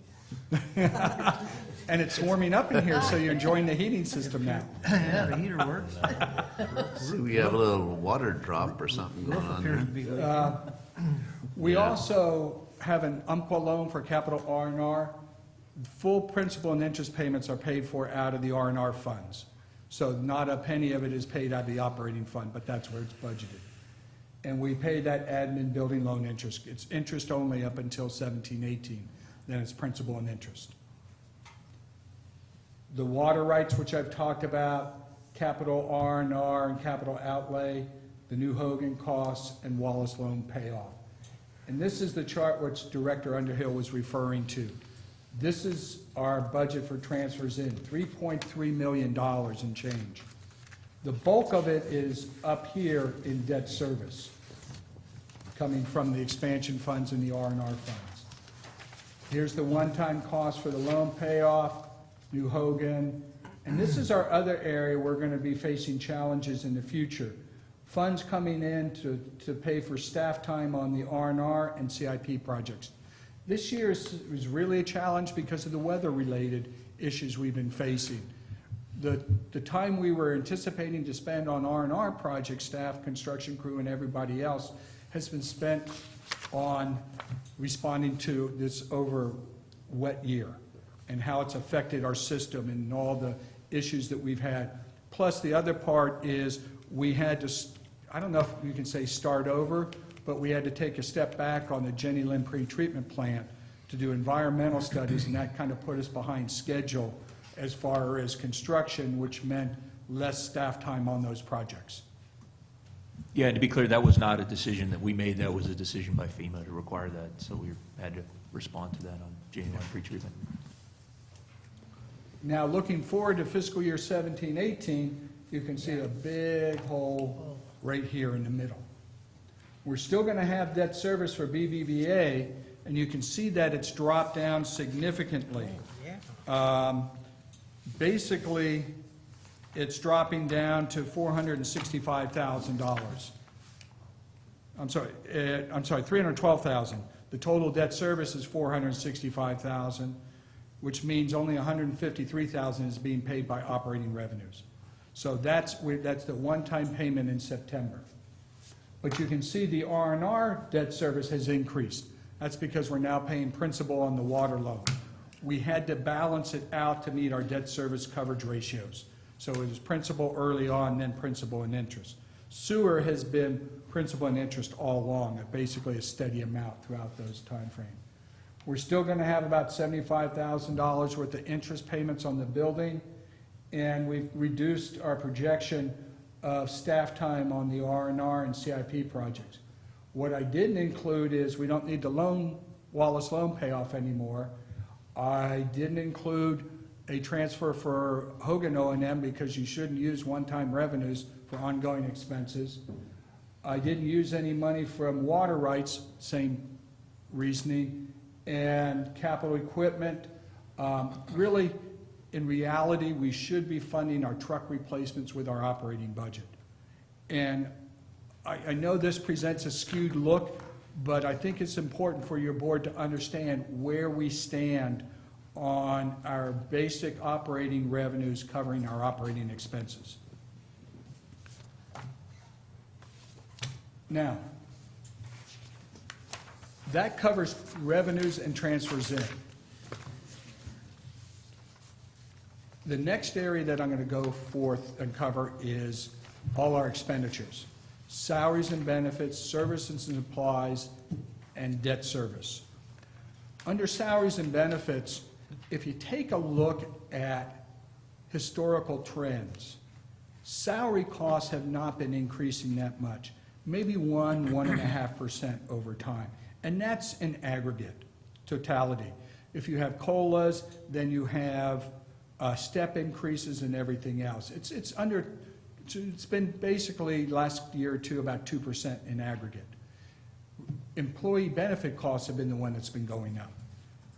And it's warming up in here, so you're enjoying the heating system now. Yeah, the heater works. See, we have a little water drop or something going on Appears there. to be leaking. We Yeah. also have an UMQA loan for capital R&R. Full principal and interest payments are paid for out of the R&R funds. So not a penny of it is paid out of the operating fund, but that's where it's budgeted. And we pay that admin building loan interest. It's interest only up until 17-18, then it's principal and interest. The water rights, which I've talked about, capital R&R and capital outlay, the New Hogan costs, and Wallace loan payoff. And this is the chart which Director Underhill was referring to. This is our budget for transfers in, $3.3 million and change. The bulk of it is up here in debt service, coming from the expansion funds and the R&R funds. Here's the one-time cost for the loan payoff, New Hogan, and this is our other area we're going to be facing challenges in the future. Funds coming in to pay for staff time on the R&R and CIP projects. This year was really a challenge because of the weather-related issues we've been facing. The time we were anticipating to spend on R&R project staff, construction crew, and everybody else has been spent on responding to this over wet year and how it's affected our system and all the issues that we've had. Plus, the other part is we had to, I don't know if you can say start over, but we had to take a step back on the Jenny Lynn pretreatment plant to do environmental studies, and that kind of put us behind schedule as far as construction, which meant less staff time on those projects. Yeah, and to be clear, that was not a decision that we made. That was a decision by FEMA to require that. So we had to respond to that on January pretreatment. Now, looking forward to fiscal year 17-18, you can see a big hole right here in the middle. We're still going to have debt service for BBVA, and you can see that it's dropped down significantly. Basically, it's dropping down to $465,000. I'm sorry, $312,000. The total debt service is $465,000, which means only $153,000 is being paid by operating revenues. So that's the one-time payment in September. But you can see the R&R debt service has increased. That's because we're now paying principal on the water loan. We had to balance it out to meet our debt service coverage ratios. So it was principal early on, then principal and interest. Sewer has been principal and interest all along, at basically a steady amount throughout those time frames. We're still going to have about $75,000 worth of interest payments on the building, and we've reduced our projection of staff time on the R&R and CIP projects. What I didn't include is we don't need the Wallace loan payoff anymore. I didn't include a transfer for Hogan O&M because you shouldn't use one-time revenues for ongoing expenses. I didn't use any money from water rights, same reasoning, and capital equipment. Really, in reality, we should be funding our truck replacements with our operating budget. And I know this presents a skewed look, but I think it's important for your board to understand where we stand on our basic operating revenues covering our operating expenses. Now, that covers revenues and transfers in. The next area that I'm going to go forth and cover is all our expenditures. Salaries and benefits, services and supplies, and debt service. Under salaries and benefits, if you take a look at historical trends, salary costs have not been increasing that much, maybe 1.5% over time. And that's in aggregate, totality. If you have COLAs, then you have step increases and everything else. It's been basically last year or two about 2% in aggregate. Employee benefit costs have been the one that's been going up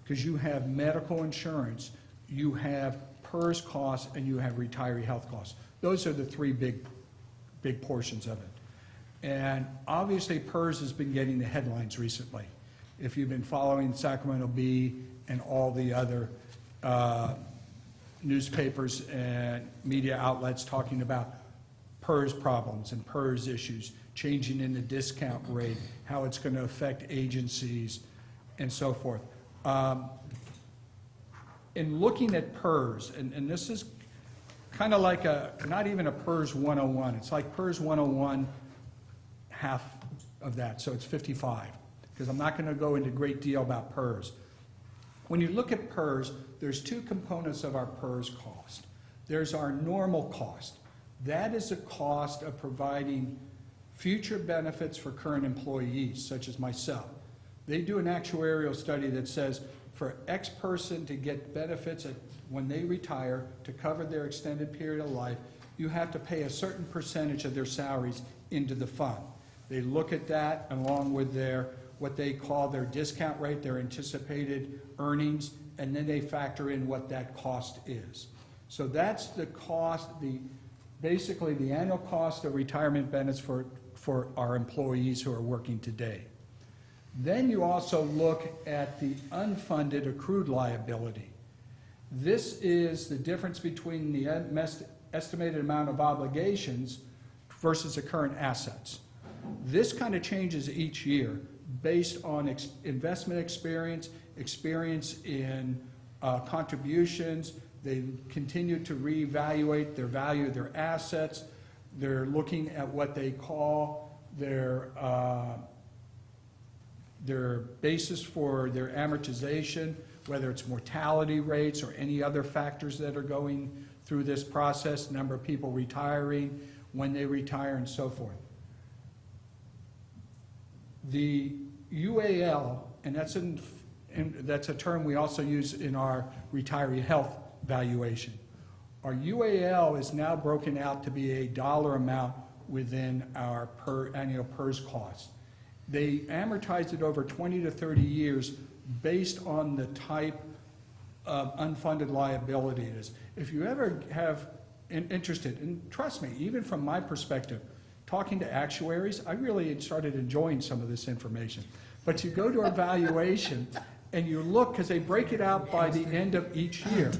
because you have medical insurance, you have PERS costs, and you have retiree health costs. Those are the three big portions of it. And obviously PERS has been getting the headlines recently. If you've been following Sacramento Bee and all the other newspapers and media outlets talking about PERS problems and PERS issues, changing in the discount rate, how it's going to affect agencies, and so forth. In looking at PERS, and this is kind of like not even a PERS 101, it's like PERS 101, half of that, so it's 55, because I'm not going to go into great deal about PERS. When you look at PERS, there's two components of our PERS cost. There's our normal cost. That is the cost of providing future benefits for current employees, such as myself. They do an actuarial study that says for X person to get benefits when they retire to cover their extended period of life, you have to pay a certain percentage of their salaries into the fund. They look at that along with their, what they call their discount rate, their anticipated earnings, and then they factor in what that cost is. So that's the cost, basically the annual cost of retirement benefits for our employees who are working today. Then you also look at the unfunded accrued liability. This is the difference between the estimated amount of obligations versus the current assets. This kind of changes each year based on investment experience, experience in contributions. They continue to reevaluate their value of their assets. They're looking at what they call their basis for their amortization, whether it's mortality rates or any other factors that are going through this process, number of people retiring, when they retire, and so forth. The UAL, and that's a term we also use in our retiree health valuation. Our UAL is now broken out to be a dollar amount within our annual PERS cost. They amortize it over 20 to 30 years based on the type of unfunded liability it is. If you ever have interested, and trust me, even from my perspective, talking to actuaries, I really started enjoying some of this information. But you go to our valuation and you look, because they break it out by the end of each year.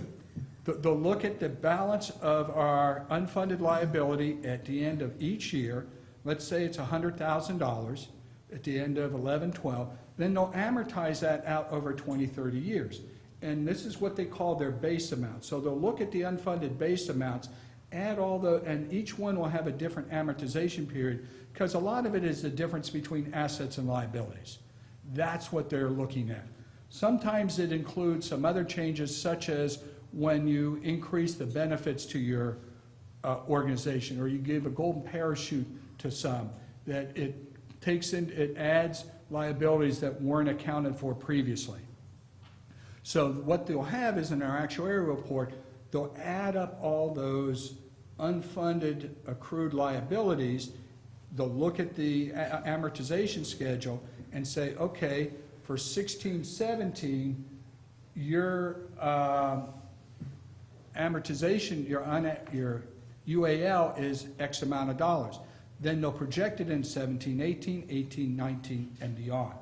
They'll look at the balance of our unfunded liability at the end of each year. Let's say it's $100,000 at the end of 11/12. Then they'll amortize that out over 20, 30 years. And this is what they call their base amount. So they'll look at the unfunded base amounts, add and each one will have a different amortization period, because a lot of it is the difference between assets and liabilities. That's what they're looking at. Sometimes it includes some other changes, such as when you increase the benefits to your organization, or you give a golden parachute to some, that it adds liabilities that weren't accounted for previously. So what they'll have is in our actuarial report, they'll add up all those unfunded accrued liabilities. They'll look at the amortization schedule and say, okay, for 16-17, your amortization, your UAL is X amount of dollars. Then they'll project it in 17-18, 18-19, and beyond.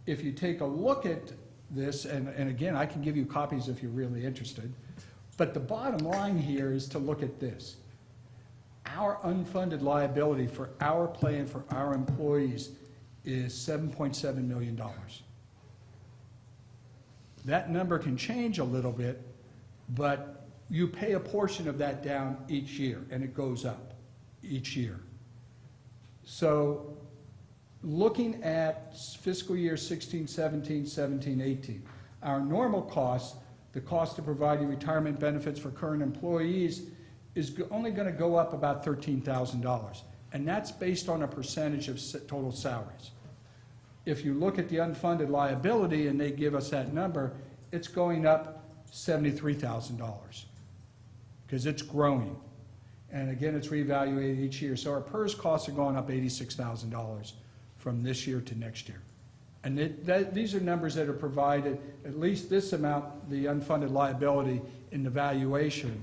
If you take a look at this, and again, I can give you copies if you're really interested, but the bottom line here is to look at this. Our unfunded liability for our plan for our employees is $7.7 million. That number can change a little bit, but you pay a portion of that down each year, and it goes up each year. So looking at fiscal year 16-17, 17-18, our normal cost, the cost of providing retirement benefits for current employees, is only going to go up about $13,000, and that's based on a percentage of total salaries. If you look at the unfunded liability and they give us that number, it's going up $73,000 because it's growing. And again, it's reevaluated each year. So our PERS costs are going up $86,000 from this year to next year. And these are numbers that are provided, at least this amount, the unfunded liability in the valuation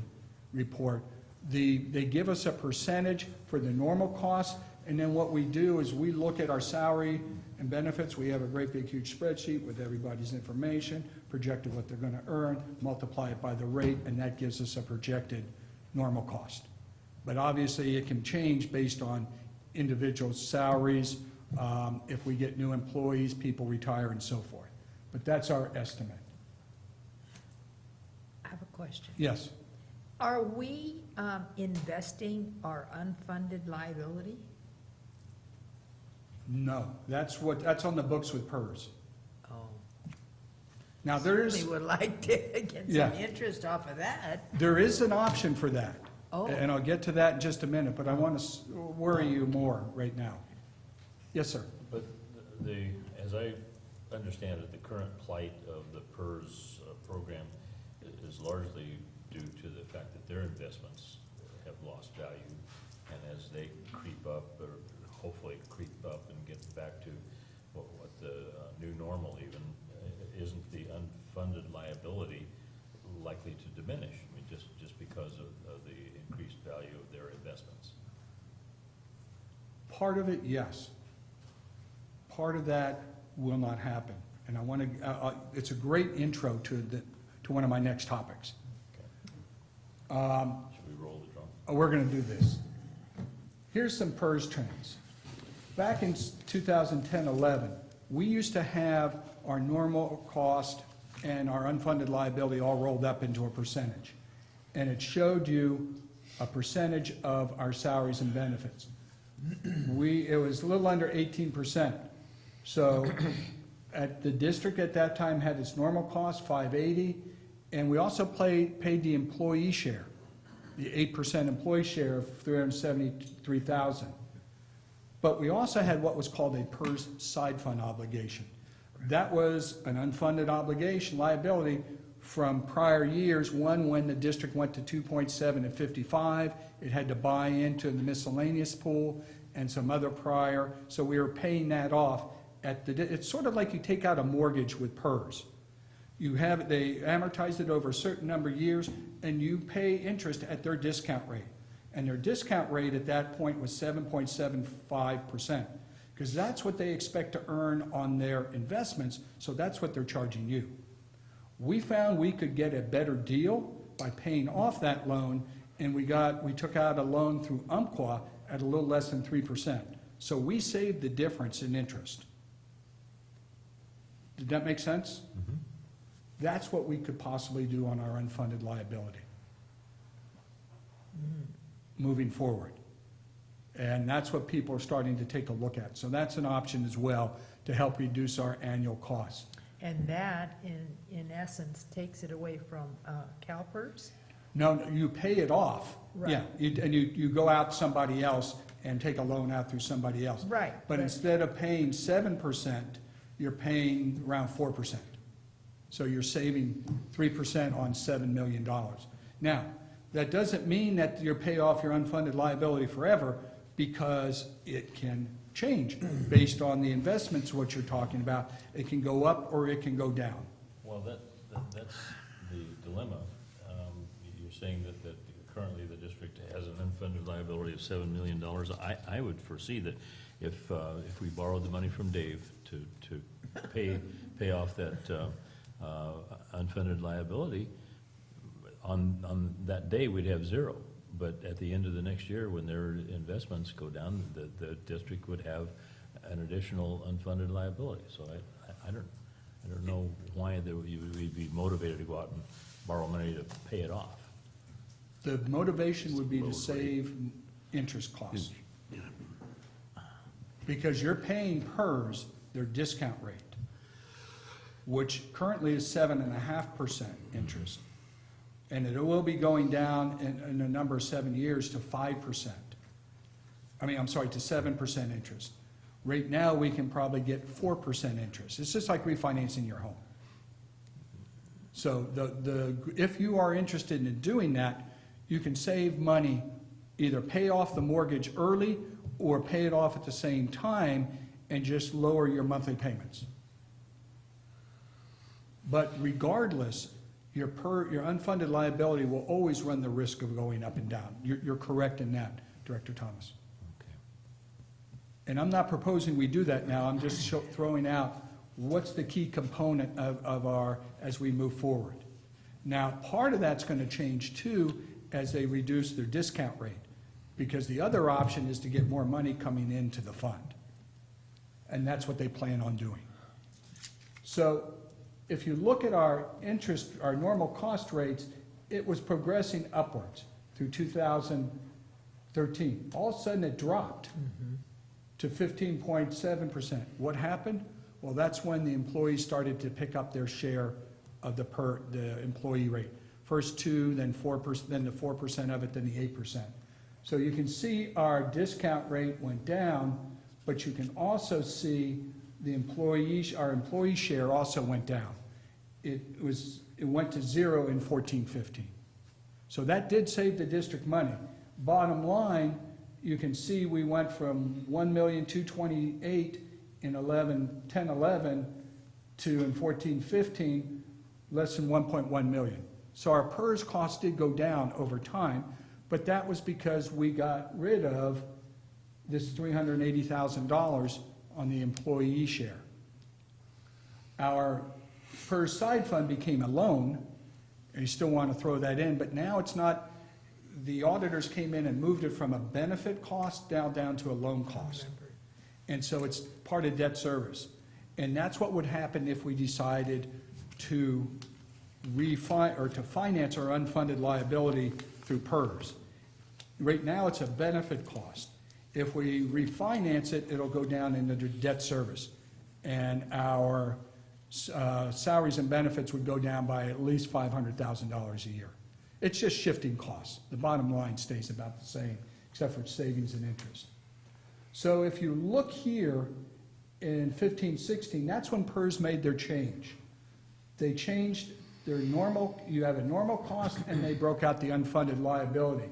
report. They give us a percentage for the normal costs, and then what we do is we look at our salary and benefits. We have a great big huge spreadsheet with everybody's information, projected what they're going to earn, multiply it by the rate, and that gives us a projected normal cost. But obviously it can change based on individual salaries, if we get new employees, people retire, and so forth. But that's our estimate. I have a question. Yes. Are we investing our unfunded liability? No, that's on the books with PERS. Oh. Now there is. Certainly would like to get Yeah. some interest off of that. There is an option for that. Oh. And I'll get to that in just a minute, but I want to worry you more right now. Yes, sir. But as I understand it, the current plight of the PERS program is largely due to the fact that their investments have lost value, and as they creep up, or hopefully creep up and get back to what the new normal even, isn't the unfunded liability likely to diminish? I mean, just because of the increased value of their investments. Part of it, yes. Part of that will not happen. And I want to, it's a great intro to one of my next topics. Should we roll the drum? We're going to do this. Here's some PERS trends. Back in 2010-11, we used to have our normal cost and our unfunded liability all rolled up into a percentage. And it showed you a percentage of our salaries and benefits. It was a little under 18%. So at the district at that time had its normal cost, 580, and we also paid the employee share, the 8% employee share of $373,000. But we also had what was called a PERS side fund obligation. That was an unfunded obligation liability from prior years. One, when the district went to 2.7 and 55, it had to buy into the miscellaneous pool and some other prior. So we were paying that off it's sort of like you take out a mortgage with PERS. They amortize it over a certain number of years, and you pay interest at their discount rate. And their discount rate at that point was 7.75%, because that's what they expect to earn on their investments, so that's what they're charging you. We found we could get a better deal by paying off that loan, and we took out a loan through Umpqua at a little less than 3%. So we saved the difference in interest. Did that make sense? Mm-hmm. That's what we could possibly do on our unfunded liability moving forward. And that's what people are starting to take a look at. So that's an option as well to help reduce our annual costs. And that, in essence, takes it away from CalPERS? No, you pay it off. Right. Yeah, you go out somebody else and take a loan out through somebody else. Right. But instead of paying 7%, you're paying around 4%. So you're saving 3% on $7 million. Now, that doesn't mean that you pay off your unfunded liability forever, because it can change based on the investments, what you're talking about. It can go up or it can go down. Well, that's the dilemma. You're saying that currently the district has an unfunded liability of $7 million. I would foresee that if we borrowed the money from Dave to pay off that unfunded liability, on that day we'd have zero. But at the end of the next year, when their investments go down, the district would have an additional unfunded liability. So I don't know why we'd be motivated to go out and borrow money to pay it off. The motivation would be to save interest costs. Because you're paying PERS their discount rate, which currently is 7.5% interest. And it will be going down in a number of 7 years to 5%. To 7% interest. Right now, we can probably get 4% interest. It's just like refinancing your home. So if you are interested in doing that, you can save money, either pay off the mortgage early or pay it off at the same time and just lower your monthly payments. But regardless, your unfunded liability will always run the risk of going up and down. You're correct in that, Director Thomas. Okay. And I'm not proposing we do that now. I'm just throwing out what's the key component of our, as we move forward. Now, part of that's going to change too as they reduce their discount rate, because the other option is to get more money coming into the fund. And that's what they plan on doing. So if you look at our interest, our normal cost rates, it was progressing upwards through 2013. All of a sudden it dropped to 15.7%. What happened? Well, that's when the employees started to pick up their share of the employee rate. First 2, then 4%, then the 4% of it, then the 8%. So you can see our discount rate went down, but you can also see our employee share also went down. it went to 0 in 14-15. So that did save the district money. Bottom line, you can see we went from 1,228,000 in 10-11 to in 14-15, less than 1.1 million. So our PERS cost did go down over time, but that was because we got rid of this $380,000 on the employee share. Our PERS side fund became a loan, and you still want to throw that in, but now it's not, the auditors came in and moved it from a benefit cost down to a loan cost. And so it's part of debt service. And that's what would happen if we decided to finance our unfunded liability through PERS. Right now, it's a benefit cost. If we refinance it, it'll go down into debt service. And our salaries and benefits would go down by at least $500,000 a year. It's just shifting costs. The bottom line stays about the same, except for savings and interest. So if you look here in 15-16, that's when PERS made their change. They changed their normal, you have a normal cost, and they broke out the unfunded liability.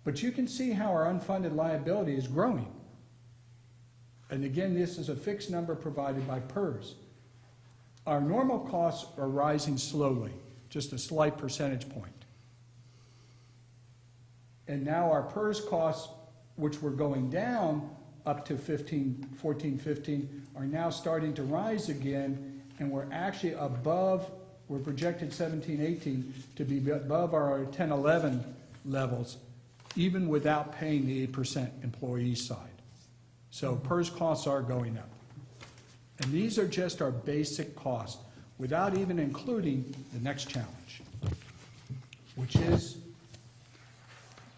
But you can see how our unfunded liability is growing. And again, this is a fixed number provided by PERS. Our normal costs are rising slowly, just a slight percentage point. And now our PERS costs, which were going down up to 14-15, are now starting to rise again, and we're actually above, we're projected 17-18 to be above our 10-11 levels, even without paying the 8% employee side. So PERS costs are going up. And these are just our basic costs, without even including the next challenge, which is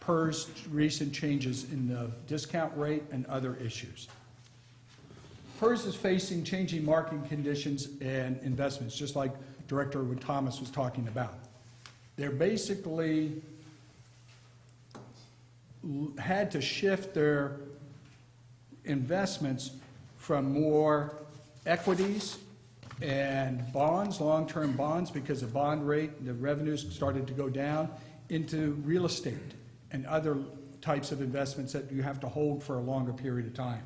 PERS recent changes in the discount rate and other issues. PERS is facing changing market conditions and investments, just like Director Thomas was talking about. They're basically had to shift their investments from more equities and bonds, long-term bonds, because the bond rate, the revenues started to go down, into real estate and other types of investments that you have to hold for a longer period of time.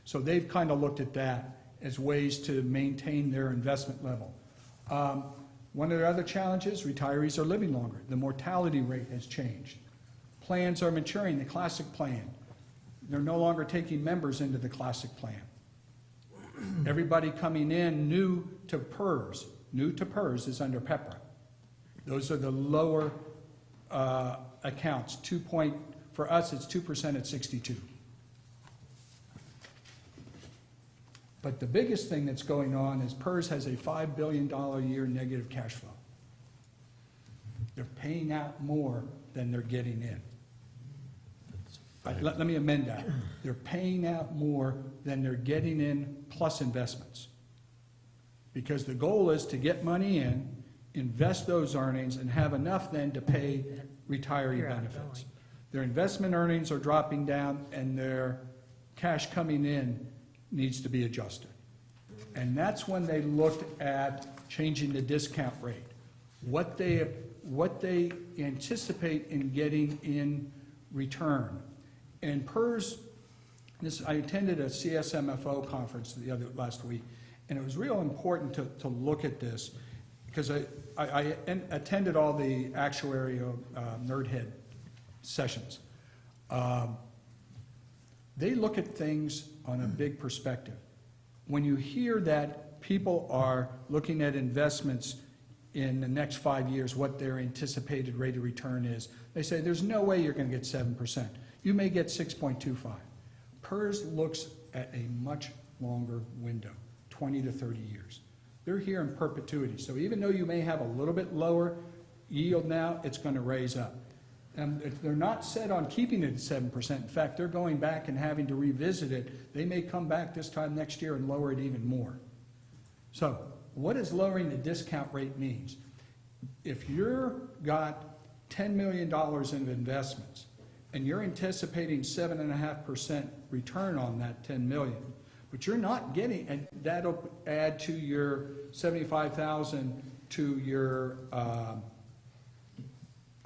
So they've kind of looked at that as ways to maintain their investment level. One of the other challenges, retirees are living longer. The mortality rate has changed. Plans are maturing, the classic plan. They're no longer taking members into the classic plan. Everybody coming in new to PERS is under PEPRA. Those are the lower accounts. For us, it's 2% at 62. But the biggest thing that's going on is PERS has a $5 billion a year negative cash flow. They're paying out more than they're getting in. Let me amend that. They're paying out more than they're getting in plus investments. Because the goal is to get money in, invest those earnings, and have enough then to pay retiree benefits. Their investment earnings are dropping down, and their cash coming in needs to be adjusted. And that's when they looked at changing the discount rate. What they anticipate in getting in return. And PERS, I attended a CSMFO conference last week, and it was real important to look at this, because I attended all the actuarial nerdhead sessions. They look at things on a big perspective. When you hear that people are looking at investments in the next 5 years, what their anticipated rate of return is, they say there's no way you're going to get 7%. You may get 6.25. PERS looks at a much longer window, 20 to 30 years. They're here in perpetuity. So even though you may have a little bit lower yield now, it's going to raise up. And they're not set on keeping it at 7%. In fact, they're going back and having to revisit it. They may come back this time next year and lower it even more. So what does lowering the discount rate means? If you've got $10 million in investments and you're anticipating 7.5% return on that 10 million, but you're not getting, and that'll add to your 75,000 to your,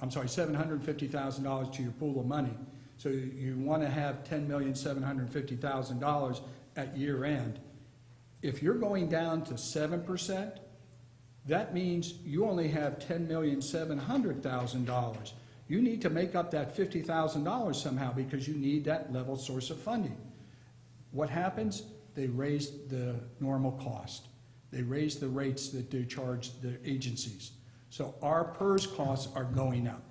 $750,000 to your pool of money. So you want to have $10,750,000 at year end. If you're going down to 7%, that means you only have $10,700,000. You need to make up that $50,000 somehow because you need that level source of funding. What happens? They raise the normal cost. They raise the rates that they charge the agencies. So our PERS costs are going up.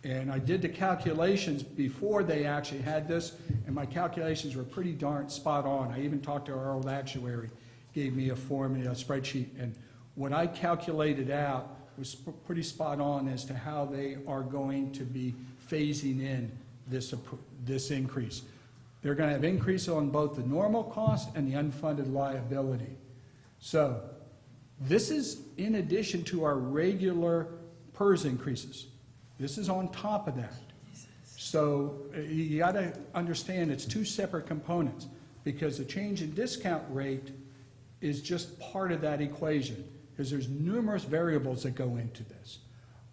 And I did the calculations before they actually had this, and my calculations were pretty darn spot on. I even talked to our old actuary, gave me a formula, a spreadsheet, and what I calculated out was pretty spot on as to how they are going to be phasing in this increase. They're going to have increase on both the normal cost and the unfunded liability. So this is in addition to our regular PERS increases. This is on top of that. So you got to understand it's two separate components because the change in discount rate is just part of that equation because there's numerous variables that go into this.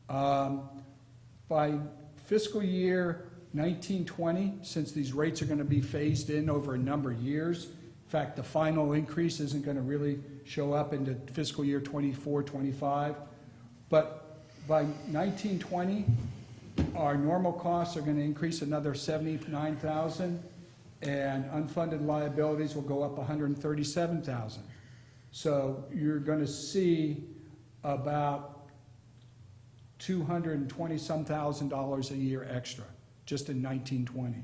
By fiscal year 1920, since these rates are going to be phased in over a number of years, in fact, the final increase isn't going to really show up into fiscal year 24, 25, but by 1920, our normal costs are going to increase another $79,000, and unfunded liabilities will go up $137,000. So you're going to see about $220-some thousand a year extra, just in 1920.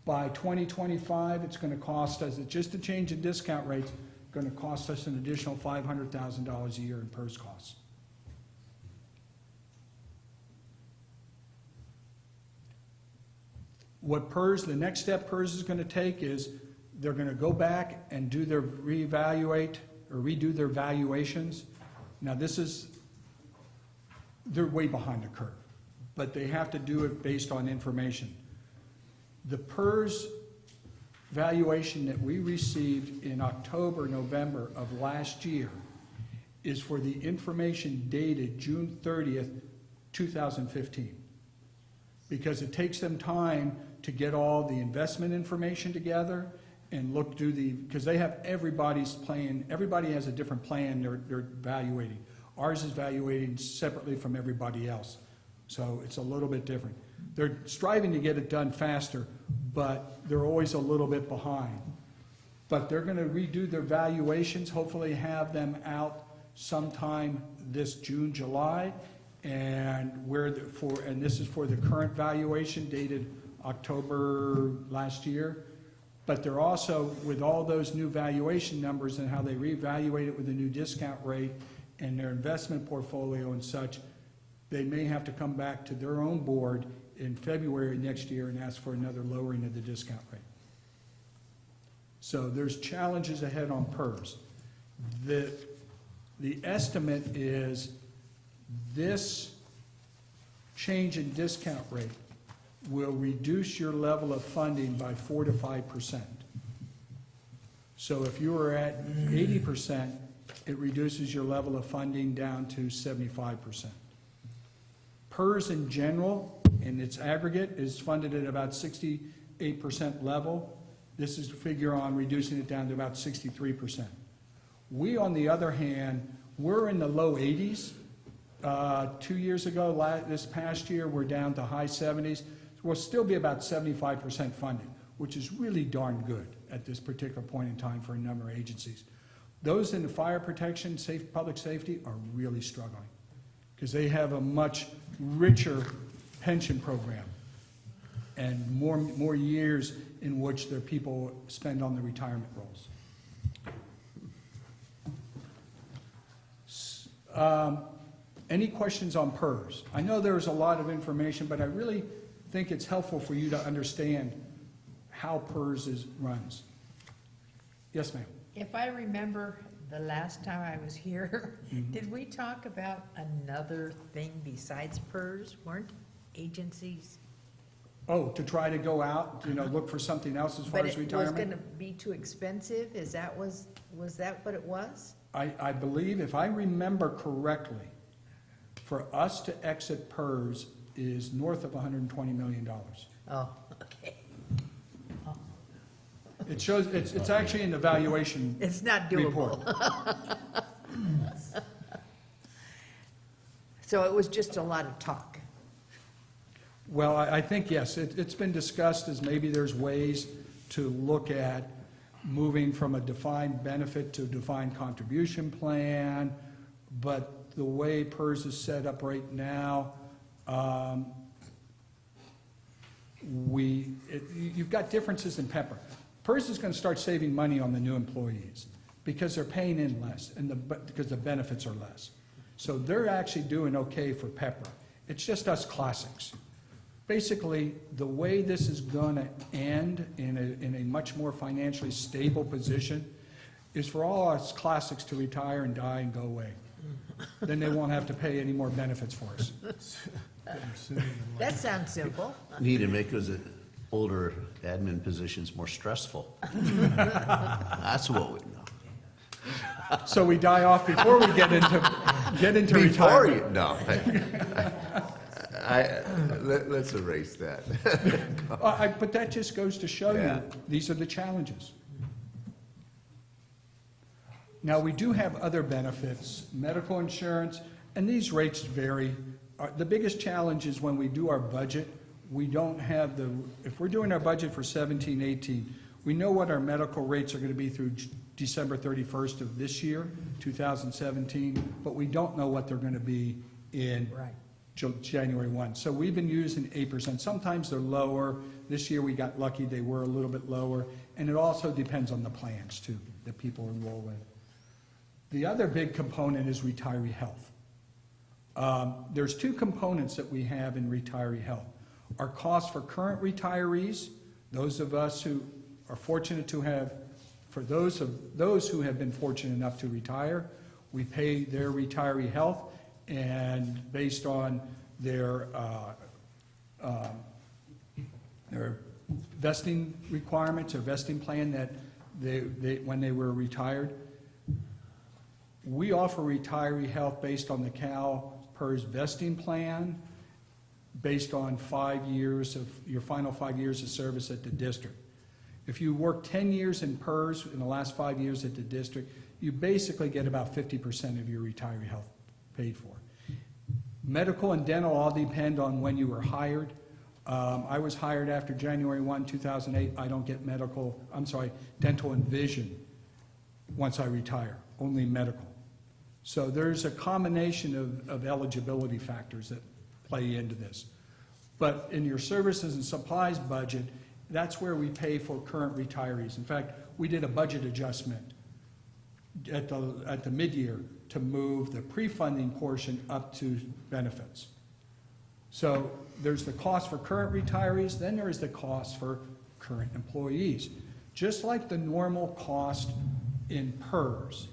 By 2025, it's going to cost us, just a change in discount rates, going to cost us an additional $500,000 a year in PERS costs. What PERS, the next step PERS is going to take is they're going to go back and do their reevaluate or redo their valuations. Now they're way behind the curve, but they have to do it based on information. The PERS valuation that we received in October, November of last year is for the information dated June 30th, 2015. Because it takes them time to get all the investment information together and look through because they have everybody's plan, everybody has a different plan they're evaluating. Ours is evaluating separately from everybody else. So it's a little bit different. They're striving to get it done faster, but they're always a little bit behind. But they're going to redo their valuations, hopefully have them out sometime this June, July, and this is for the current valuation dated October last year. But they're also, with all those new valuation numbers and how they reevaluate it with the new discount rate and their investment portfolio and such, they may have to come back to their own board in February next year and ask for another lowering of the discount rate. So there's challenges ahead on PERS. The estimate is this change in discount rate will reduce your level of funding by 4 to 5%. So if you were at 80%, it reduces your level of funding down to 75%. PERS in general, in its aggregate, is funded at about 68% level. This is a figure on reducing it down to about 63%. We, on the other hand, we're in the low 80s. 2 years ago, this past year, we're down to high 70s. We'll still be about 75% funded, which is really darn good at this particular point in time for a number of agencies. Those in the fire protection, public safety are really struggling because they have a much richer pension program and more years in which their people spend on the retirement rolls. Any questions on PERS? I know there's a lot of information, but I really think it's helpful for you to understand how PERS runs. Yes, ma'am. If I remember the last time I was here, did we talk about another thing besides PERS? Weren't agencies? Oh, to try to go out, look for something else as far as retirement? But it was going to be too expensive? Was that what it was? I believe, if I remember correctly, for us to exit PERS is north of $120 million. Oh, okay. It shows, it's actually in the valuation It's not report. doable. So it was just a lot of talk. Well, I think, yes, it's been discussed as maybe there's ways to look at moving from a defined benefit to a defined contribution plan, but the way PERS is set up right now, you've got differences in Pepper. PERS is going to start saving money on the new employees because they're paying in less because the benefits are less. So they're actually doing okay for Pepper. It's just us classics. Basically, the way this is going to end in a much more financially stable position is for all us classics to retire and die and go away. Then they won't have to pay any more benefits for us. That sounds simple. Need to make those older admin positions more stressful. That's what we know. So we die off before we get into Before retirement. you, no. Let's erase that. But that just goes to show Yeah. you, these are the challenges. Now, we do have other benefits, medical insurance, and these rates vary. The biggest challenge is when we do our budget, we don't have if we're doing our budget for 17, 18, we know what our medical rates are going to be through December 31st of this year, 2017, but we don't know what they're going to be in January 1. So we've been using 8%. Sometimes they're lower. This year we got lucky, they were a little bit lower. And it also depends on the plans, too, that people enroll in. The other big component is retiree health. There's two components that we have in retiree health. Our costs for current retirees, those of us who are fortunate to have, for those who have been fortunate enough to retire, we pay their retiree health, and based on their vesting requirements or vesting plan that when they were retired, we offer retiree health based on the CalPERS vesting plan, based on 5 years of your final 5 years of service at the district. If you work 10 years in PERS in the last 5 years at the district, you basically get about 50% of your retiree health paid for. Medical and dental all depend on when you were hired. I was hired after January 1, 2008. I don't get dental and vision once I retire, only medical. So there's a combination of eligibility factors that play into this. But in your services and supplies budget, that's where we pay for current retirees. In fact, we did a budget adjustment at the mid-year to move the pre-funding portion up to benefits. So there's the cost for current retirees, then there is the cost for current employees. Just like the normal cost in PERS,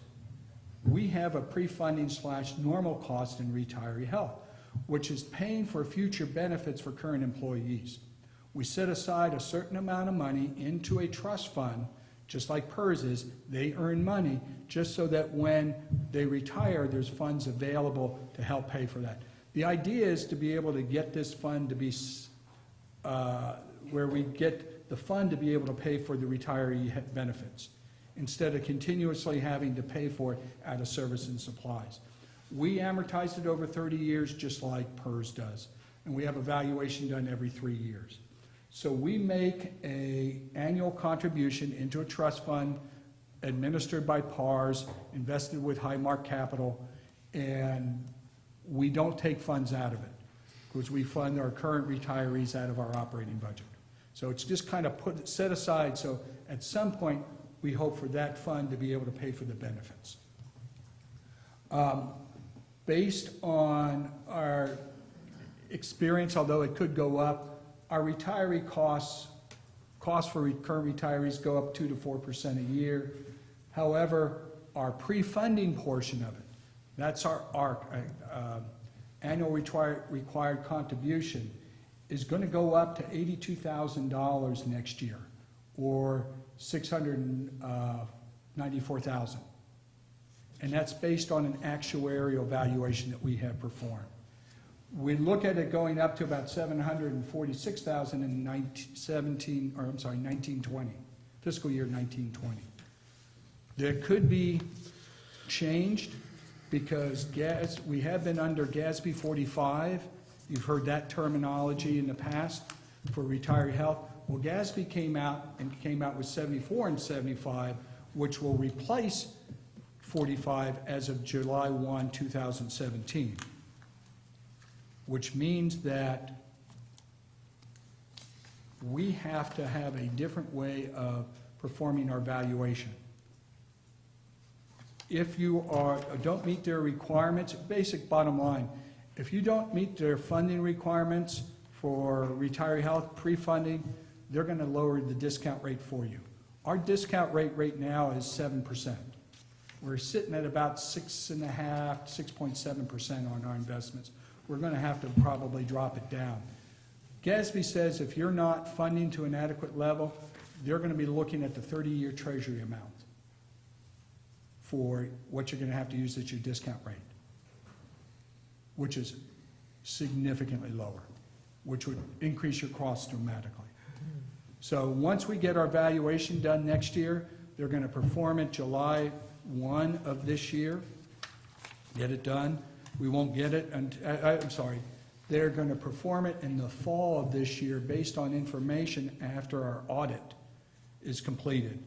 we have a pre-funding / normal cost in retiree health, which is paying for future benefits for current employees. We set aside a certain amount of money into a trust fund, just like PERS is. They earn money just so that when they retire, there's funds available to help pay for that. The idea is to be able to get this fund to be where we get the fund to be able to pay for the retiree benefits, instead of continuously having to pay for it out of service and supplies. We amortize it over 30 years just like PERS does, and we have a valuation done every 3 years. So we make an annual contribution into a trust fund administered by PARS, invested with Highmark Capital, and we don't take funds out of it because we fund our current retirees out of our operating budget. So it's just kind of set aside, so at some point we hope for that fund to be able to pay for the benefits. Based on our experience, although it could go up, our retiree costs for current retirees go up 2 to 4% a year. However, our pre-funding portion of it, that's our annual required contribution, is going to go up to $82,000 next year, or $694,000. and that's based on an actuarial valuation that we have performed. We look at it going up to about $746,000 in 1920, fiscal year 1920. That could be changed because we have been under GASB 45. You've heard that terminology in the past for retiree health. Well, GASB came out with 74 and 75, which will replace 45 as of July 1, 2017, which means that we have to have a different way of performing our valuation. If you don't meet their requirements, basic bottom line, if you don't meet their funding requirements for retiree health pre-funding, they're going to lower the discount rate for you. Our discount rate right now is 7%. We're sitting at about 6.5%, 6.7% on our investments. We're going to have to probably drop it down. GASB says if you're not funding to an adequate level, they're going to be looking at the 30-year Treasury amount for what you're going to have to use as your discount rate, which is significantly lower, which would increase your costs dramatically. So once we get our valuation done next year, they're going to perform it July 1 of this year, get it done. We won't get it, they're going to perform it in the fall of this year based on information after our audit is completed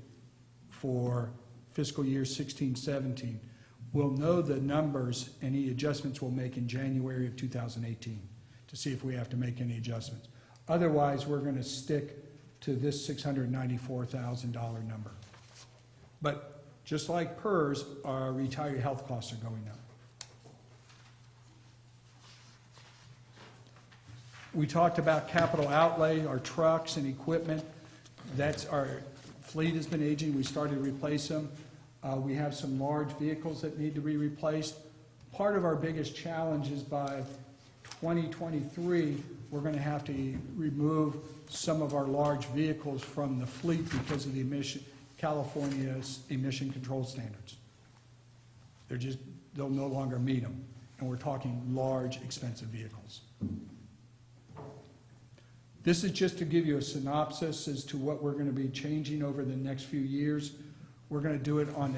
for fiscal year 16-17. We'll know the numbers, any adjustments we'll make in January of 2018 to see if we have to make any adjustments. Otherwise, we're going to stick to this $694,000 number. But just like PERS, our retiree health costs are going up. We talked about capital outlay, our trucks and equipment. That's our fleet has been aging. We started to replace them. We have some large vehicles that need to be replaced. Part of our biggest challenge is by 2023, we're going to have to remove some of our large vehicles from the fleet because of the California's emission control standards. They'll no longer meet them. And we're talking large, expensive vehicles. This is just to give you a synopsis as to what we're going to be changing over the next few years. We're going to do it on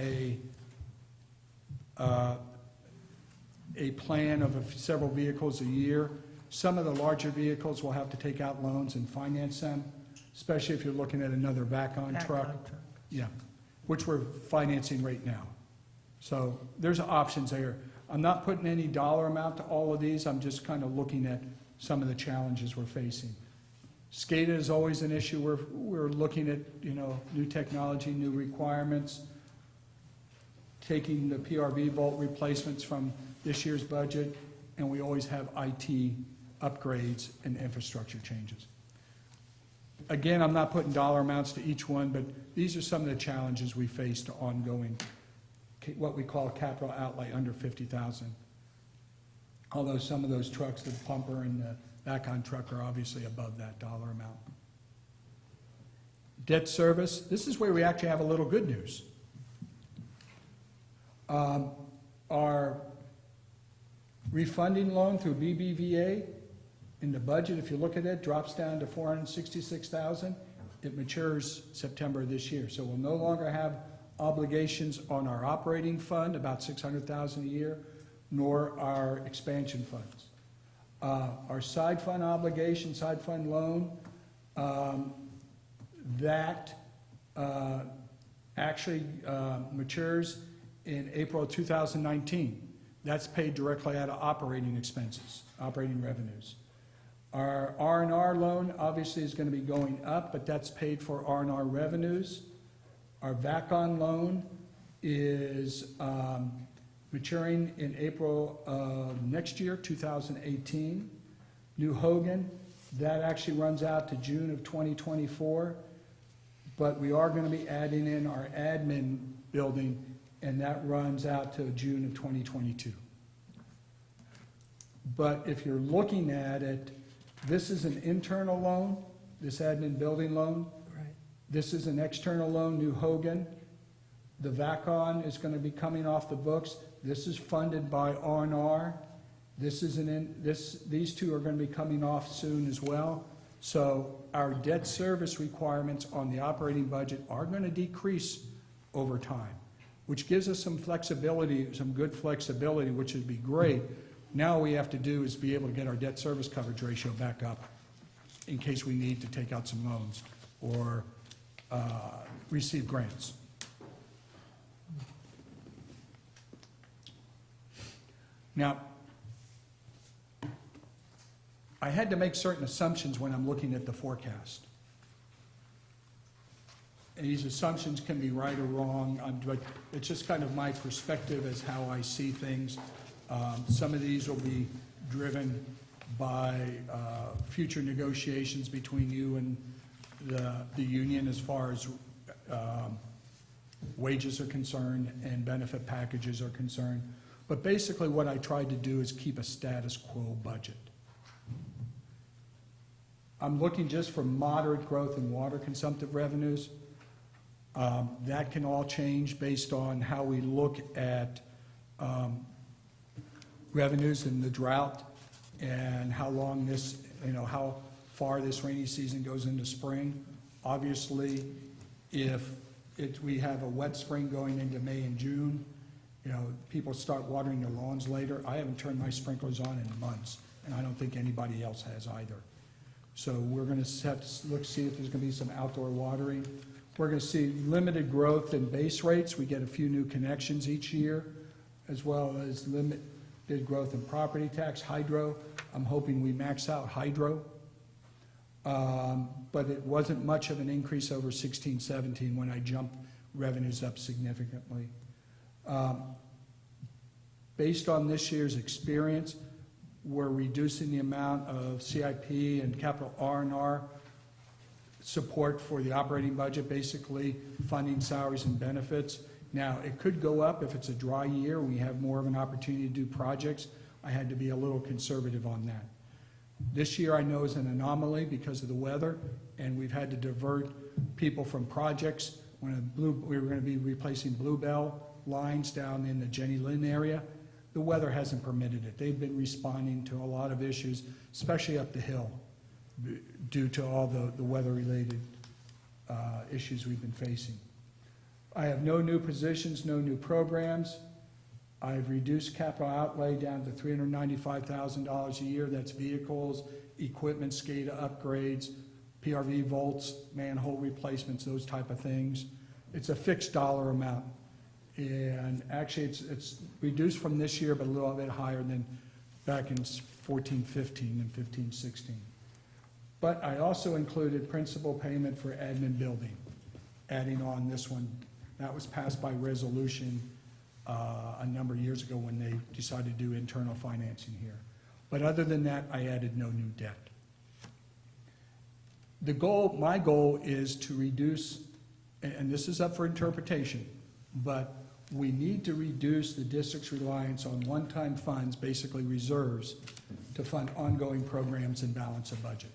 a plan of several vehicles a year. Some of the larger vehicles will have to take out loans and finance them, especially if you're looking at another vac-on truck. Yeah, which we're financing right now. So there's options there. I'm not putting any dollar amount to all of these. I'm just kind of looking at some of the challenges we're facing. SCADA is always an issue. We're looking at, new technology, new requirements, taking the PRV vault replacements from this year's budget, and we always have IT upgrades and infrastructure changes. Again, I'm not putting dollar amounts to each one, but these are some of the challenges we faced ongoing, what we call capital outlay under $50,000. Although some of those trucks, the pumper and the vac-on truck, are obviously above that dollar amount. Debt service, this is where we actually have a little good news. Our refunding loan through BBVA in the budget, if you look at it, drops down to $466,000. It matures September of this year. So we'll no longer have obligations on our operating fund, about $600,000 a year, nor our expansion funds. Our side fund obligation, side fund loan, that actually matures in April of 2019. That's paid directly out of operating expenses, operating revenues. Our R&R loan obviously is going to be going up, but that's paid for R&R revenues. Our VAC-on loan is maturing in April of next year, 2018. New Hogan, that actually runs out to June of 2024, but we are going to be adding in our admin building, and that runs out to June of 2022. But if you're looking at it, this is an internal loan, this admin building loan. Right. This is an external loan, New Hogan. The VACON is going to be coming off the books. This is funded by R&R. These two are going to be coming off soon as well. So our debt service requirements on the operating budget are going to decrease over time, which gives us some flexibility, some good flexibility, which would be great. Now all we have to do is be able to get our debt service coverage ratio back up in case we need to take out some loans or receive grants. Now, I had to make certain assumptions when I'm looking at the forecast. And these assumptions can be right or wrong, but it's just kind of my perspective as how I see things. Some of these will be driven by future negotiations between you and the union as far as wages are concerned and benefit packages are concerned. But basically what I tried to do is keep a status quo budget. I'm looking just for moderate growth in water consumptive revenues. That can all change based on how we look at revenues in the drought and how long this, how far this rainy season goes into spring. Obviously, if we have a wet spring going into May and June, people start watering their lawns later. I haven't turned my sprinklers on in months, and I don't think anybody else has either. So we're going to have to look, see if there's going to be some outdoor watering. We're going to see limited growth in base rates. We get a few new connections each year, as well as limited growth in property tax, hydro. I'm hoping we max out hydro. But it wasn't much of an increase over 16, 17 when I jumped revenues up significantly. Based on this year's experience, we're reducing the amount of CIP and capital R&R support for the operating budget, basically funding salaries and benefits. Now, it could go up if it's a dry year. We have more of an opportunity to do projects. I had to be a little conservative on that. This year I know is an anomaly because of the weather, and we've had to divert people from projects. When we were going to be replacing Bluebell lines down in the Jenny Lynn area, the weather hasn't permitted it. They've been responding to a lot of issues, especially up the hill, due to all the weather-related issues we've been facing. I have no new positions, no new programs. I've reduced capital outlay down to $395,000 a year. That's vehicles, equipment, SCADA upgrades, PRV vaults, manhole replacements, those type of things. It's a fixed dollar amount. And actually, it's reduced from this year, but a little bit higher than back in 14, 15 and 15, 16. But I also included principal payment for admin building, adding on this one. That was passed by resolution a number of years ago when they decided to do internal financing here. But other than that, I added no new debt. My goal is to reduce, and this is up for interpretation, but we need to reduce the district's reliance on one-time funds, basically reserves, to fund ongoing programs and balance a budget.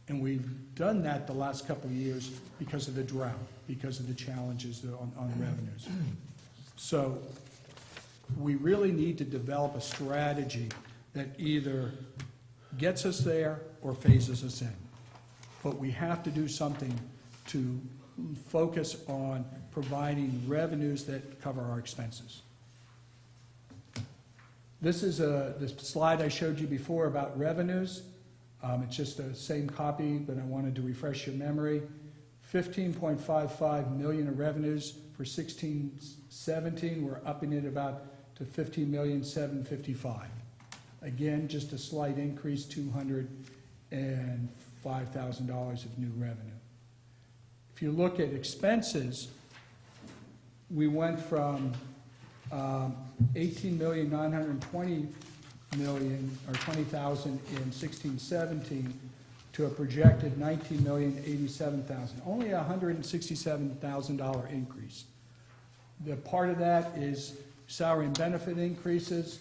And we've done that the last couple of years because of the drought, because of the challenges on revenues. So we really need to develop a strategy that either gets us there or phases us in. But we have to do something to focus on providing revenues that cover our expenses. This is the slide I showed you before about revenues. It's just the same copy, but I wanted to refresh your memory. 15.55 million of revenues for 16-17. We're upping it about to 15,755,000. Again, just a slight increase, $205,000 of new revenue. If you look at expenses, we went from 18,920,000 or 20,000 in 16-17 to a projected 19,087,000. Only a $167,000 increase. The part of that is salary and benefit increases.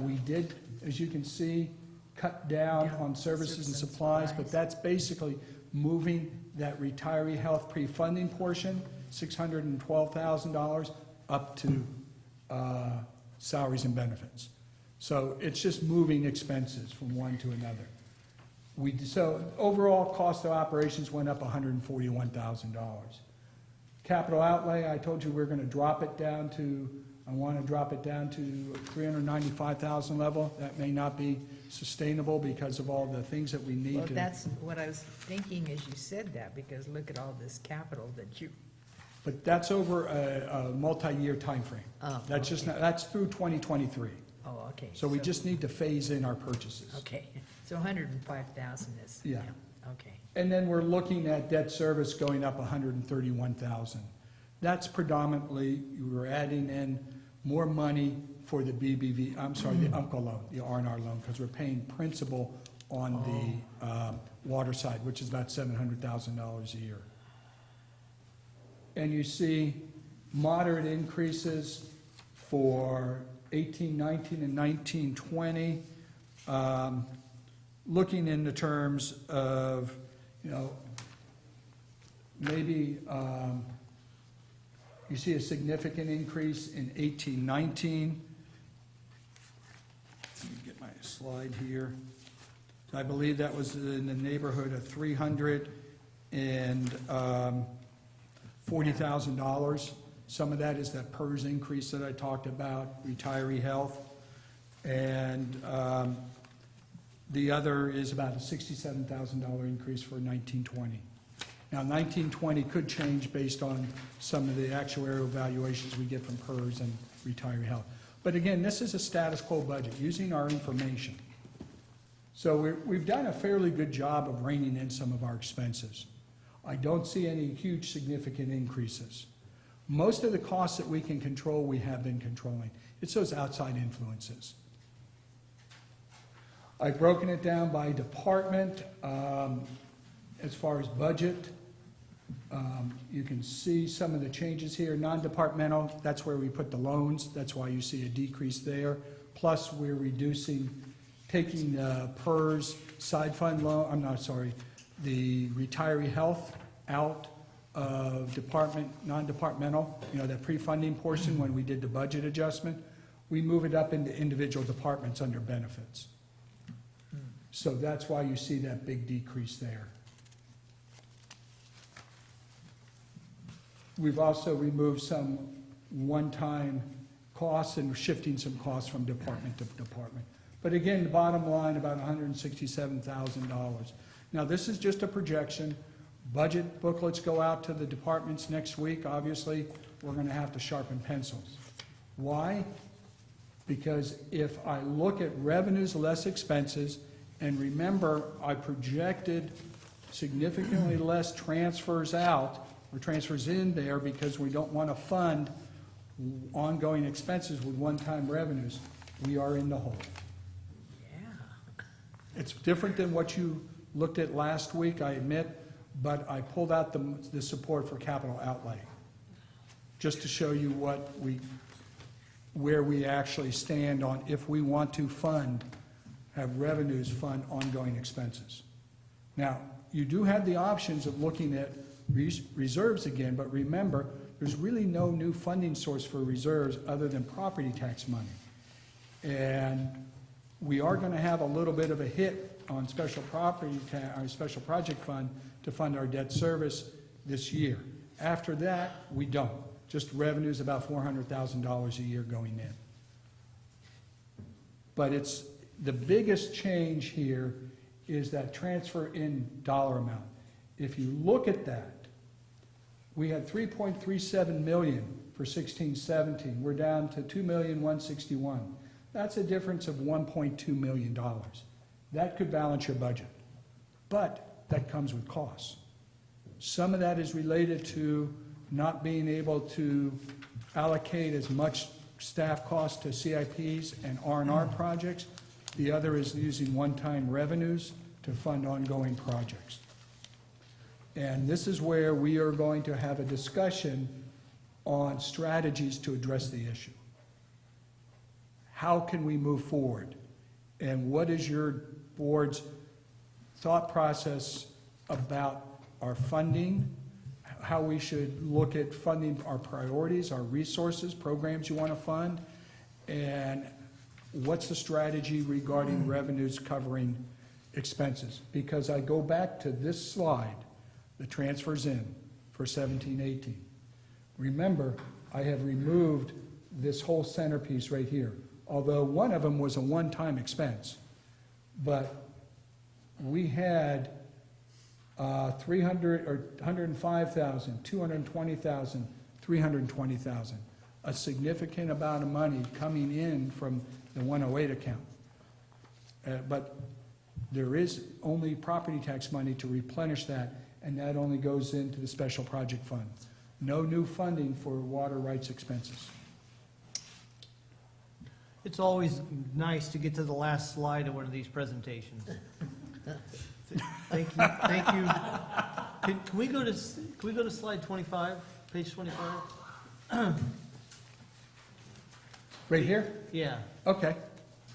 We did, as you can see, cut down on services and supplies, but that's basically moving that retiree health pre-funding portion $612,000 up to salaries and benefits. So it's just moving expenses from one to another. So overall cost of operations went up $141,000. Capital outlay, I told you we're going to drop it down to, I want to drop it down to $395,000 level. That may not be sustainable because of all the things that we need Well, to. that's what I was thinking as you said that, because look at all this capital that you, But that's over a multi-year timeframe. Oh, That's just, okay. not- that's through 2023. oh, okay. So we just need to phase in our purchases. Okay, so 105,000 is, Yeah. yeah, okay. And then we're looking at debt service going up 131,000. That's predominantly, we're adding in more money for the BBV, I'm sorry, the UMCO loan, the R&R loan, because we're paying principal on the water side, which is about $700,000 a year. And you see moderate increases for 18-19 and 19-20. Looking in the terms of, you know, maybe you see a significant increase in 18-19. Let me get my slide here. I believe that was in the neighborhood of $340,000. Some of that is that PERS increase that I talked about, retiree health. And the other is about a $67,000 increase for 1920. Now, 1920 could change based on some of the actuarial valuations we get from PERS and retiree health. But again, this is a status quo budget, using our information. So we've done a fairly good job of reining in some of our expenses. I don't see any huge significant increases. Most of the costs that we can control, we have been controlling. It's those outside influences. I've broken it down by department. As far as budget, you can see some of the changes here. Non-departmental, that's where we put the loans. That's why you see a decrease there. Plus, we're reducing, taking PERS side fund loan, I'm not sorry, the retiree health out of department, non-departmental, you know, that pre-funding portion when we did the budget adjustment. We move it up into individual departments under benefits. So that's why you see that big decrease there. We've also removed some one-time costs and shifting some costs from department to department. But again, the bottom line, about $167,000. Now, this is just a projection. Budget booklets go out to the departments next week. Obviously, we're going to have to sharpen pencils. Why? Because if I look at revenues less expenses, and remember, I projected significantly less transfers out, or transfers in there, because we don't want to fund ongoing expenses with one-time revenues. We are in the hole. Yeah. It's different than what you looked at last week, I admit, but I pulled out the support for capital outlay, just to show you where we actually stand on if we want to have revenues fund ongoing expenses. Now, you do have the options of looking at reserves again, but remember, there's really no new funding source for reserves other than property tax money. And we are going to have a little bit of a hit on special special project fund to fund our debt service this year. After that, we don't. Just revenues about $400,000 a year going in. But it's the biggest change here is that transfer in dollar amount. If you look at that, we had $3.37 million for 16-17. We're down to $2,161,000. That's a difference of $1.2 million. That could balance your budget, but that comes with costs. Some of that is related to not being able to allocate as much staff cost to CIPs and R&R projects. The other is using one-time revenues to fund ongoing projects. And this is where we are going to have a discussion on strategies to address the issue. How can we move forward? And what is your board's thought process about our funding, how we should look at funding our priorities, our resources, programs you want to fund, and what's the strategy regarding revenues covering expenses? Because I go back to this slide, the transfers in for 17-18. Remember, I have removed this whole centerpiece right here, although one of them was a one-time expense. But we had 300 or 105,000, 220,000, 320,000, a significant amount of money coming in from the 108 account. But there is only property tax money to replenish that, and that only goes into the special project fund. No new funding for water rights expenses. It's always nice to get to the last slide of one of these presentations. Thank you, thank you. Can we go to slide 25, page 25? Right here? Yeah. Okay.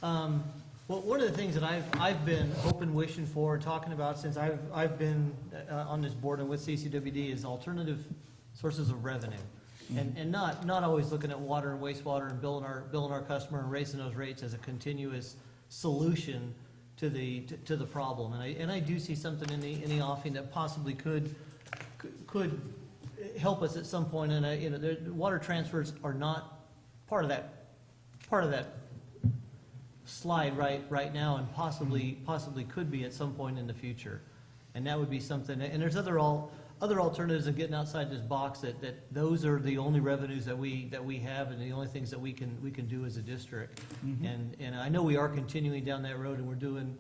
Well, one of the things that I've been hoping, wishing for, and talking about since I've been on this board and with CCWD is alternative sources of revenue. And not always looking at water and wastewater and billing our customer and raising those rates as a continuous solution to the problem. And I do see something in the offing that possibly could help us at some point. And the water transfers are not part of that slide right now, and possibly could be at some point in the future. And that would be something. And there's other alternatives of getting outside this box that those are the only revenues that we have, and the only things that we can do as a district. And I know we are continuing down that road, and we're doing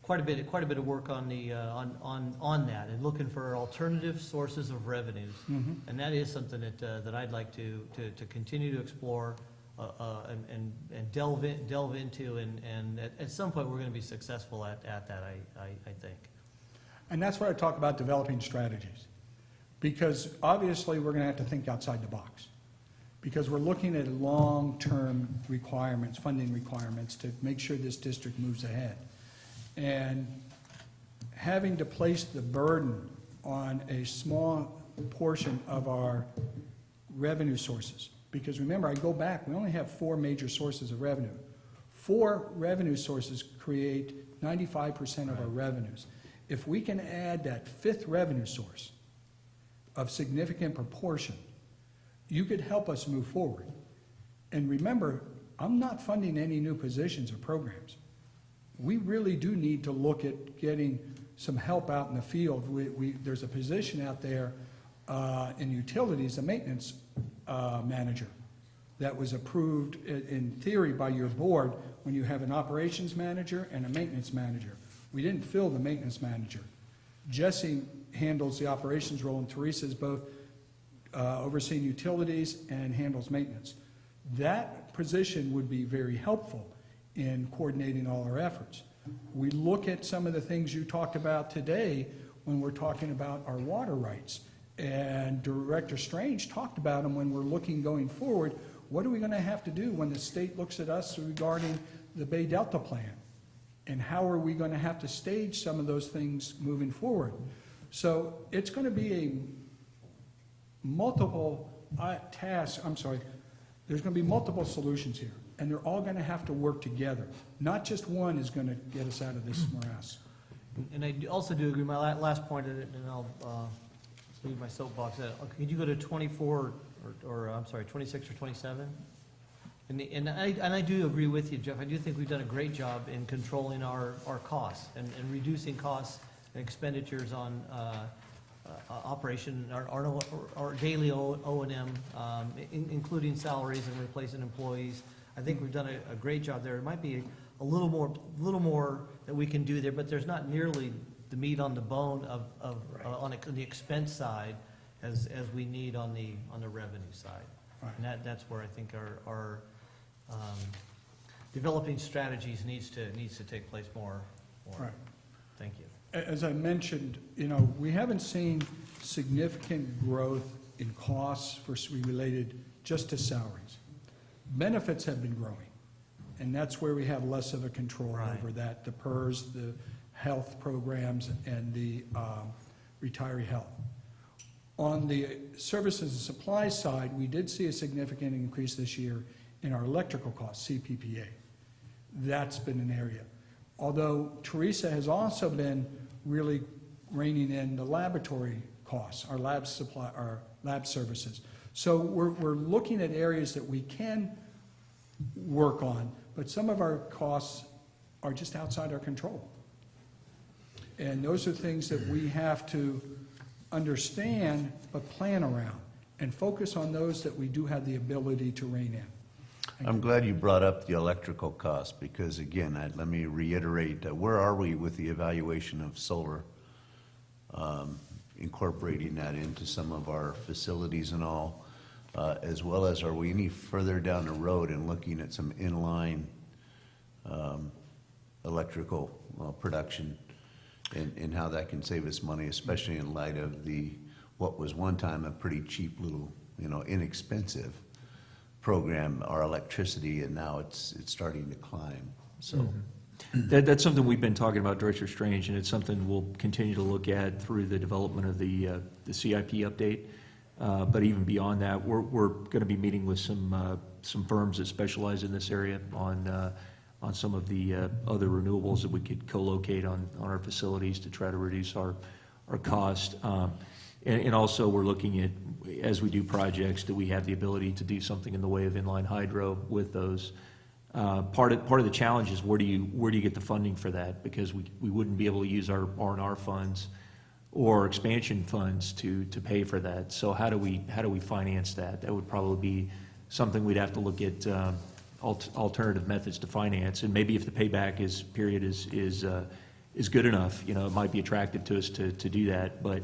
quite a bit of work on the on that, and looking for alternative sources of revenues. And that is something that I'd like to continue to explore and delve into, and at some point we're going to be successful at that, I think. And that's why I talk about developing strategies. Because obviously we're going to have to think outside the box. Because we're looking at long-term requirements, funding requirements, to make sure this district moves ahead. And having to place the burden on a small portion of our revenue sources. Because remember, I go back, we only have 4 major sources of revenue. 4 revenue sources create 95% of our revenues. If we can add that 5th revenue source of significant proportion, you could help us move forward. And remember, I'm not funding any new positions or programs. We really do need to look at getting some help out in the field. There's a position out there in utilities, a maintenance manager, that was approved in theory by your board when you have an operations manager and a maintenance manager. We didn't fill the maintenance manager. Jesse handles the operations role, and Teresa's both overseeing utilities and handles maintenance. That position would be very helpful in coordinating all our efforts. We look at some of the things you talked about today when we're talking about our water rights. And Director Strange talked about them when we're looking going forward. What are we going to have to do when the state looks at us regarding the Bay Delta plan? And how are we going to have to stage some of those things moving forward? So it's going to be a multiple task, there's going to be multiple solutions here. And they're all going to have to work together. Not just one is going to get us out of this morass. And I also do agree, my last point, and I'll leave my soapbox. Could you go to 24, or I'm sorry, 26 or 27? And I do agree with you, Jeff. I do think we've done a great job in controlling our costs and reducing costs and expenditures on operation, our daily O&M, including salaries and replacing employees. I think we've done a great job there. It might be a little more that we can do there, but there's not nearly the meat on the bone on the expense side as we need on the revenue side. Right. And that's where I think our developing strategies needs to take place more. Right. Thank you. As I mentioned, we haven't seen significant growth in costs related just to salaries. Benefits have been growing, and that's where we have less of a control over that, the PERS, the health programs, and the retiree health. On the services and supplies side, we did see a significant increase this year in our electrical costs, CPPA. That's been an area. Although Teresa has also been really reining in the laboratory costs, our lab services. So we're looking at areas that we can work on, but some of our costs are just outside our control. And those are things that we have to understand, but plan around, and focus on those that we do have the ability to rein in. I'm glad you brought up the electrical cost, because again, let me reiterate, where are we with the evaluation of solar? Incorporating that into some of our facilities and all, as well as are we any further down the road and looking at some inline electrical production and how that can save us money, especially in light of what was one time a pretty cheap little, inexpensive program, our electricity, and now it's starting to climb. So That's something we've been talking about, Director Strange, and it's something we'll continue to look at through the development of the CIP update. But even beyond that, we're going to be meeting with some firms that specialize in this area on some of the other renewables that we could co-locate on our facilities to try to reduce our cost. And also we're looking at, as we do projects, do we have the ability to do something in the way of inline hydro with those? Part of the challenge is where do you get the funding for that? Because we wouldn't be able to use our R&R funds or expansion funds to pay for that. So how do we finance that? That would probably be something we'd have to look at alternative methods to finance. And maybe if the payback period is good enough, it might be attractive to us to do that. But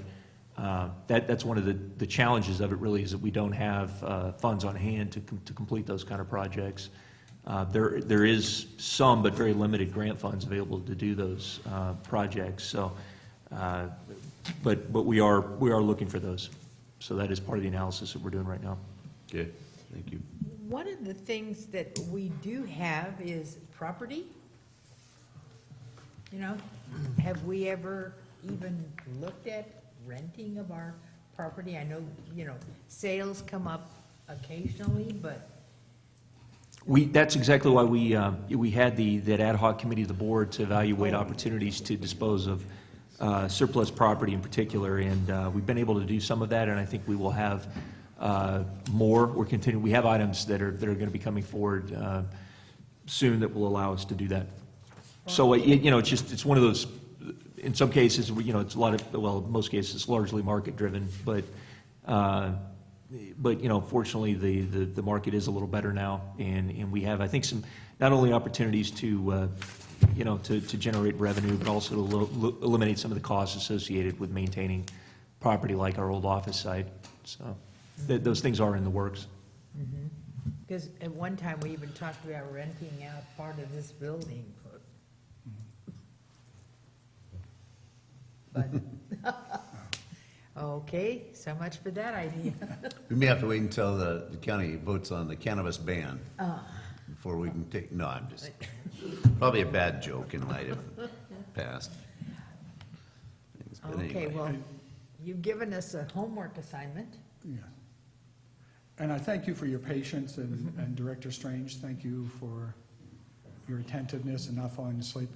that's one of the challenges of it really, is that we don't have funds on hand to complete those kind of projects. There is some, but very limited grant funds available to do those projects. So, but we are looking for those. So that is part of the analysis that we're doing right now. okay, thank you. One of the things that we do have is property. Have we ever even looked at renting of our property? I know, sales come up occasionally, but That's exactly why we had that ad hoc committee of the board to evaluate opportunities to dispose of surplus property in particular, and we've been able to do some of that, and I think we will have more. We have items that are going to be coming forward soon that will allow us to do that. So it's one of those. In some cases, it's most cases it's largely market driven, but fortunately the market is a little better now, and we have, I think, some not only opportunities to generate revenue, but also to eliminate some of the costs associated with maintaining property like our old office site. So those things are in the works. because at one time we even talked about renting out part of this building. But, okay, so much for that idea. We may have to wait until the county votes on the cannabis ban before we can take, no, I'm just, probably a bad joke in light of the past. But Okay, anyway. well, you've given us a homework assignment. Yeah. And I thank you for your patience, and Director Strange, thank you for your attentiveness and not falling asleep.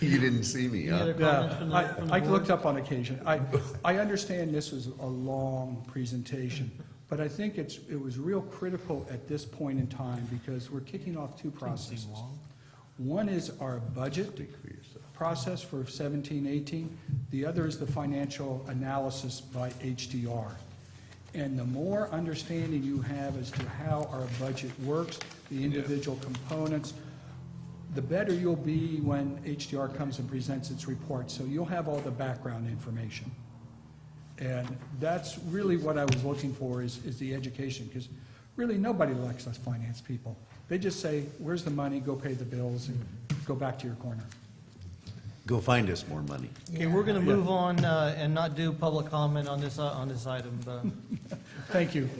You didn't see me, huh? I looked up on occasion. I understand this was a long presentation, but I think it was real critical at this point in time because we're kicking off two processes. One is our budget process for 17-18. The other is the financial analysis by HDR. And the more understanding you have as to how our budget works, the individual components, the better you'll be when HDR comes and presents its report. So you'll have all the background information. And that's really what I was looking for is the education, because really nobody likes us finance people. They just say, where's the money, go pay the bills, and go back to your corner. Go find us more money. Okay, we're going to move on and not do public comment on this item. Thank you.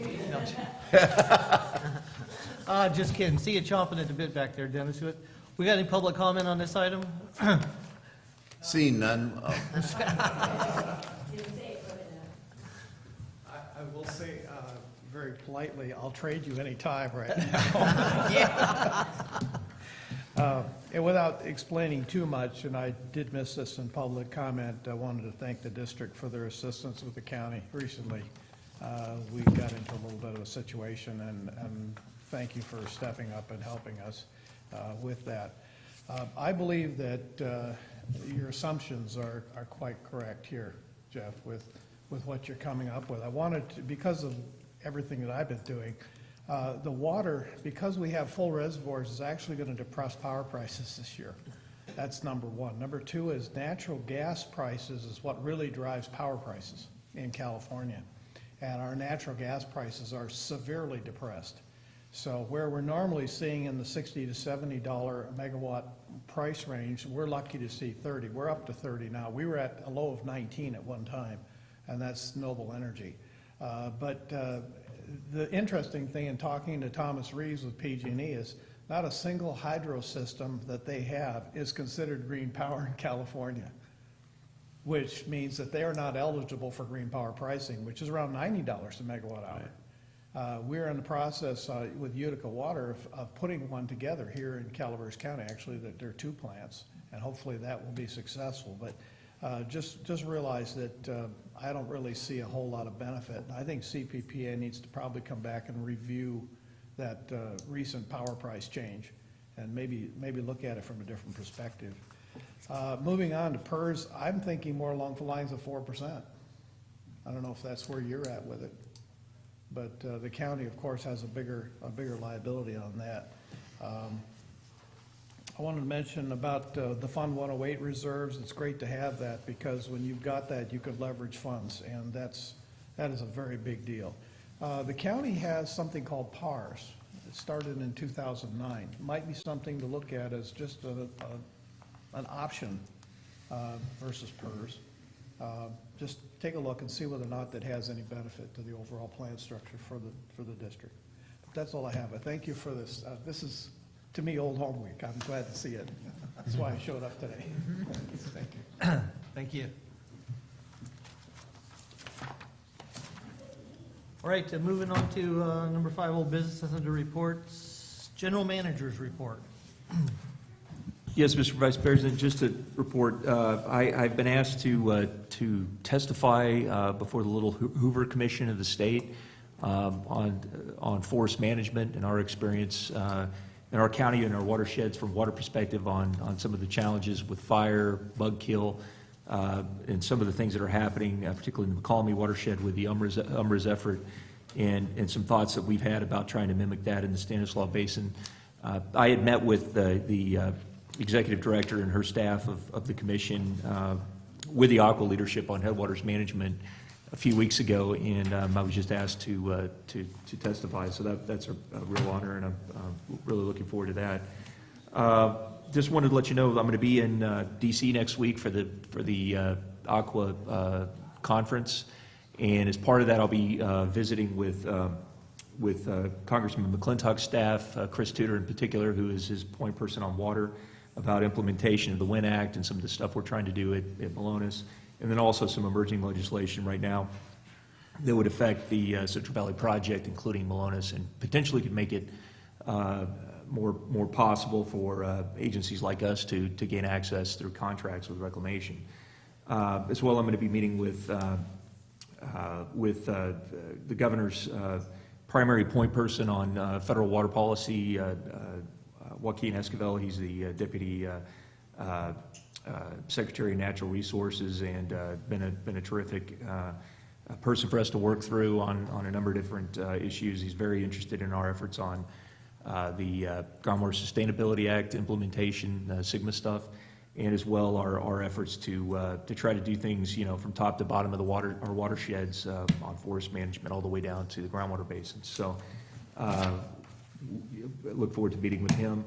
Just kidding. See you chomping at the bit back there, Dennis. We got any public comment on this item? Seeing none, will say very politely, I'll trade you any time right now. And without explaining too much, and I did miss this in public comment, I wanted to thank the district for their assistance with the county recently. We got into a little bit of a situation, and thank you for stepping up and helping us with that. I believe that your assumptions are quite correct here, Jeff, with what you're coming up with. I wanted to, because of everything that I've been doing, the water, because we have full reservoirs, is actually going to depress power prices this year. That's number one. Number two is natural gas prices is what really drives power prices in California. And our natural gas prices are severely depressed. So where we're normally seeing in the $60 to $70 a megawatt price range, we're lucky to see 30. We're up to 30 now. We were at a low of 19 at one time, and that's Noble Energy. But the interesting thing in talking to Thomas Reeves with PG&E is not a single hydro system that they have is considered green power in California, which means that they are not eligible for green power pricing, which is around $90 a megawatt hour. We're in the process with Utica Water of putting one together here in Calaveras County. Actually, that there are 2 plants, and hopefully that will be successful. But just realize that I don't really see a whole lot of benefit. I think CPPA needs to probably come back and review that recent power price change, and maybe look at it from a different perspective. Moving on to PERS, I'm thinking more along the lines of 4%. I don't know if that's where you're at with it, but the county, of course, has a bigger liability on that. I wanted to mention about the Fund 108 reserves. It's great to have that, because when you've got that, you could leverage funds, and that is a very big deal. The county has something called PARS. It started in 2009. It might be something to look at as just an option versus PERS. Just take a look and see whether or not that has any benefit to the overall plan structure for the district. But that's all I have. I thank you for this. This is, to me, old home week. I'm glad to see it. That's why I showed up today. Thank you. Thank you. All right, moving on to number 5, old business under reports. General Manager's report. Yes, Mr. Vice President, just to report, I've been asked to testify before the Little Hoover Commission of the state on forest management and our experience in our county and our watersheds from water perspective on some of the challenges with fire, bug kill, and some of the things that are happening, particularly in the McCallamy watershed with the UMRA's effort, and some thoughts that we've had about trying to mimic that in the Stanislaus Basin. I had met with the executive director and her staff of the commission with the Aqua leadership on headwaters management a few weeks ago, and I was just asked to testify. So that's a real honor, and I'm really looking forward to that. Just wanted to let you know I'm going to be in D.C. next week for the Aqua conference, and as part of that, I'll be visiting with Congressman McClintock's staff, Chris Tudor in particular, who is his point person on water, about implementation of the WIN Act and some of the stuff we're trying to do at Malonis, and then also some emerging legislation right now that would affect the Central Valley Project, including Malonis, and potentially could make it more possible for agencies like us to gain access through contracts with reclamation. As well, I'm going to be meeting with the governor's primary point person on federal water policy, Joaquin Esquivel. He's the deputy Secretary of Natural Resources, and been a terrific person for us to work through on a number of different issues. He's very interested in our efforts on the Groundwater Sustainability Act implementation, SGMA stuff, and as well our efforts to try to do things, from top to bottom of our watersheds on forest management all the way down to the groundwater basins. So look forward to meeting with him.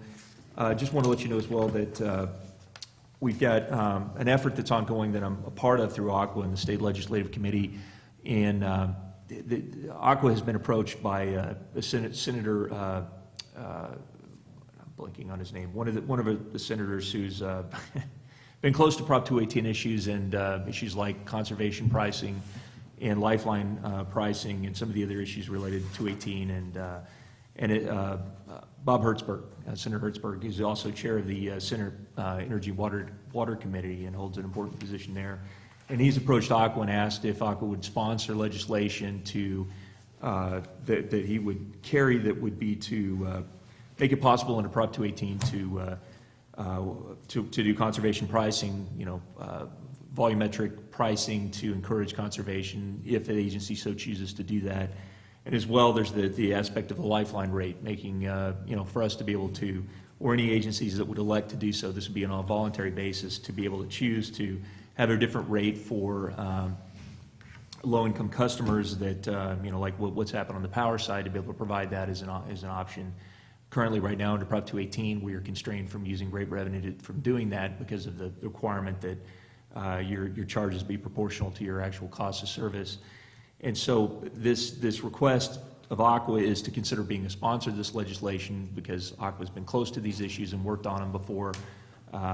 Just want to let you know as well that we've got an effort that's ongoing that I'm a part of through Aqua and the State Legislative Committee, and Aqua has been approached by a Senator, I'm blanking on his name, one of the senators who's been close to Prop 218 issues and issues like conservation pricing and lifeline pricing and some of the other issues related to 218. Bob Hertzberg, Senator Hertzberg, is also chair of the Senate Energy Water Committee and holds an important position there. And he's approached Aqua and asked if Aqua would sponsor legislation to that he would carry that would be to make it possible under Prop 218 to do conservation pricing, volumetric pricing to encourage conservation if the agency so chooses to do that. And as well, there's the aspect of the lifeline rate, making, for us to be able to, or any agencies that would elect to do so, this would be on a voluntary basis, to be able to choose to have a different rate for low-income customers that, like what's happened on the power side, to be able to provide that as an option. Currently, right now, under Prop 218, we are constrained from using rate revenue from doing that because of the requirement that your charges be proportional to your actual cost of service. And so this request of Aqua is to consider being a sponsor of this legislation, because Aqua's been close to these issues and worked on them before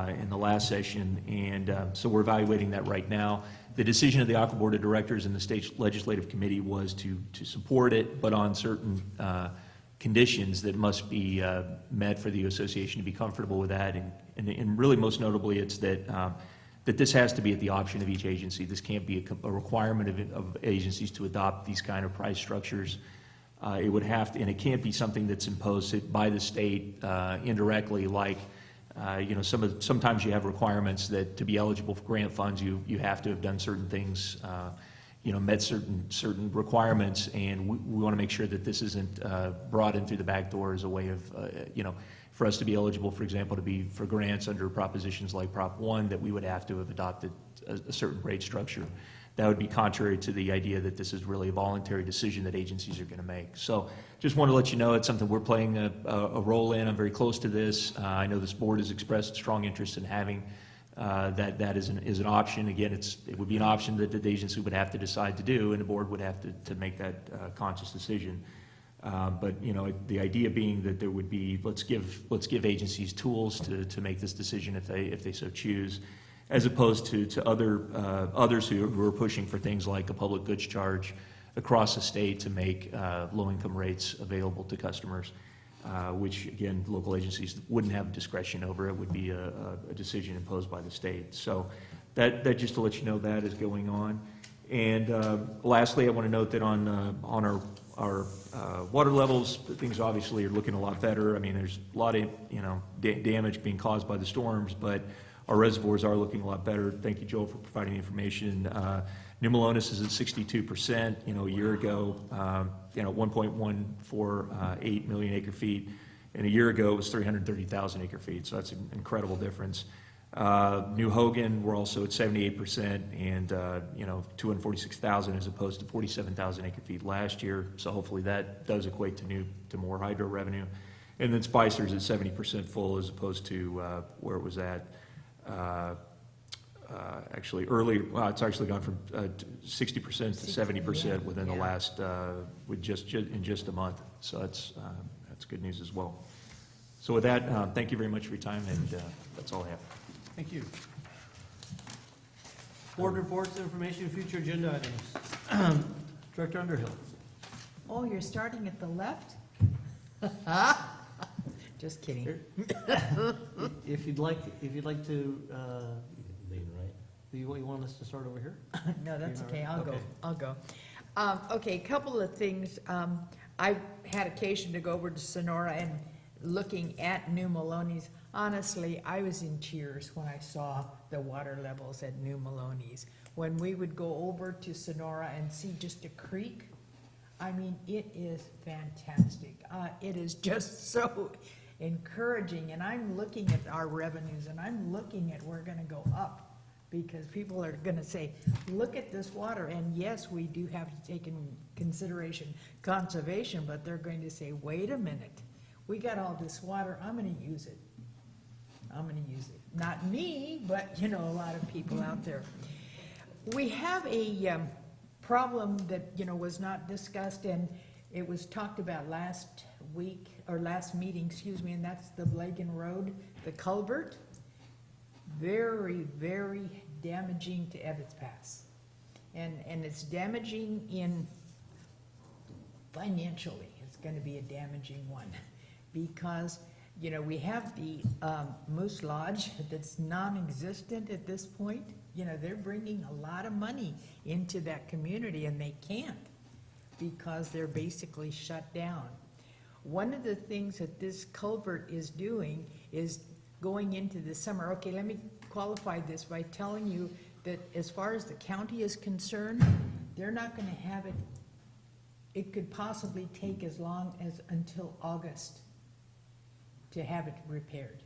in the last session, and so we're evaluating that right now. The decision of the Aqua Board of Directors and the State Legislative Committee was to support it, but on certain conditions that must be met for the association to be comfortable with that, and really most notably it's that that this has to be at the option of each agency. This can't be a requirement of agencies to adopt these kind of price structures. It would have to, and it can't be something that's imposed by the state indirectly, like sometimes you have requirements that to be eligible for grant funds, you have to have done certain things, met certain requirements, and we want to make sure that this isn't brought in through the back door as a way of, for us to be eligible, for example, for grants under propositions like Prop 1, that we would have to have adopted a certain rate structure. That would be contrary to the idea that this is really a voluntary decision that agencies are going to make. So just want to let you know it's something we're playing a role in. I'm very close to this. I know this board has expressed strong interest in having that is an option. Again, it would be an option that the agency would have to decide to do, and the board would have to make that conscious decision. But the idea being that there would be, let's give agencies tools to make this decision if they so choose, as opposed to others who are pushing for things like a public goods charge across the state to make low-income rates available to customers, which again local agencies wouldn't have discretion over. It would be a decision imposed by the state. So that just to let you know that is going on. And lastly, I want to note that on our water levels, things obviously are looking a lot better. I mean, there's a lot of damage being caused by the storms, but our reservoirs are looking a lot better. Thank you, Joel, for providing the information. New Melones is at 62%. A year ago, 1.148 million acre feet, and a year ago it was 330,000 acre feet. So that's an incredible difference. New Hogan, we're also at 78%, and 246,000 as opposed to 47,000 acre feet last year. So hopefully that does equate to more hydro revenue. And then Spicer's at 70% full as opposed to where it was at actually earlier. Well, it's actually gone from 60% to 70% within the last in just a month. So that's good news as well. So with that, thank you very much for your time, and that's all I have. Thank you. Board reports, information, future agenda items. Director Underhill. Oh, you're starting at the left? Just kidding. If you'd like to, lean right. You want us to start over here? No, that's You're okay, not right? I'll go. Okay, a couple of things. I've had occasion to go over to Sonora and looking at New Melones. Honestly, I was in tears when I saw the water levels at New Melones. When we would go over to Sonora and see just a creek, I mean, it is fantastic. It is just so encouraging, and I'm looking at our revenues, and I'm looking at we're gonna go up, because people are gonna say, look at this water, and yes, we do have to take in consideration conservation, but they're going to say, wait a minute, we got all this water, I'm gonna use it. I'm gonna use it. Not me, but a lot of people out there. We have a problem that, was not discussed, and it was talked about last week, or last meeting, excuse me, and that's the Blagan Road, the culvert. Very, very damaging to Ebbets Pass. And it's damaging in, financially, it's gonna be a damaging one. Because, you know, we have the Moose Lodge that's non-existent at this point. You know, they're bringing a lot of money into that community, and they can't because they're basically shut down. One of the things that this culvert is doing is going into the summer. Okay, let me qualify this by telling you that as far as the county is concerned, they're not gonna have it, it could possibly take as long as until August to have it repaired.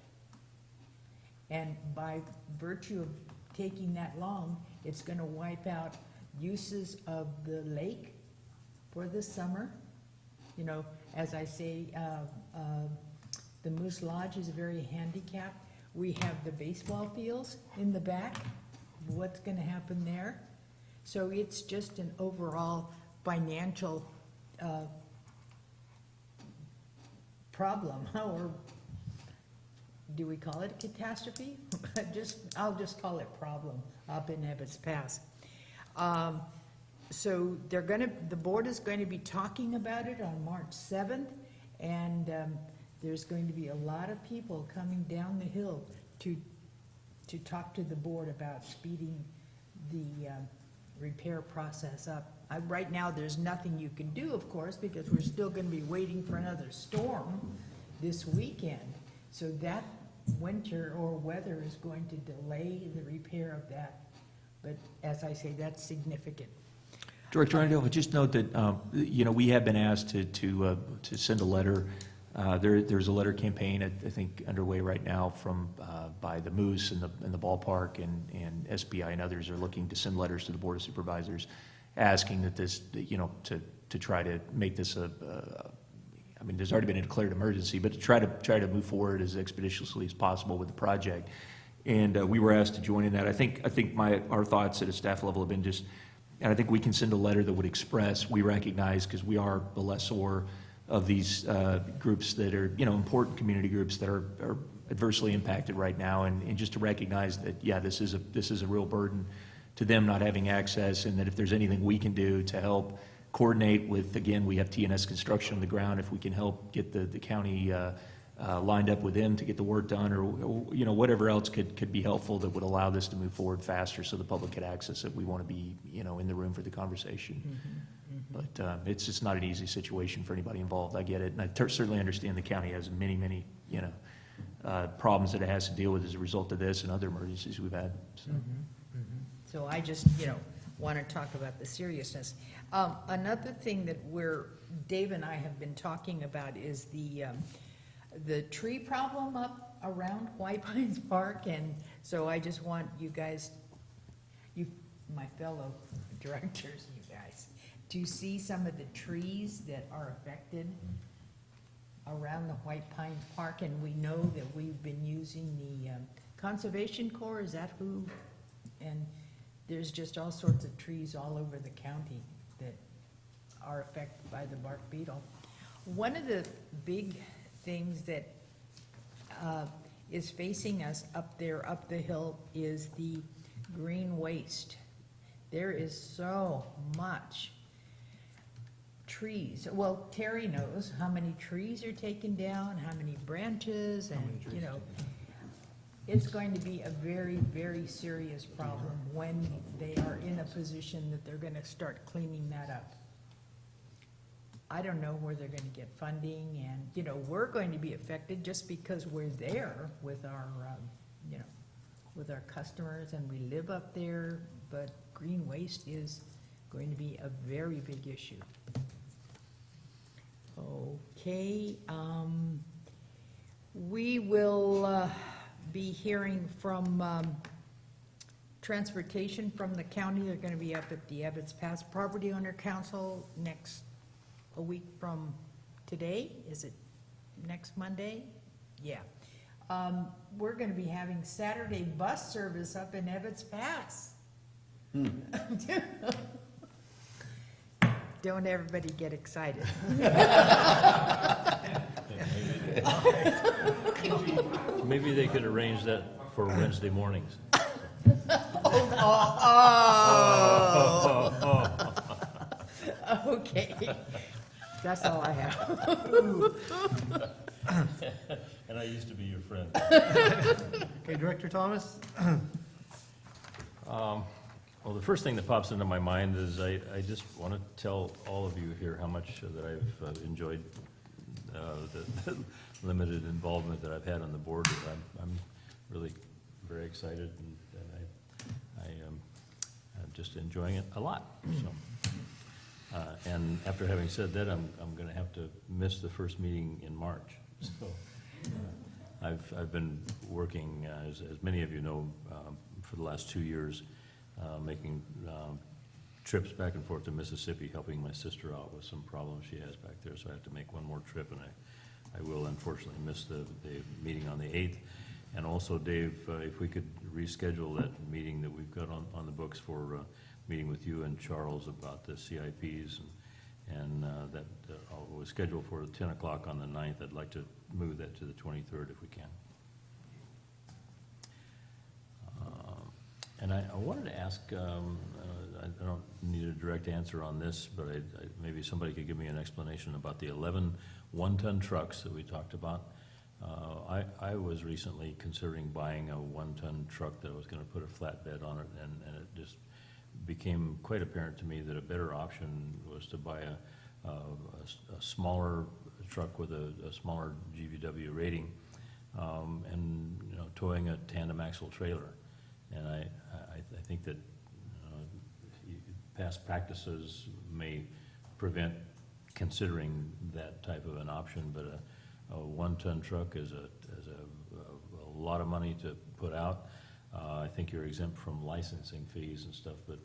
And by virtue of taking that long, it's gonna wipe out uses of the lake for the summer. You know, as I say, the Moose Lodge is very handicapped. We have the baseball fields in the back. What's gonna happen there? So it's just an overall financial problem, or do we call it a catastrophe? I'll just call it problem up in Ebbets Pass. So the board is going to be talking about it on March 7th, and there's going to be a lot of people coming down the hill to talk to the board about speeding the repair process up. Right now, there's nothing you can do, of course, because we're still gonna be waiting for another storm this weekend. So that winter or weather is going to delay the repair of that. But as I say, that's significant. Director Randall, just note that, you know, we have been asked to send a letter. There's a letter campaign, I think, underway right now from, by the Moose and the ballpark, and SBI and others are looking to send letters to the Board of Supervisors asking that this, you know, to try to make this I mean, there's already been a declared emergency, but to try to move forward as expeditiously as possible with the project. And we were asked to join in that. I think our thoughts at a staff level have been just, and I think we can send a letter that would express, we recognize, because we are the lessor of these groups that are, you know, important community groups that are adversely impacted right now, and just to recognize that, yeah, this is a real burden to them not having access, and that if there's anything we can do to help coordinate with, again, we have TNS construction on the ground, if we can help get the county lined up with them to get the work done, or you know, whatever else could be helpful that would allow this to move forward faster so the public could access it. We want to be, you know, in the room for the conversation. But it's just not an easy situation for anybody involved. I get it, and I certainly understand the county has many, you know, problems that it has to deal with as a result of this and other emergencies we've had. So. So I just, you know, want to talk about the seriousness. Another thing that Dave and I have been talking about is the tree problem up around White Pines Park, and so I just want you guys, my fellow directors, you guys, to see some of the trees that are affected around the White Pines Park, and we know that we've been using the Conservation Corps, is that who? And there's just all sorts of trees all over the county that are affected by the bark beetle. One of the big things that is facing us up there, up the hill, is the green waste. There is so much trees. Well, Terry knows how many trees are taken down, how many branches, and, you know, it's going to be a very, very serious problem when they are in a position that they're gonna start cleaning that up. I don't know where they're gonna get funding, and, you know, we're going to be affected just because we're there with our, you know, with our customers, and we live up there, but green waste is going to be a very big issue. Okay, we will be hearing from transportation from the county. They're going to be up at the Ebbets Pass Property Owner Council a week from today. Is it next Monday? Yeah. We're going to be having Saturday bus service up in Ebbets Pass. Don't everybody get excited. Maybe they could arrange that for Wednesday mornings. Oh. Okay. That's all I have. And I used to be your friend. Okay, Director Thomas? Well, the first thing that pops into my mind is I just want to tell all of you here how much that I've enjoyed the limited involvement that I've had on the board. I'm really very excited, and I'm just enjoying it a lot. So, and after having said that, I'm going to have to miss the first meeting in March. So, I've been working, as many of you know, for the last 2 years, making trips back and forth to Mississippi, helping my sister out with some problems she has back there. So I have to make one more trip, and I will unfortunately miss the meeting on the 8th. And also, Dave, if we could reschedule that meeting that we've got on the books for meeting with you and Charles about the CIPs, and that was scheduled for 10 o'clock on the 9th. I'd like to move that to the 23rd if we can. And I wanted to ask, I don't need a direct answer on this, but maybe somebody could give me an explanation about the 11 one-ton trucks that we talked about. I was recently considering buying a one-ton truck that was going to put a flatbed on it, and it just became quite apparent to me that a better option was to buy a smaller truck with a smaller GVW rating, and towing a tandem axle trailer. And I think that past practices may prevent considering that type of an option, but a one-ton truck is a lot of money to put out. I think you're exempt from licensing fees and stuff, but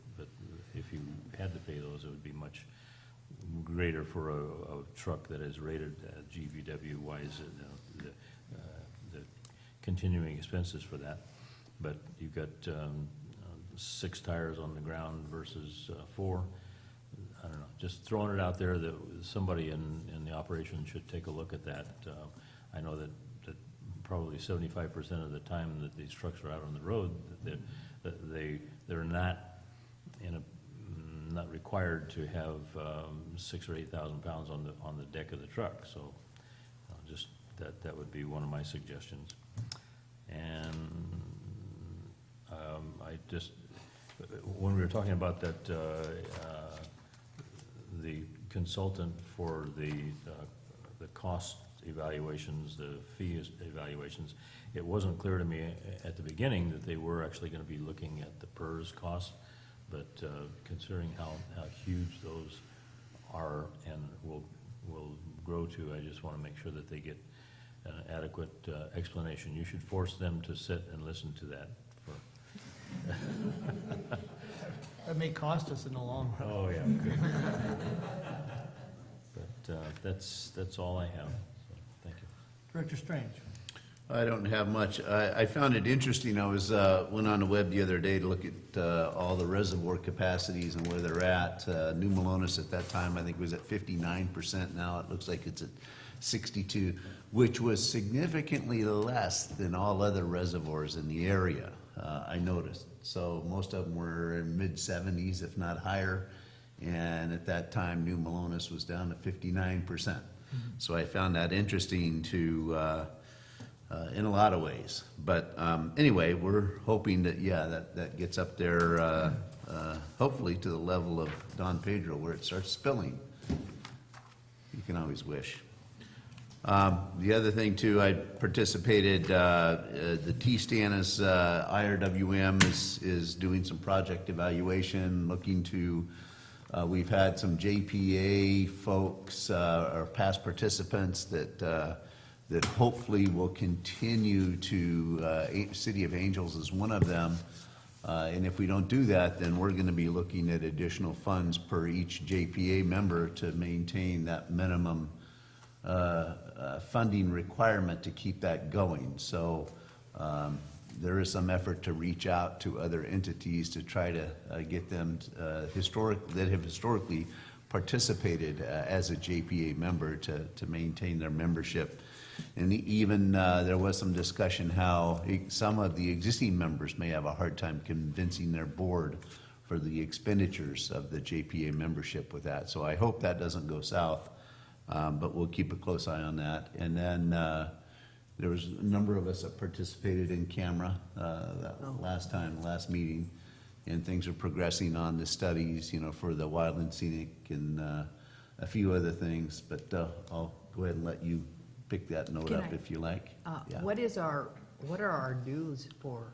if you had to pay those, it would be much greater for a truck that is rated GVW-wise, the continuing expenses for that. But you've got 6 tires on the ground versus 4. I don't know, just throwing it out there that somebody in the operation should take a look at that. I know that probably 75% of the time that these trucks are out on the road, they're not not required to have 6,000 or 8,000 pounds on the deck of the truck. So just that would be one of my suggestions. And I just, when we were talking about that, the consultant for the cost evaluations, the fee evaluations, it wasn't clear to me at the beginning that they were actually going to be looking at the PERS cost, but considering how huge those are and will grow to, I just want to make sure that they get an adequate explanation. You should force them to sit and listen to that. That may cost us in the long run. Oh, yeah. But that's all I have. So, thank you. Director Strange? I don't have much. I found it interesting. I was went on the web the other day to look at all the reservoir capacities and where they're at. New Melones at that time, I think, was at 59%. Now it looks like it's at 62, which was significantly less than all other reservoirs in the area, I noticed. So most of them were in mid-70s, if not higher. And at that time, New Melones was down to 59%. So I found that interesting to, in a lot of ways. But anyway, we're hoping that, that gets up there, hopefully to the level of Don Pedro where it starts spilling. You can always wish. The other thing too, I participated, the T-Stannis IRWM is doing some project evaluation, looking to, we've had some JPA folks, or past participants that hopefully will continue to, City of Angels is one of them. And if we don't do that, then we're going to be looking at additional funds per each JPA member to maintain that minimum funding requirement to keep that going. So there is some effort to reach out to other entities to try to get them that have historically participated as a JPA member to maintain their membership. And even there was some discussion how some of the existing members may have a hard time convincing their board for the expenditures of the JPA membership with that. So I hope that doesn't go south, but we'll keep a close eye on that. And then there was a number of us that participated in camera last meeting, and things are progressing on the studies, you know, for the wild and scenic and a few other things. But I'll go ahead and let you pick that note Can up I- if you like. Yeah. What are our dues for?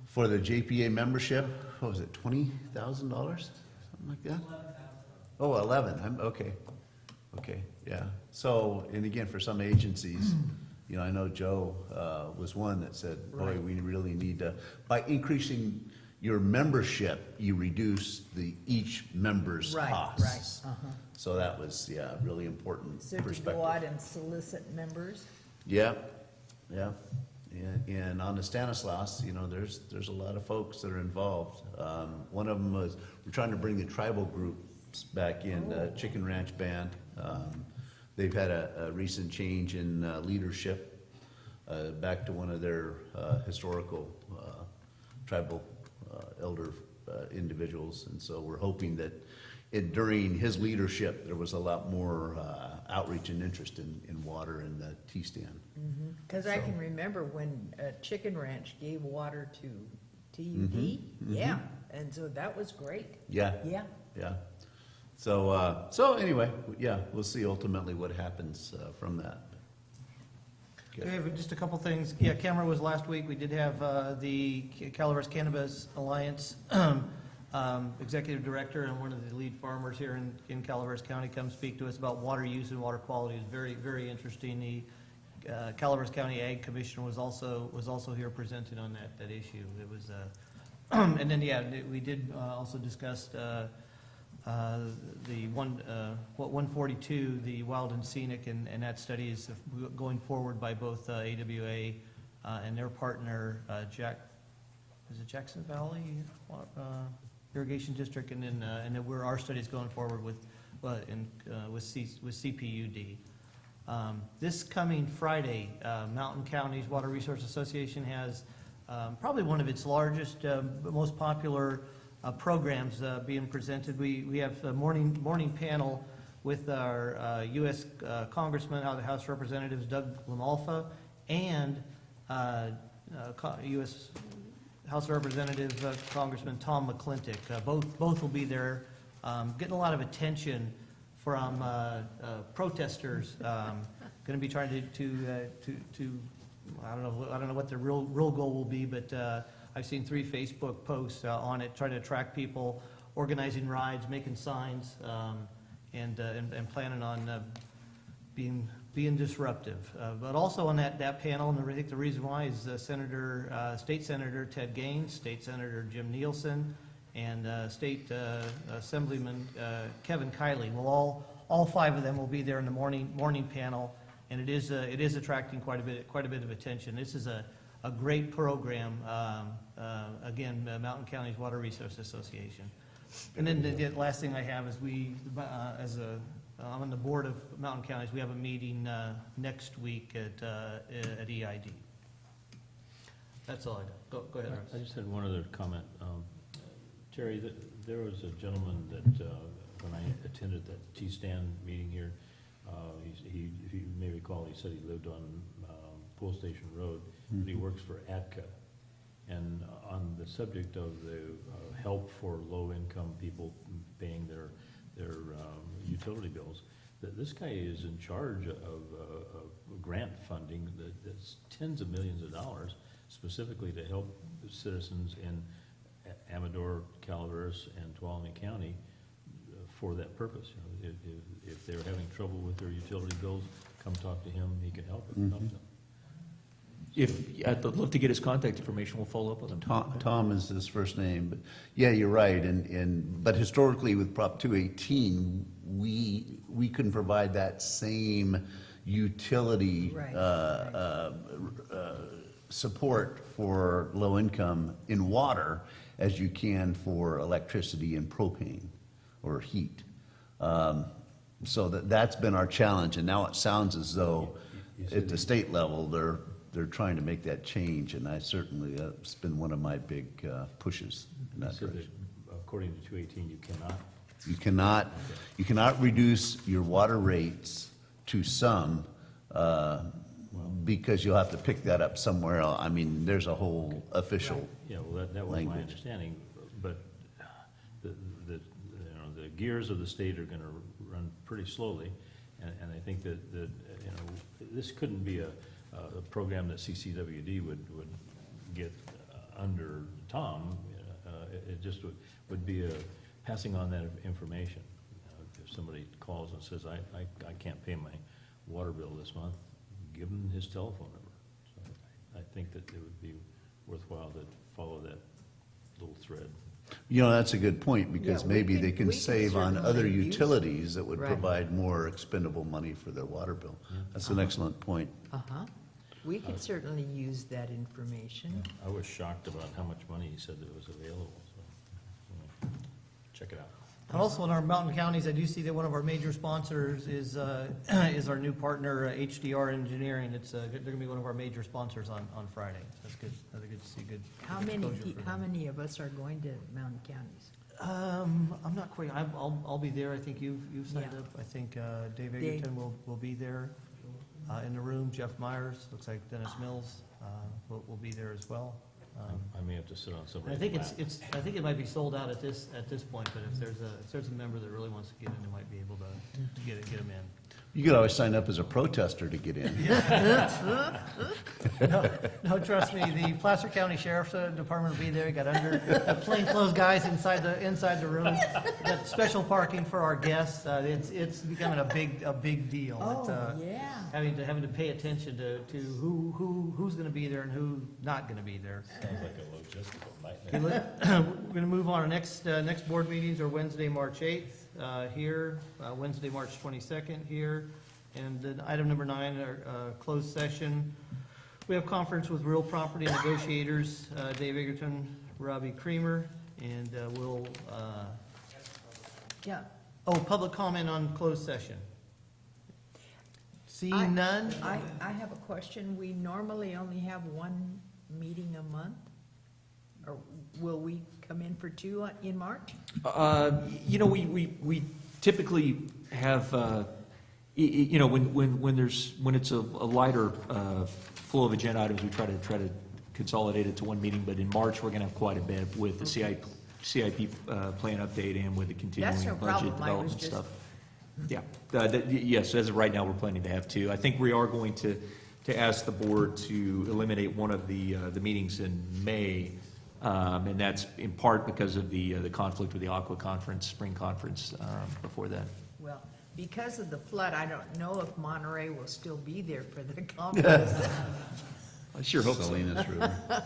For the JPA membership, what was it, $20,000, something like that? 11,000. Oh, 11, okay, yeah. So, and again, for some agencies, you know, I know Joe was one that said, boy, we really need to, by increasing your membership, you reduce each member's costs. So that was, yeah, really important So to perspective. go out and solicit members? Yeah, yeah. And on the Stanislaus, you know, there's a lot of folks that are involved. One of them was, we're trying to bring the tribal groups back in, Chicken Ranch Band. They've had a recent change in leadership, back to one of their historical tribal elder individuals. And so we're hoping that during his leadership, there was a lot more outreach and interest in water in the T-stand. Because I can remember when Chicken Ranch gave water to TUD, yeah, and so that was great. Yeah. Yeah. Yeah. So anyway, yeah, we'll see ultimately what happens from that. Good. We have just a couple things. Yeah, camera was last week. We did have the Calaveras Cannabis Alliance executive director and one of the lead farmers here in Calaveras County come speak to us about water use and water quality. It's very, very interesting. The Calaveras County Ag Commission was also here presenting on that issue. It was, and then, yeah, we did also discuss the 142, the wild and scenic, and that study is going forward by both AWA and their partner, Jackson Valley Irrigation District, and then where our study is going forward with CPUD. This coming Friday, Mountain Counties Water Resource Association has probably one of its largest, most popular programs being presented. We have a morning panel with our U.S. Congressman, House Representatives Doug LaMalfa, and U.S. House Representative Congressman Tom McClintock. Both will be there, getting a lot of attention from protesters. Going to be trying to I don't know what the real goal will be, but I've seen 3 Facebook posts on it, trying to attract people, organizing rides, making signs, and planning on being disruptive. But also on that panel, and I think the reason why is State Senator Ted Gaines, State Senator Jim Nielsen, and State Assemblyman Kevin Kiley. Well, all 5 of them will be there in the morning panel, and it is attracting quite a bit of attention. This is a great program. Again, Mountain Counties Water Resource Association. And then the last thing I have is I'm on the board of Mountain Counties. We have a meeting next week at EID. That's all I got. Go ahead, Russ. I just had one other comment. Terry, there was a gentleman that, when I attended that T-stand meeting here, he, if you may recall, he said he lived on Pool Station Road, but he works for ATCA. And on the subject of the help for low-income people paying their utility bills, that this guy is in charge of grant funding that's tens of millions of dollars specifically to help citizens in Amador, Calaveras, and Tuolumne County for that purpose. You know, if they're having trouble with their utility bills, come talk to him. He can help them. I'd love to get his contact information, we'll follow up with him. Tom is his first name, but yeah, you're right. But historically with Prop 218, we couldn't provide that same utility support for low income in water as you can for electricity and propane or heat. So that's been our challenge, and now it sounds as though at the state level they're trying to make that change, and I certainly, it's been one of my big pushes in that So that direction. according to 218, you cannot? You cannot reduce your water rates to some, because you'll have to pick that up somewhere else. I mean, there's a whole official Yeah, well, that was my language. understanding, but the gears of the state are gonna run pretty slowly, and I think that, this couldn't be a program that CCWD would get under Tom. It just would be a passing on that information. If somebody calls and says, I can't pay my water bill this month, give them his telephone number. So I think that it would be worthwhile to follow that little thread. You know, that's a good point, because Yeah, we maybe can- they can we can save on other certainly use- utilities that would Right. provide more expendable money for their water bill. That's an excellent point. Uh-huh. We could certainly use that information. I was shocked about how much money he said that was available, so, check it out. And also in our mountain counties, I do see that one of our major sponsors is our new partner, HDR Engineering. They're gonna be one of our major sponsors on Friday. That's good. That's good to see, good. How good many, exposure for how them. many of us are going to mountain counties? I'm not quite, I'll be there. I think you've signed Yeah. up. I think Dave Dave. Egerton will be there in the room. Jeff Myers, looks like Dennis Mills will be there as well. I may have to sit on And I somebody's think lap. I think it might be sold out at this point, but if there's a member that really wants to get in, they might be able to get them in. You could always sign up as a protester to get in. No, trust me, the Placer County Sheriff's Department will be there. Got plainclothes guys inside the room. Got special parking for our guests. It's becoming a big deal. It's, yeah. having to pay attention to who's going to be there and who's not going to be there. Sounds like a logistical Okay, nightmare. We're going to move on. Our next board meetings are Wednesday, March 8th here, Wednesday, March 22nd here, and then item number 9, our closed session. We have conference with real property negotiators, Dave Egerton, Robbie Creamer, and we'll, Yeah. public comment on closed session. Seeing none? I have a question. We normally only have one meeting a month? Or will we come in for 2 in March? We typically have, when it's a lighter flow of agenda items, we try to consolidate it to one meeting, but in March, we're going to have quite a bit with the CIP plan update and with the continuing That's no budget problem. I was development just- stuff. Yeah, yes, as of right now, we're planning to have 2. I think we are going to ask the board to eliminate one of the meetings in May, and that's in part because of the conflict with the Aqua Conference, spring conference before that. Well, because of the flood, I don't know if Monterey will still be there for the conference. I sure hope so. Salinas River.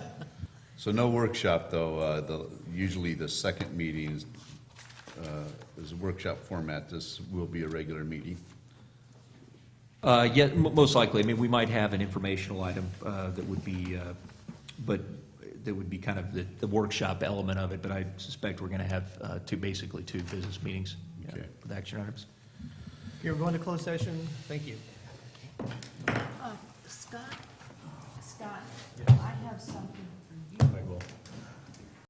So no workshop, though. Usually the second meeting is a workshop format. This will be a regular meeting. Yeah, most likely. I mean, we might have an informational item that would be, but that would be kind of the workshop element of it, but I suspect we're going to have basically two business meetings Okay. with action items. Okay, we're going to closed session. Thank you. Scott, I have something for you. I will.